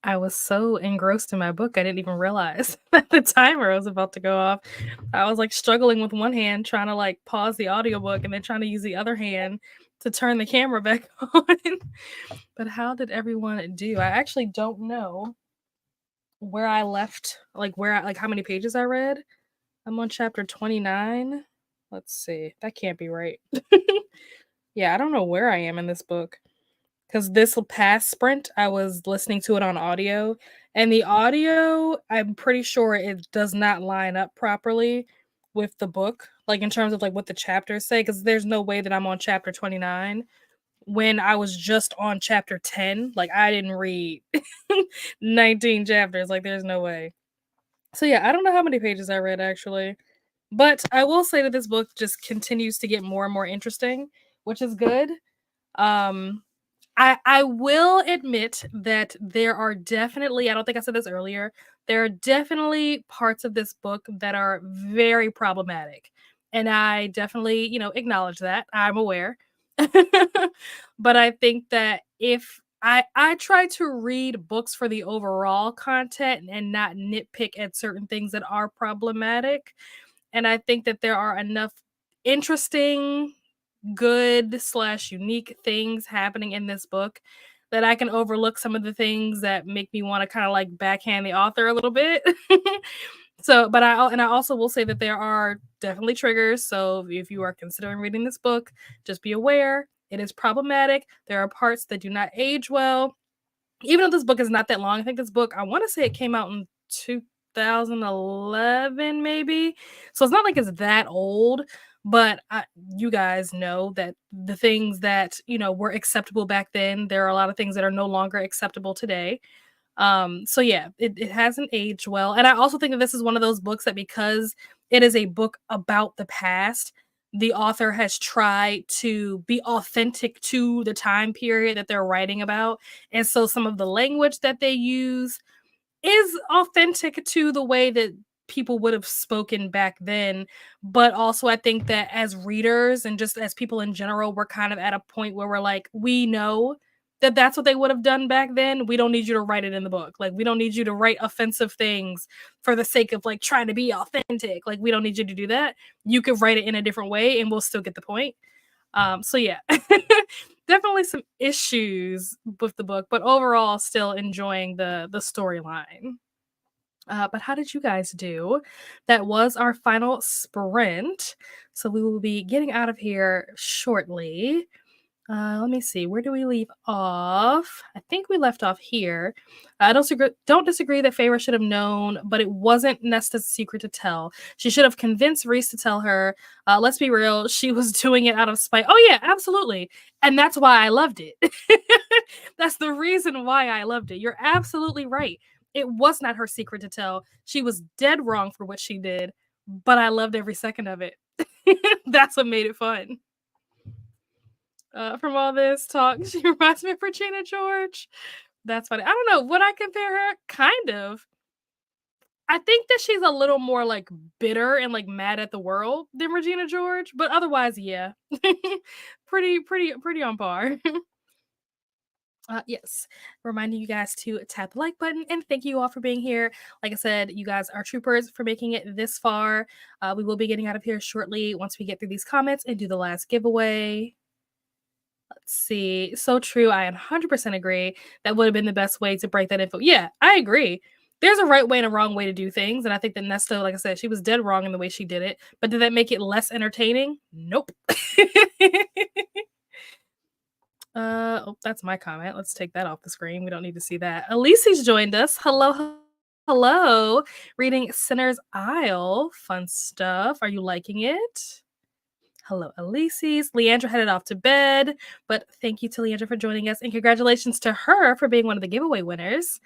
I was so engrossed in my book, I didn't even realize that the timer was about to go off. I was like struggling with one hand, trying to like pause the audiobook and then trying to use the other hand to turn the camera back on. But how did everyone do? I actually don't know where I left, like how many pages I read. I'm on chapter 29. Let's see. That can't be right. Yeah, I don't know where I am in this book. Because this past sprint, I was listening to it on audio, and the audio, I'm pretty sure it does not line up properly with the book, like in terms of like what the chapters say. Because there's no way that I'm on chapter 29 when I was just on chapter 10. Like I didn't read 19 chapters. Like there's no way. So yeah, I don't know how many pages I read actually, but I will say that this book just continues to get more and more interesting, which is good. Um, I will admit that there are definitely, I don't think I said this earlier, there are definitely parts of this book that are very problematic. And I definitely, acknowledge that. I'm aware. But I think that if I try to read books for the overall content and not nitpick at certain things that are problematic. And I think that there are enough interesting, good slash unique things happening in this book that I can overlook some of the things that make me want to kind of like backhand the author a little bit. So, but I also will say that there are definitely triggers. So if you are considering reading this book, just be aware it is problematic. There are parts that do not age well. Even though this book is not that long, I think this book, I want to say it came out in 2011 maybe. So it's not like it's that old, but you guys know that the things that, were acceptable back then, there are a lot of things that are no longer acceptable today. So yeah, it hasn't aged well. And I also think that this is one of those books that because it is a book about the past, the author has tried to be authentic to the time period that they're writing about. And so some of the language that they use is authentic to the way that people would have spoken back then. But also, I think that as readers and just as people in general, we're kind of at a point where we're like, we know that that's what they would have done back then. We don't need you to write it in the book. Like, we don't need you to write offensive things for the sake of like trying to be authentic. Like, we don't need you to do that. You could write it in a different way and we'll still get the point. So yeah, definitely some issues with the book, but overall still enjoying the storyline. But how did you guys do? That was our final sprint. So we will be getting out of here shortly. Let me see. Where do we leave off? I think we left off here. I don't disagree that Feyre should have known, but it wasn't Nesta's secret to tell. She should have convinced Rhys to tell her. Let's be real. She was doing it out of spite. Oh, yeah, absolutely. And that's why I loved it. That's the reason why I loved it. You're absolutely right. It was not her secret to tell. She was dead wrong for what she did, but I loved every second of it. That's what made it fun. From all this talk, she reminds me of Regina George. That's funny. I don't know. Would I compare her? Kind of. I think that she's a little more like bitter and like mad at the world than Regina George, but otherwise, yeah, pretty on par. Yes, reminding you guys to tap the like button and thank you all for being here. Like I said, you guys are troopers for making it this far. We will be getting out of here shortly once we get through these comments and do the last giveaway. Let's see. So true. I 100% agree. That would have been the best way to break that info. Yeah, I agree. There's a right way and a wrong way to do things. And I think that Nesta, like I said, she was dead wrong in the way she did it. But did that make it less entertaining? Nope. Oh, that's my comment. Let's take that off the screen. We don't need to see that. Elise's joined us. Hello. Reading Sinner's Isle. Fun stuff. Are you liking it? Hello, Elise's. Leandra headed off to bed, but thank you to Leandra for joining us, and congratulations to her for being one of the giveaway winners.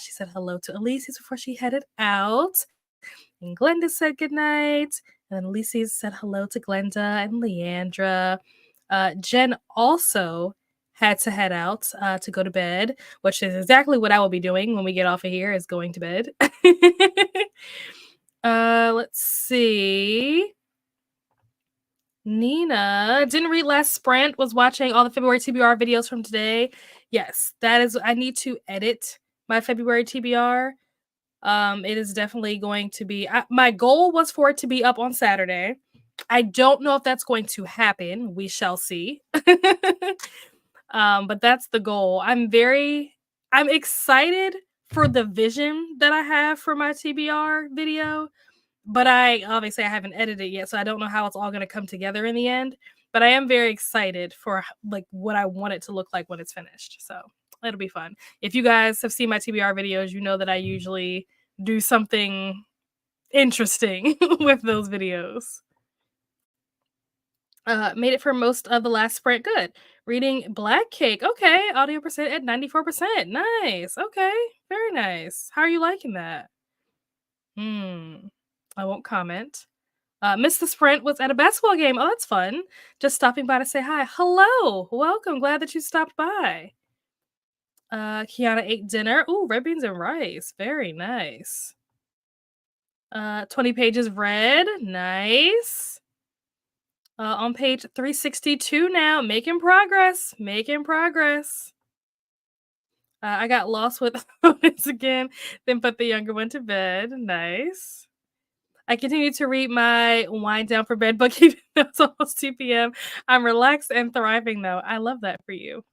She said hello to Elise's before she headed out, and Glenda said goodnight, and then Elise's said hello to Glenda and Leandra. Jen also had to head out to go to bed, which is exactly what I will be doing when we get off of here, is going to bed. Let's see. Nina didn't read last sprint, was watching all the February TBR videos from today. Yes, that is, I need to edit my February TBR. It is definitely going to be, my goal was for it to be up on Saturday. I don't know if that's going to happen. We shall see. But that's the goal. I'm excited for the vision that I have for my TBR video, but I haven't edited it yet, so I don't know how it's all going to come together in the end. But I am very excited for like what I want it to look like when it's finished. So it'll be fun. If you guys have seen my TBR videos, you know that I usually do something interesting with those videos. Made it for most of the last sprint. Good. Reading Black Cake. Okay. Audio percent at 94%. Nice. Okay. Very nice. How are you liking that? I won't comment. Missed the sprint, was at a basketball game. Oh, that's fun. Just stopping by to say hi. Hello. Welcome. Glad that you stopped by. Kiana ate dinner. Ooh, red beans and rice. Very nice. 20 pages read. Nice. On page 362 now. Making progress. Making progress. I got lost with this again, then put the younger one to bed. Nice. I continue to read my wind down for bed book even though it's almost 2 p.m. I'm relaxed and thriving though. I love that for you.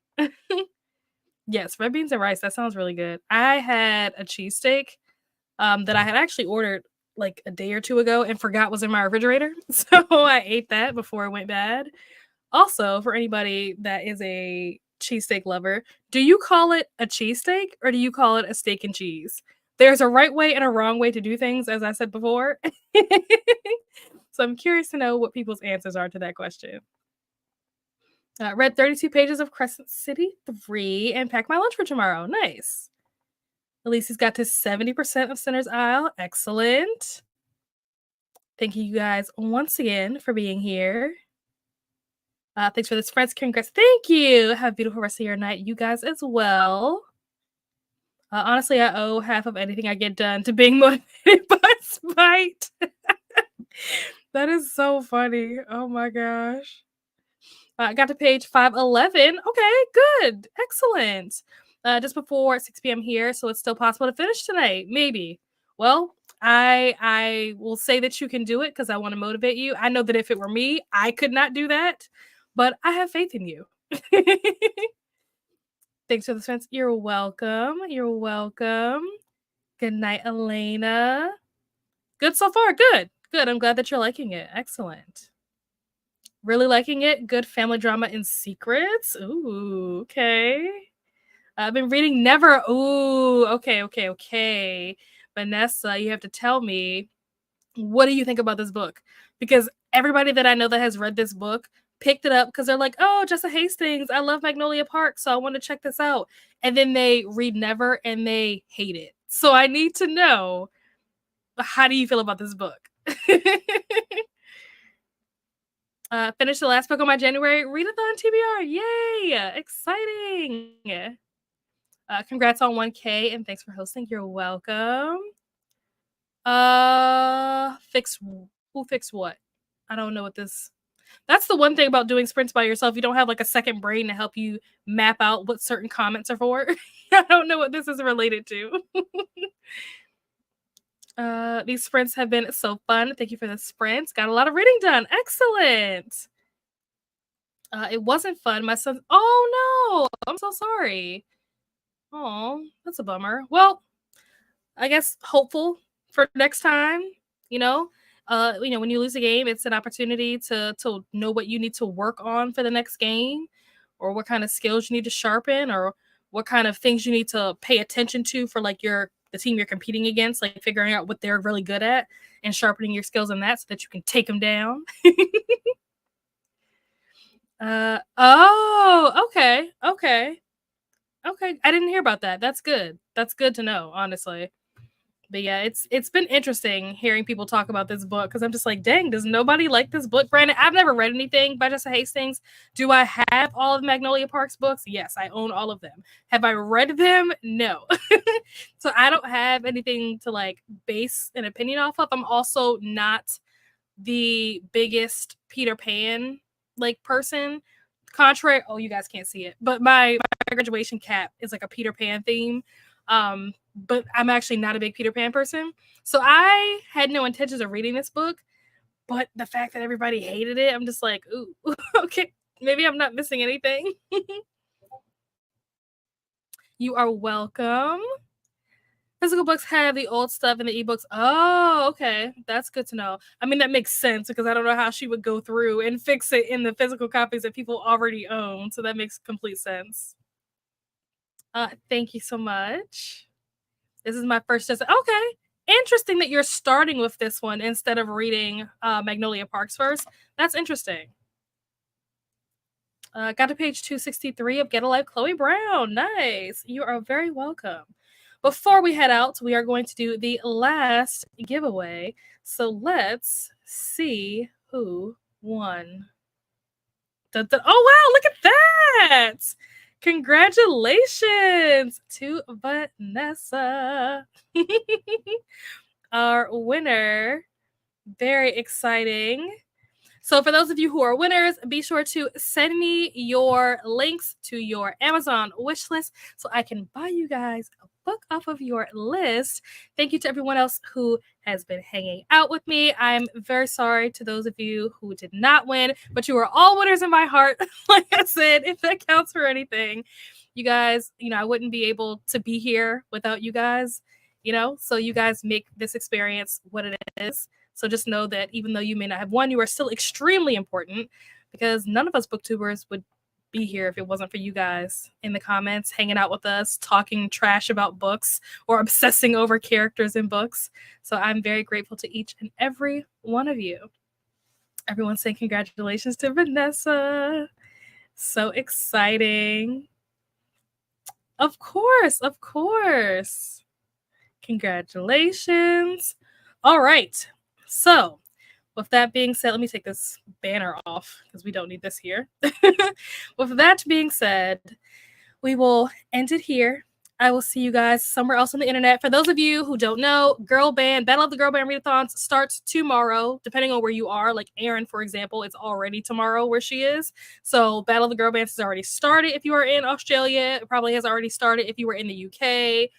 Yes, red beans and rice. That sounds really good. I had a cheesesteak that I had actually ordered like a day or two ago and forgot was in my refrigerator. So I ate that before it went bad. Also, for anybody that is a cheesesteak lover, do you call it a cheesesteak or do you call it a steak and cheese? There's a right way and a wrong way to do things, as I said before. So I'm curious to know what people's answers are to that question. Read 32 pages of Crescent City 3 and packed my lunch for tomorrow. Nice. Elise's got to 70% of Center's Isle. Excellent. Thank you guys once again for being here. Thanks for this, friends. Congrats. Thank you. Have a beautiful rest of your night. You guys as well. Honestly, I owe half of anything I get done to being motivated by Spite. That is so funny. Oh my gosh. I got to page 511. Okay, good. Excellent. Just before 6 p.m. here, so it's still possible to finish tonight. Maybe. Well, I will say that you can do it because I want to motivate you. I know that if it were me, I could not do that, but I have faith in you. Thanks for the friends. You're welcome. You're welcome. Good night, Elena. Good so far. Good. Good. I'm glad that you're liking it. Excellent. Really liking it. Good family drama in secrets. Ooh, okay. I've been reading Never. Ooh, okay. Vanessa, you have to tell me, what do you think about this book? Because everybody that I know that has read this book picked it up because they're like, oh, Jessa Hastings, I love Magnolia Park, so I want to check this out. And then they read Never and they hate it. So I need to know, how do you feel about this book? Finished the last book on my January readathon TBR. Yay! Exciting. Congrats on 1K and thanks for hosting. You're welcome. Who fixed what? I don't know what this. That's the one thing about doing sprints by yourself. You don't have like a second brain to help you map out what certain comments are for. I don't know what this is related to. These sprints have been so fun. Thank you for the sprints. Got a lot of reading done. Excellent. It wasn't fun. My son. Oh no! I'm so sorry. Oh, that's a bummer. Well, I guess hopeful for next time. You know, when you lose a game, it's an opportunity to know what you need to work on for the next game, or what kind of skills you need to sharpen, or what kind of things you need to pay attention to for like the team you're competing against, like figuring out what they're really good at and sharpening your skills in that so that you can take them down. Okay. I didn't hear about that. That's good. That's good to know, honestly. But yeah, it's been interesting hearing people talk about this book because I'm just like, dang, does nobody like this book? Brandon, I've never read anything by Jessa Hastings. Do I have all of Magnolia Park's books? Yes, I own all of them. Have I read them? No. So I don't have anything to like base an opinion off of. I'm also not the biggest Peter Pan like person. Contrary, oh, you guys can't see it, but my graduation cap is like a Peter Pan theme. But I'm actually not a big Peter Pan person. So I had no intentions of reading this book, but the fact that everybody hated it, I'm just like, ooh, okay, maybe I'm not missing anything. You are welcome. Physical books have the old stuff and the ebooks. Oh, okay. That's good to know. I mean, that makes sense because I don't know how she would go through and fix it in the physical copies that people already own. So that makes complete sense. Thank you so much. This is my first test. Okay. Interesting that you're starting with this one instead of reading Magnolia Parks first. That's interesting. Got to page 263 of Get a Life, Chloe Brown. Nice. You are very welcome. Before we head out, we are going to do the last giveaway. So let's see who won. Oh, wow, look at that. Congratulations to Vanessa. Our winner. Very exciting. So for those of you who are winners, be sure to send me your links to your Amazon wish list so I can buy you guys a book off of your list. Thank you to everyone else who has been hanging out with me. I'm very sorry to those of you who did not win, but you are all winners in my heart. Like I said, if that counts for anything, you guys, I wouldn't be able to be here without you guys, so you guys make this experience what it is. So just know that even though you may not have won, you are still extremely important because none of us booktubers would be here if it wasn't for you guys in the comments, hanging out with us, talking trash about books or obsessing over characters in books. So I'm very grateful to each and every one of you. Everyone's saying congratulations to Vanessa. So exciting. Of course. Congratulations. All right. So, with that being said, let me take this banner off because we don't need this here. With that being said, we will end it here. I will see you guys somewhere else on the internet. For those of you who don't know, Battle of the Girl Band Readathons starts tomorrow, depending on where you are. Like Erin, for example, it's already tomorrow where she is. So Battle of the Girl Bands has already started. If you are in Australia, it probably has already started. If you were in the UK,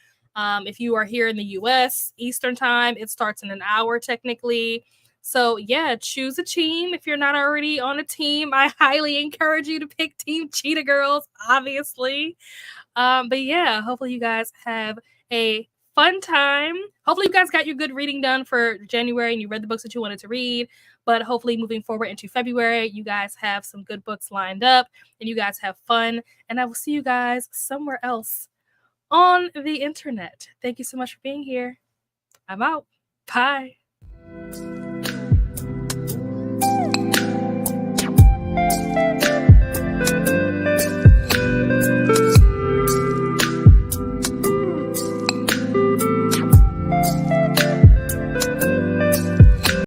if you are here in the US, Eastern time, it starts in an hour technically. So yeah, choose a team. If you're not already on a team, I highly encourage you to pick Team Cheetah Girls, obviously. But yeah, hopefully you guys have a fun time. Hopefully you guys got your good reading done for January and you read the books that you wanted to read. But hopefully moving forward into February, you guys have some good books lined up and you guys have fun. And I will see you guys somewhere else on the internet. Thank you so much for being here. I'm out. Bye.